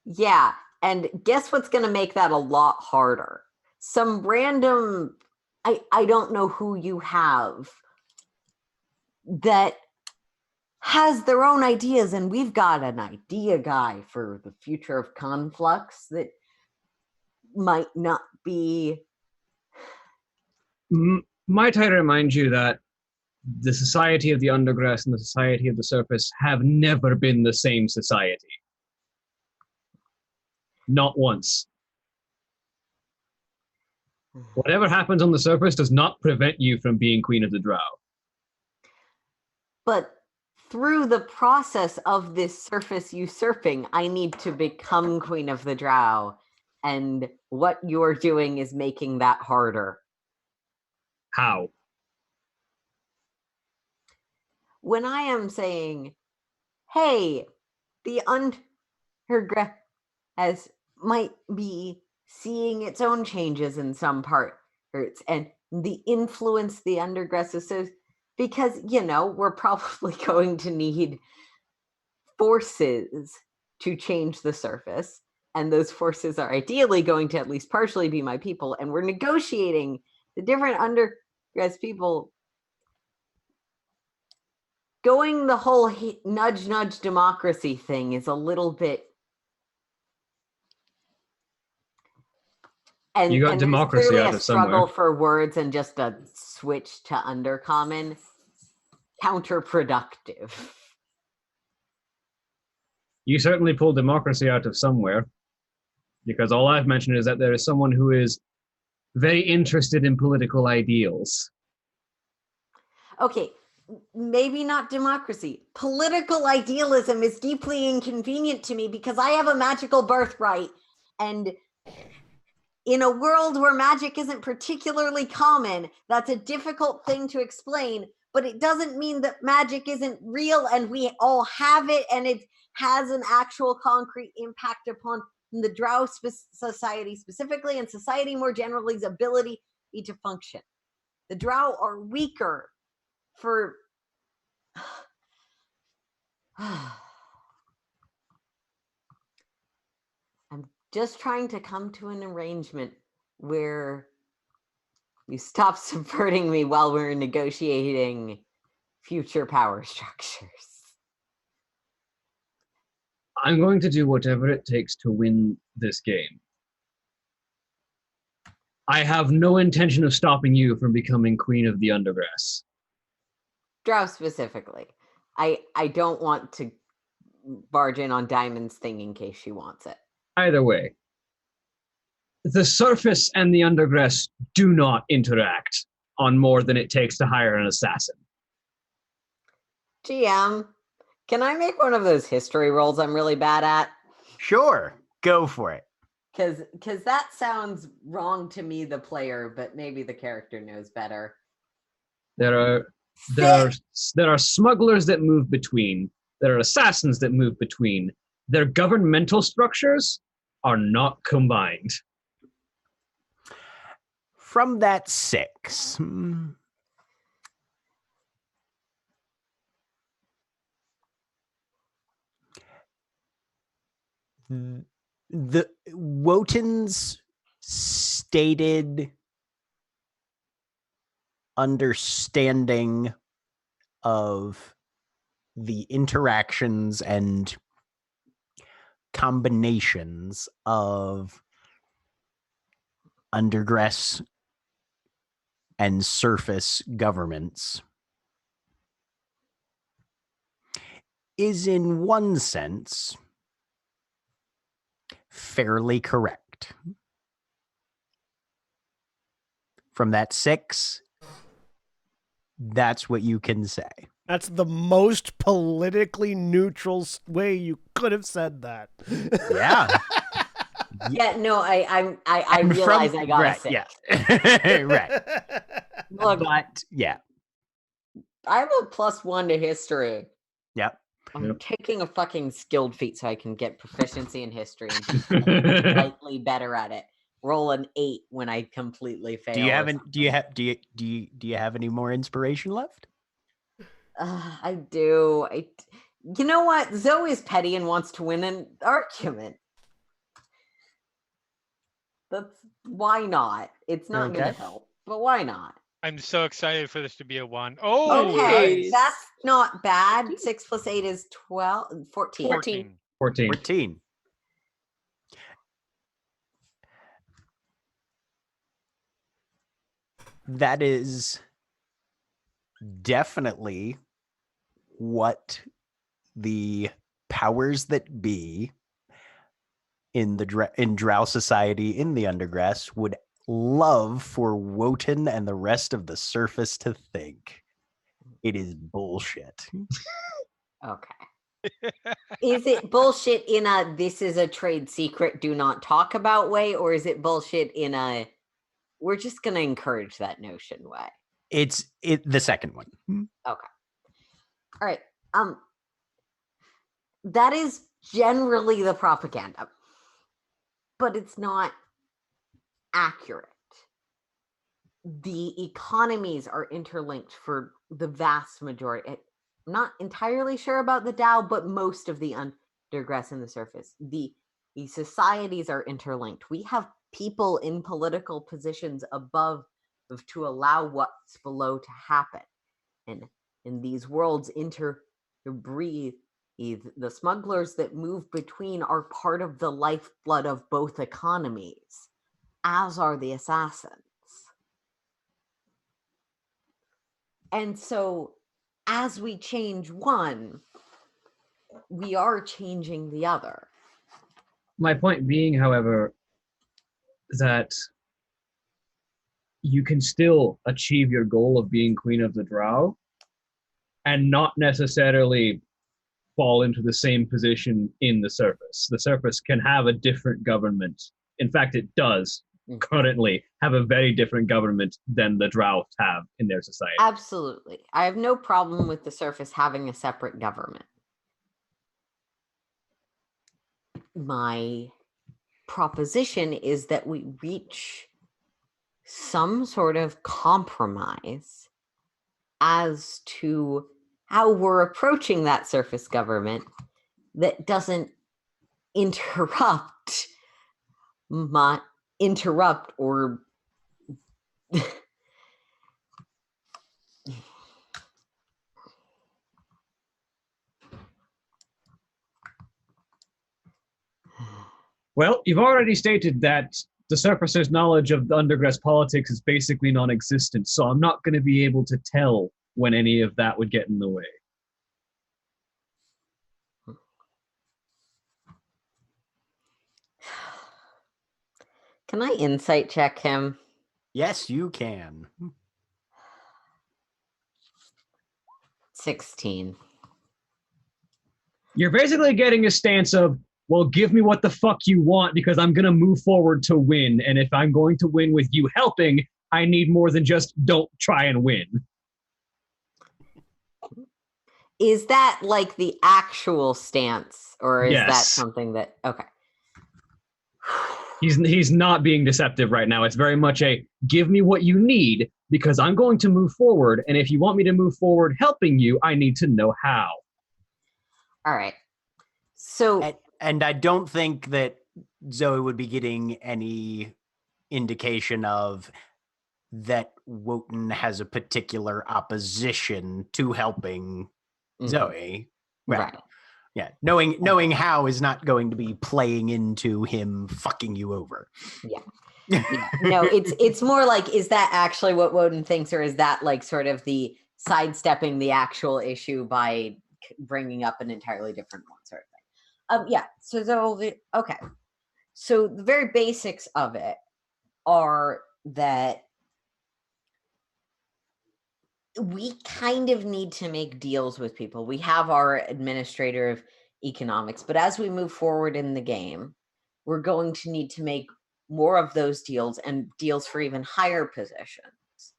Yeah, and guess what's going to make that a lot harder? Some random, I don't know who you have, that has their own ideas, and we've got an idea guy for the future of Conflux that might not be. Might I remind you that the Society of the Undergrass and the Society of the Surface have never been the same society. Not once. Whatever happens on the surface does not prevent you from being Queen of the Drow. But through the process of this surface usurping, I need to become Queen of the Drow. And what you're doing is making that harder. How? When I am saying, hey, the undergrass might be seeing its own changes in some parts, and the influence the undergrass is so, because, we're probably going to need forces to change the surface. and those forces are ideally going to at least partially be my people, and we're negotiating the different undergrad people. Going the whole nudge nudge democracy thing is a little bit. And You got and democracy there's clearly out a of struggle somewhere. for words and just a switch to undercommon. Counterproductive. You certainly pulled democracy out of somewhere, because all I've mentioned is that there is someone who is very interested in political ideals. Okay, maybe not democracy. Political idealism is deeply inconvenient to me because I have a magical birthright, and in a world where magic isn't particularly common, that's a difficult thing to explain, but it doesn't mean that magic isn't real and we all have it and it has an actual concrete impact upon the Drow society specifically and society more generally's ability to function. The Drow are weaker for... I'm just trying to come to an arrangement where you stop subverting me while we're negotiating future power structures. I'm going to do whatever it takes to win this game. I have no intention of stopping you from becoming Queen of the Undergrass. Drow specifically. I don't want to barge in on Diamond's thing in case she wants it. Either way, the surface and the Undergrass do not interact on more than it takes to hire an assassin. GM, can I make one of those history rolls I'm really bad at? Sure, go for it. Because that sounds wrong to me, the player, but maybe the character knows better. There are smugglers that move between. There are assassins that move between. Their governmental structures are not combined. From that 6, the Wotan's stated understanding of the interactions and combinations of undergrass and surface governments is in one sense fairly correct. From that 6, that's what you can say. That's the most politically neutral way you could have said that. Yeah. Yeah, no, I realize I got a 6. Yeah. Right. Look, But yeah. I have a +1 to history. Yep. I'm taking a fucking skilled feat so I can get proficiency in history and be slightly better at it. Roll an 8 when I completely fail. Do you have any more inspiration left? I do. You know what? Zoe is petty and wants to win an argument. That's why not? It's not going to help, but why not? I'm so excited for this to be a 1. Oh, okay, nice. that's not bad. 6 + 8 is 12, 14. 14. That is definitely what the powers that be in Drow society in the Undergrass would love for Wotan and the rest of the surface to think. It is bullshit. Okay. Is it bullshit in a this is a trade secret, do not talk about way, or is it bullshit in a we're just going to encourage that notion way? It's the second one. Okay. All right. That is generally the propaganda, but it's not accurate. The economies are interlinked for the vast majority. I'm not entirely sure about the Dow, but most of the Undergrass and the surface. The These societies are interlinked. We have people in political positions above to allow what's below to happen. And these worlds interbreathe. The smugglers that move between are part of the lifeblood of both economies, as are the assassins. And so, as we change one, we are changing the other. My point being, however, that you can still achieve your goal of being Queen of the Drow and not necessarily fall into the same position in the surface. The surface can have a different government. In fact, it does currently have a very different government than the Drow have in their society. Absolutely. I have no problem with the surface having a separate government. My proposition is that we reach some sort of compromise as to how we're approaching that surface government that doesn't interrupt or Well, you've already stated that the surfacer's knowledge of the undergrass politics is basically non-existent, so I'm not going to be able to tell when any of that would get in the way. Can I insight check him? Yes, you can. 16. You're basically getting a stance of, well, give me what the fuck you want because I'm going to move forward to win. And if I'm going to win with you helping, I need more than just don't try and win. Is that like the actual stance, or is that Yes. something that... Okay. He's not being deceptive right now. It's very much a, give me what you need because I'm going to move forward. And if you want me to move forward helping you, I need to know how. All right. So... And I don't think that Zoe would be getting any indication of that Wotan has a particular opposition to helping Zoe. Right. Yeah. Knowing how is not going to be playing into him fucking you over. Yeah. No, it's more like, is that actually what Wotan thinks, or is that like sort of the sidestepping the actual issue by bringing up an entirely different one sort of thing? Yeah. So okay. So the very basics of it are that we kind of need to make deals with people. We have our administrator of economics, but as we move forward in the game, we're going to need to make more of those deals, and deals for even higher positions.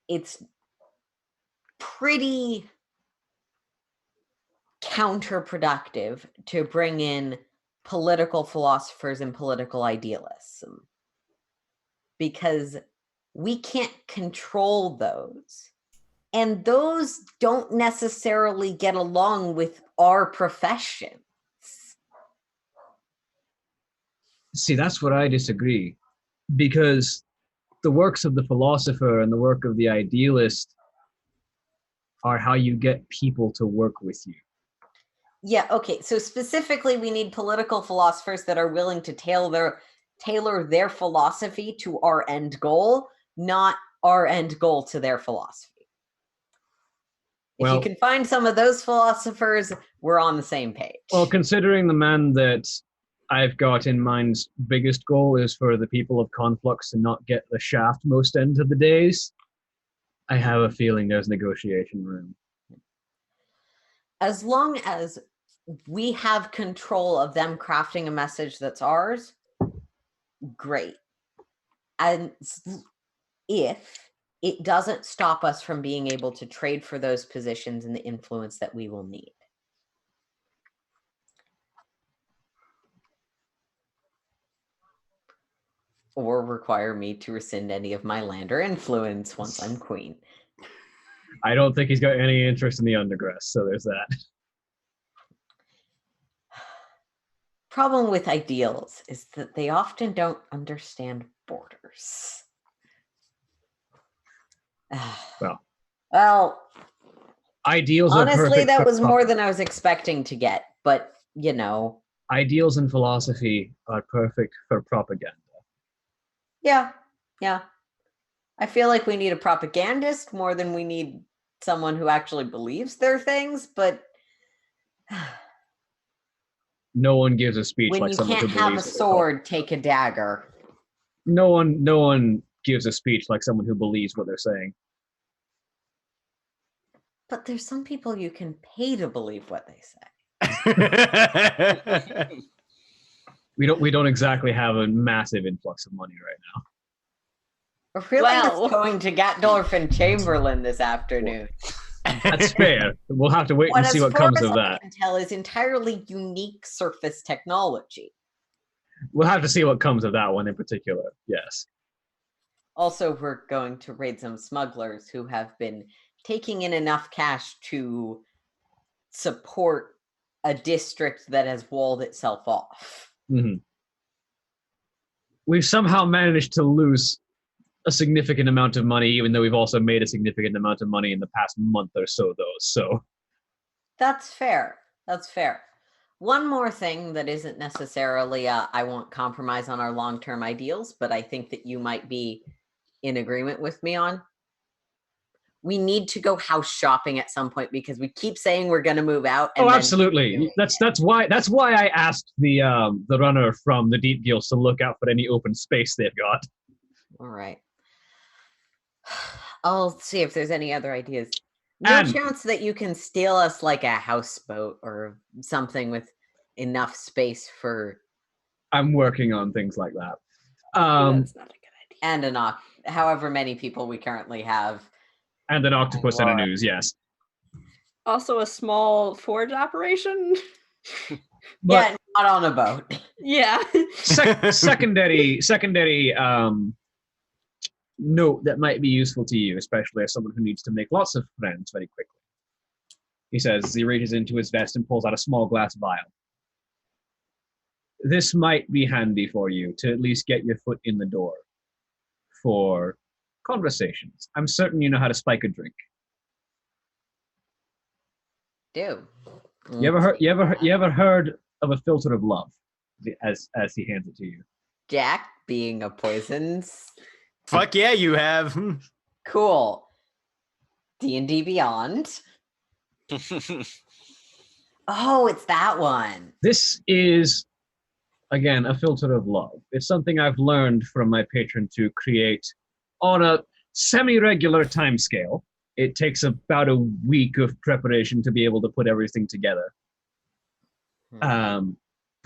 It's pretty counterproductive to bring in political philosophers and political idealists because we can't control those, and those don't necessarily get along with our professions. See, that's where I disagree, because the works of the philosopher and the work of the idealist are how you get people to work with you. Yeah, okay. So specifically, we need political philosophers that are willing to tailor their philosophy to our end goal, not our end goal to their philosophy. If you can find some of those philosophers, we're on the same page. Well, considering the man that I've got in mind's biggest goal is for the people of Conflux to not get the shaft most end of the days, I have a feeling there's negotiation room. As long as we have control of them crafting a message that's ours, great. And if it doesn't stop us from being able to trade for those positions and the influence that we will need. Or require me to rescind any of my land or influence once I'm queen. I don't think he's got any interest in the undergrass, so there's that. problem with ideals is that they often don't understand borders. Well, ideals are honestly, perfect that for was more than I was expecting to get, but ideals and philosophy are perfect for propaganda. Yeah. I feel like we need a propagandist more than we need someone who actually believes their things, but No one gives a speech when like you someone can't who have a believes what they're sword, take a dagger. talking. No one gives a speech like someone who believes what they're saying. But there's some people you can pay to believe what they say. We don't exactly have a massive influx of money right now. Really, Well- it's going to Gatdorf and Chamberlain this afternoon. That's fair. We'll have to wait and see as what far comes as of I that. can tell, is entirely unique surface technology. We'll have to see what comes of that one in particular. Yes. Also, we're going to raid some smugglers who have been taking in enough cash to support a district that has walled itself off. Mm-hmm. We've somehow managed to lose a significant amount of money, even though we've also made a significant amount of money in the past month or so, though. So That's fair. One more thing that isn't necessarily I won't compromise on our long-term ideals, but I think that you might be in agreement with me on. We need to go house shopping at some point because we keep saying we're going to move out. And then absolutely. That's why I asked the runner from the Deep Guilds to look out for any open space they've got. All right. I'll see if there's any other ideas. No chance that you can steal us like a houseboat or something with enough space for. I'm working on things like that. That's not a good idea. And however many people we currently have. And an octopus and a noose, yes. Also a small forge operation. Yeah, not on a boat. Yeah. Secondary note that might be useful to you, especially as someone who needs to make lots of friends very quickly. He says, he reaches into his vest and pulls out a small glass vial. This might be handy for you to at least get your foot in the door for conversations. I'm certain you know how to spike a drink. Do. You ever heard of a filter of love? As he hands it to you. Jack being a poisons. Fuck yeah, you have. Cool. D&D Beyond. Oh, it's that one. This is, again, a filter of love. It's something I've learned from my patron to create on a semi-regular timescale. It takes about a week of preparation to be able to put everything together.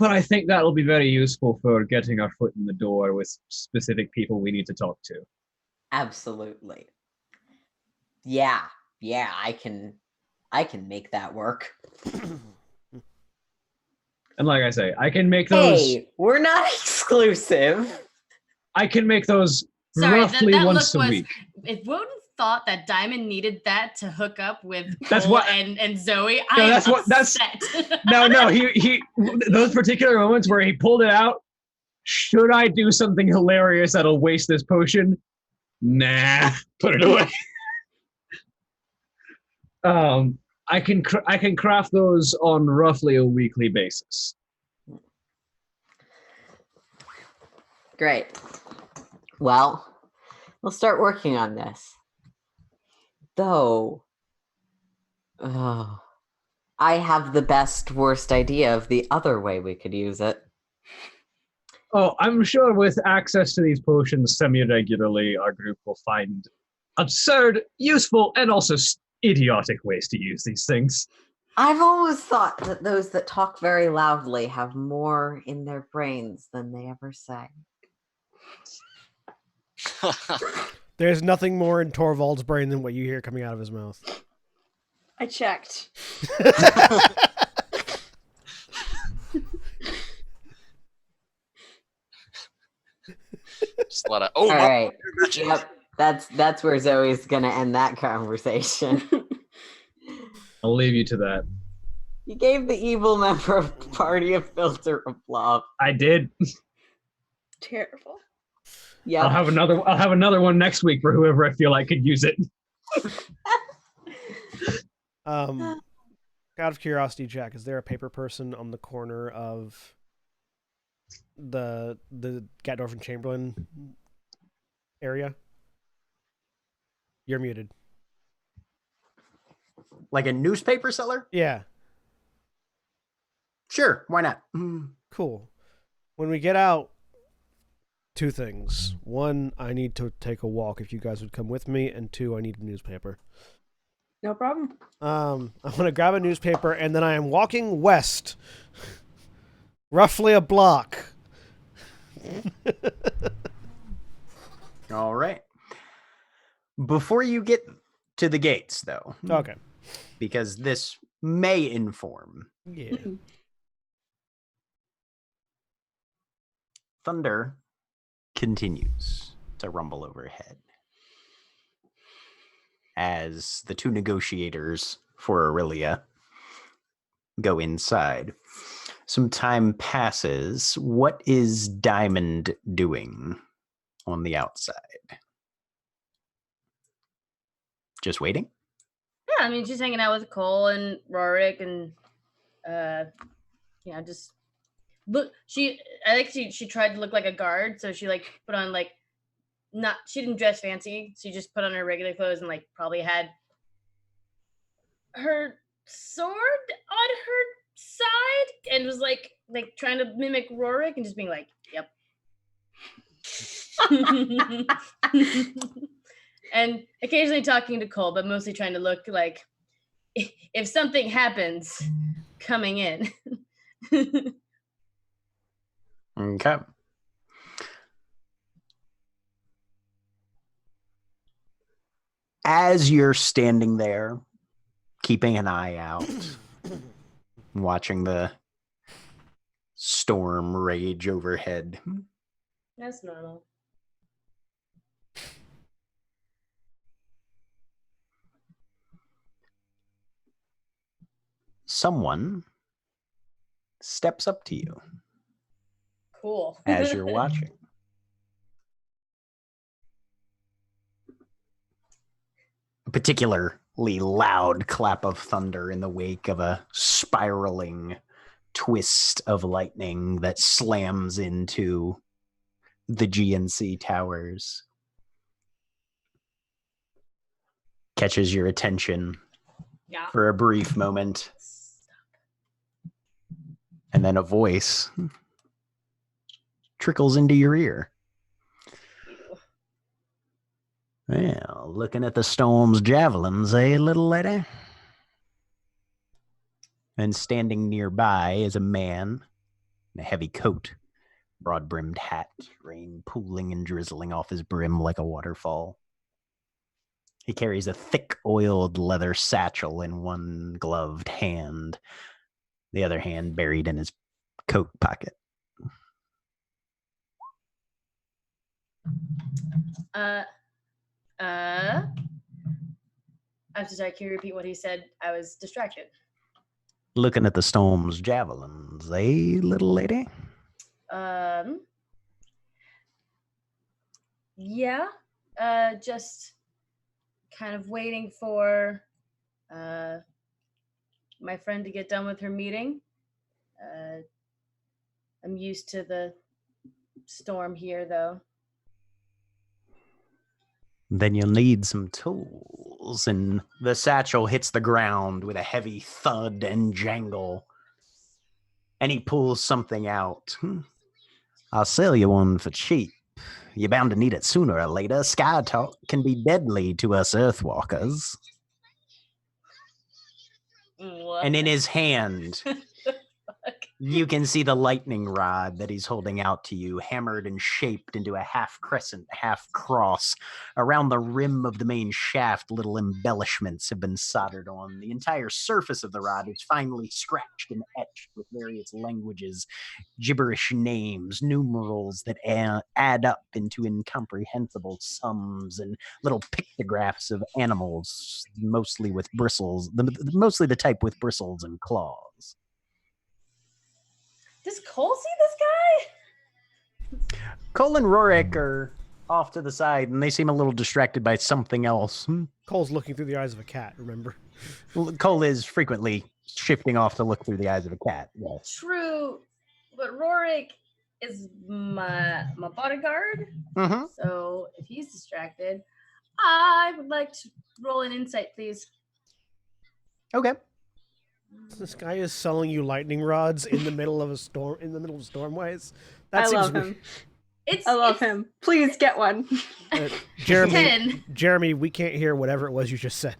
But I think that'll be very useful for getting our foot in the door with specific people we need to talk to. Absolutely. Yeah, I can make that work. And like I say, I can make those. Hey, we're not exclusive. I can make those Sorry, roughly that once look a was. week. If Woden thought that Diamond needed that to hook up with That's Cole what- and Zoe, No, I'm that's what- that's- upset. No, he those particular moments where he pulled it out. Should I do something hilarious that'll waste this potion? Nah, put it away. I can craft those on roughly a weekly basis. Great. Well, we'll start working on this. Though, I have the best, worst idea of the other way we could use it. Oh, I'm sure with access to these potions semi-regularly, our group will find absurd, useful, and also idiotic ways to use these things. I've always thought that those that talk very loudly have more in their brains than they ever say. There's nothing more in Torvald's brain than what you hear coming out of his mouth. I checked. Just a lot of All right. Yep. That's where Zoe's gonna end that conversation. I'll leave you to that. You gave the evil member of the party a filter of love. I did. Terrible. Yeah. I'll have another one next week for whoever I feel like could use it. Out of curiosity, Jack, is there a paper person on the corner of the Gatdorf and Chamberlain area? You're muted. Like a newspaper seller? Yeah. Sure, why not? Cool. When we get out, two things. One, I need to take a walk if you guys would come with me, and two, I need a newspaper. No problem. I want to grab a newspaper, and then I am walking west. Roughly a block. All right. Before you get to the gates, though. Okay. Because this may inform. Yeah. Thunder continues to rumble overhead as the two negotiators for Aurelia go inside. Some time passes. What is Diamond doing on the outside? Just waiting? Yeah, I mean, she's hanging out with Cole and Rorik and, just look. She tried to look like a guard, so she put on she didn't dress fancy. She just put on her regular clothes and probably had her sword on her side and was like trying to mimic Rorik and just being like, "Yep." And occasionally talking to Cole, but mostly trying to look like if something happens coming in. Okay. As you're standing there, keeping an eye out, watching the storm rage overhead, That's normal. someone steps up to you Cool. as you're watching. A particularly loud clap of thunder in the wake of a spiraling twist of lightning that slams into the GNC towers. Catches your attention Yeah. for a brief moment. And then a voice trickles into your ear. Well, looking at the storm's javelins, eh, little lady? And standing nearby is a man in a heavy coat, broad-brimmed hat, rain pooling and drizzling off his brim like a waterfall. He carries a thick, oiled leather satchel in one gloved hand, the other hand buried in his coat pocket. I'm so sorry. Can you repeat what he said? I was distracted. Looking at the storm's javelins, eh, little lady? Yeah. Just kind of waiting for my friend to get done with her meeting. I'm used to the storm here, though. Then you'll need some tools. And the satchel hits the ground with a heavy thud and jangle. And he pulls something out. I'll sell you one for cheap. You're bound to need it sooner or later. Sky talk can be deadly to us Earthwalkers. What? And in his hand, You can see the lightning rod that he's holding out to you, hammered and shaped into a half crescent, half cross. Around the rim of the main shaft, little embellishments have been soldered on. The entire surface of the rod is finely scratched and etched with various languages, gibberish names, numerals that add up into incomprehensible sums, and little pictographs of animals, mostly with bristles, mostly the type with bristles and claws. Does Cole see this guy? Cole and Rorik are off to the side, and they seem a little distracted by something else. Cole's looking through the eyes of a cat, remember? Cole is frequently shifting off to look through the eyes of a cat. Yes. True, but Rorik is my bodyguard. Mm-hmm. So if he's distracted, I would like to roll an insight, please. Okay. This guy is selling you lightning rods in the middle of a storm. In the middle of stormways. I That love seems him. weird. I love him. Please get one. Jeremy, we can't hear whatever it was you just said.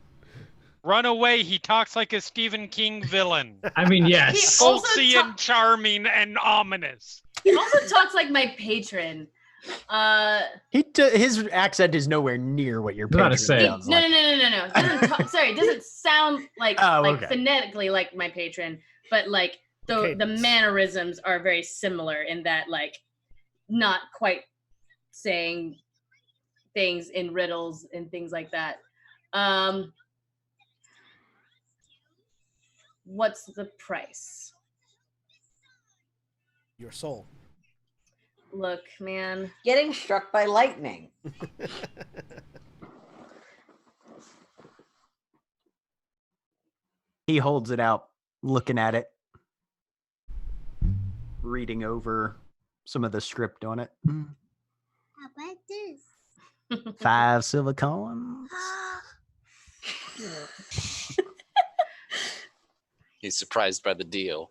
Run away. He talks like a Stephen King villain. I mean, yes. He also Folksy and charming and ominous. He also talks like my patron. His accent is nowhere near what your I was about to patron say. sounds No. like. It doesn't sorry, it doesn't sound like Okay. phonetically like my patron, but like the mannerisms are very similar in that like not quite saying things in riddles and things like that. What's the price? Your soul. Look, man. Getting struck by lightning. He holds it out, looking at it, reading over some of the script on it. How about this? 5 silver coins. He's surprised by the deal.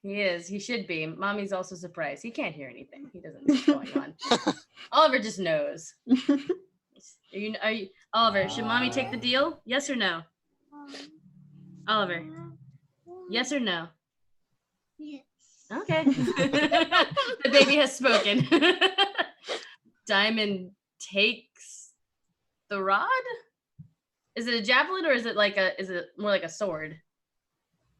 He is. He should be. Mommy's also surprised. He can't hear anything. He doesn't know what's going on. Oliver just knows. Are you Oliver, should mommy take the deal? Yes or no? Oliver. Yes or no? Yes. Okay. The baby has spoken. Diamond takes the rod? Is it a javelin or is it more like a sword?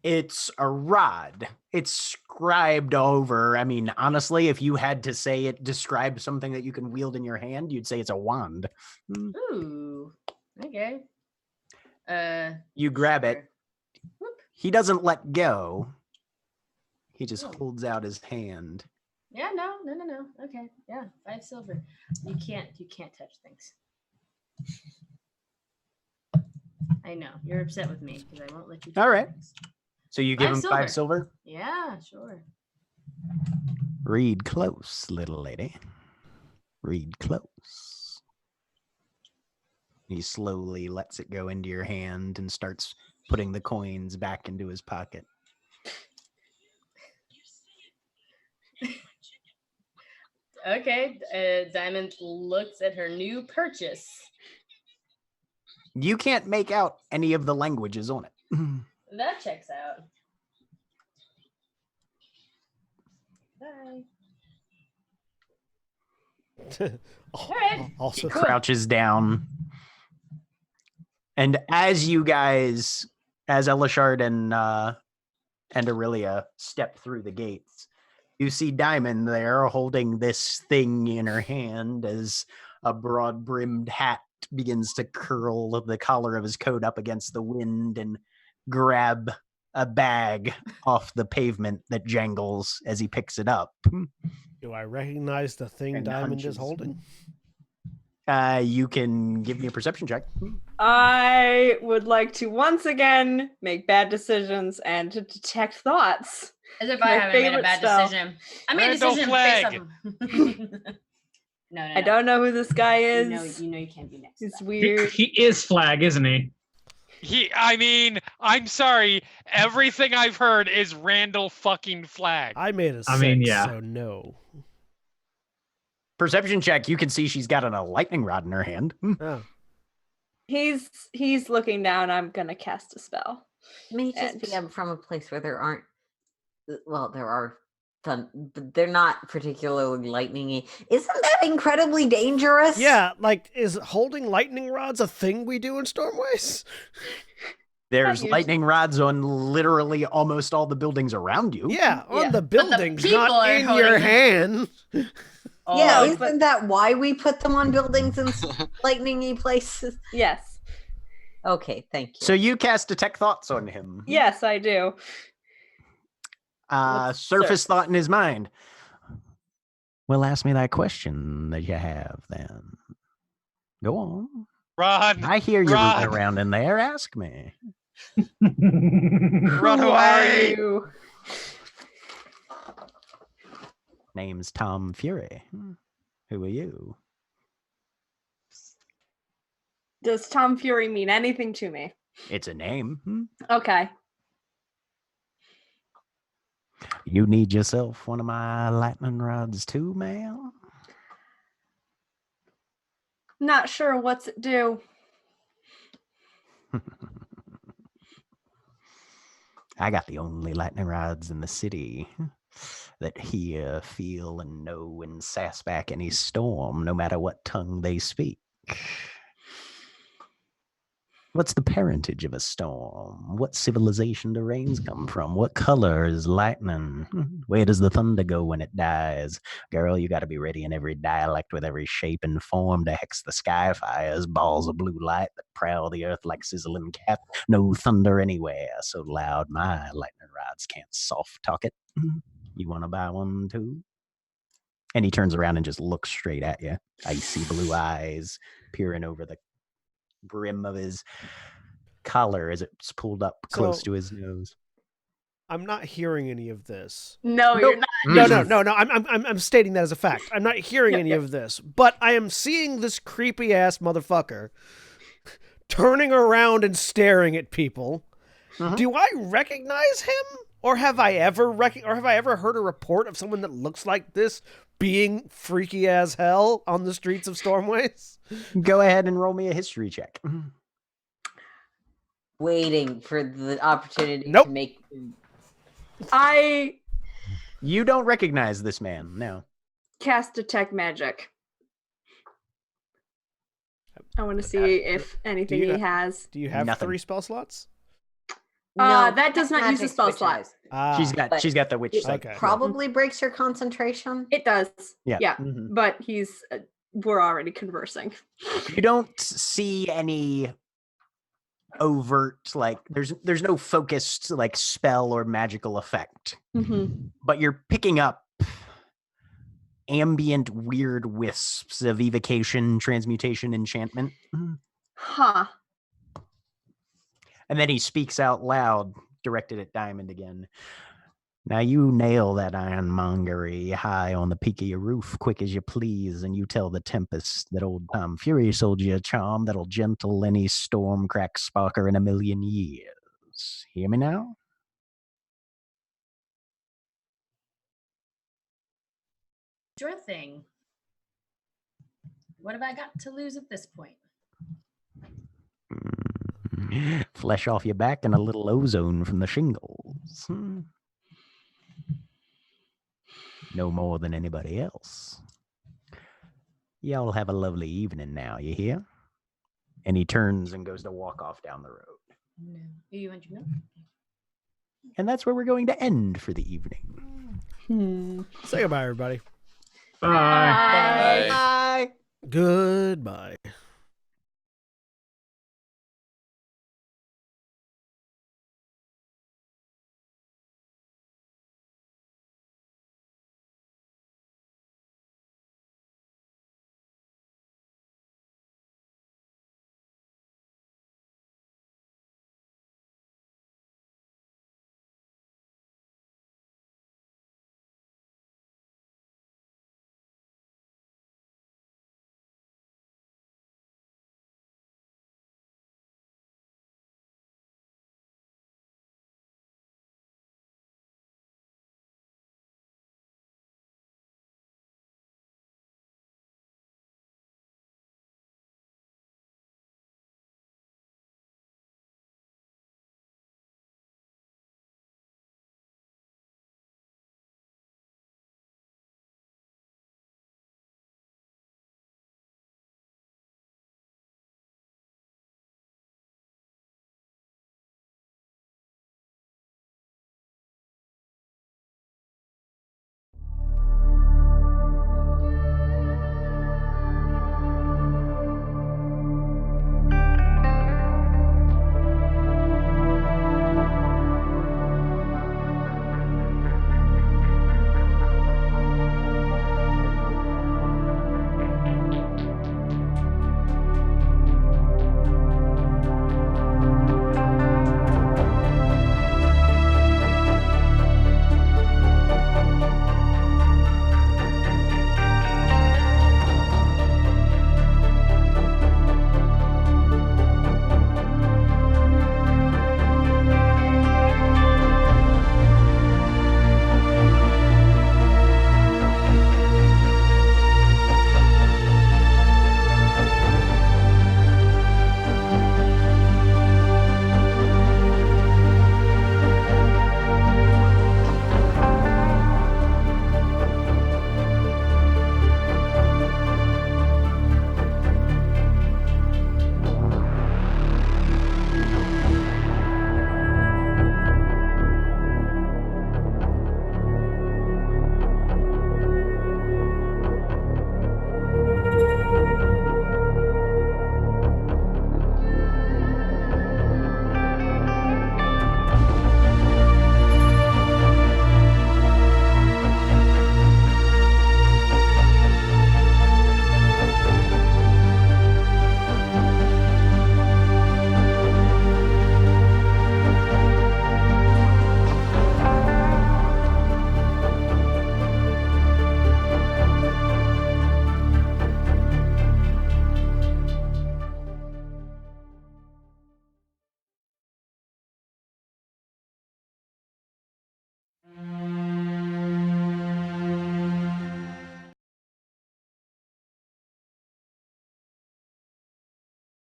It's a rod. It's scribed over. I mean, honestly, if you had to say it described something that you can wield in your hand, you'd say it's a wand. Ooh. Okay. You grab it. Whoop. He doesn't let go. He just holds out his hand. Yeah, no. Okay. Yeah, 5 silver. You can't touch things. I know. You're upset with me because I won't let you touch All right. things. So you give 5 him 5 silver? Yeah, sure. Read close, little lady. Read close. He slowly lets it go into your hand and starts putting the coins back into his pocket. Okay. Diamond looks at her new purchase. You can't make out any of the languages on it. That checks out. Bye. All right. Also, He crouches down. And as you guys, as Elishard and Aurelia step through the gates, you see Diamond there holding this thing in her hand as a broad-brimmed hat begins to curl the collar of his coat up against the wind and grab a bag off the pavement that jangles as he picks it up. do I recognize the thing And Diamond hunches. is holding? You can give me a perception check. I would like to once again make bad decisions and to detect thoughts. As if My I haven't made a favorite bad spell. decision. I made a Randall decision Flag. based off. No. I don't know who this guy is. You know you can't be next. to He's that. weird. He is Flag, isn't he? I'm sorry. Everything I've heard is Randall fucking Flag. I made a 6, yeah. so no. Perception check. You can see she's got a lightning rod in her hand. Oh. He's looking down. I'm gonna cast a spell. May just And- be from a place where there aren't well, there are but they're not particularly lightningy. Isn't that incredibly dangerous? Yeah, like, is holding lightning rods a thing we do in Stormways? There's usually. lightning rods on literally almost all the buildings around you. Yeah, on Yeah, the but the buildings, people not are in holding your them. hand. Yeah, Oh, isn't but- that why we put them on buildings in lightningy places? Yes. Okay, thank you. So you cast Detect Thoughts on him. Yes, I do. What's Surface thought in his mind. Well, ask me that question that you have then. Go on. Run! I hear you Run! rooting around in there. Ask me. Run Who away! are you? Name's Tom Fury. Who are you? Does Tom Fury mean anything to me? It's a name. Okay. You need yourself one of my lightning rods too, ma'am? Not sure what's it do. I got the only lightning rods in the city that hear, feel, and know and sass back any storm, no matter what tongue they speak. What's the parentage of a storm? What civilization do rains come from? What color is lightning? Where does the thunder go when it dies? Girl, you got to be ready in every dialect with every shape and form to hex the sky fires, balls of blue light that prowl the earth like sizzling cat. No thunder anywhere so loud my lightning rods can't soft talk it. You want to buy one too? And he turns around and just looks straight at you. Icy blue eyes peering over the brim of his collar as it's pulled up close So- to his nose. I'm not hearing any of this. No, you're not. No. I'm stating that as a fact. I'm not hearing any of this, but I am seeing this creepy ass motherfucker turning around and staring at people. Do I recognize him, or have I ever heard a report of someone that looks like this being freaky as hell on the streets of Stormways? Go ahead and roll me a history check. Waiting for the opportunity Nope. to make. I You don't recognize this man, no. cast Detect Magic. I want to see if anything you- he has. Do you have Nothing. 3 spell slots? That does not use a Magic spell switch slot. eyes. Ah, She's got the witch It sight. okay. probably breaks your concentration. It does. Yeah. Yeah. Mhm. But he's. We're already conversing. You don't see any overt, like there's no focused like spell or magical effect, Mm-hmm. but you're picking up ambient weird wisps of evocation, transmutation, enchantment. Huh. And then he speaks out loud, directed at Diamond again. Now you nail that ironmongery high on the peak of your roof quick as you please, and you tell the Tempest that old Tom Fury sold you a charm that'll gentle any storm crack sparker in a million years. Hear me now? Sure thing. What have I got to lose at this point? Flesh off your back and a little ozone from the shingles. No more than anybody else. Y'all have a lovely evening now, you hear? And he turns and goes to walk off down the road. No. You want your milk? And that's where we're going to end for the evening. Say goodbye, everybody. Bye. Bye. Bye. Goodbye.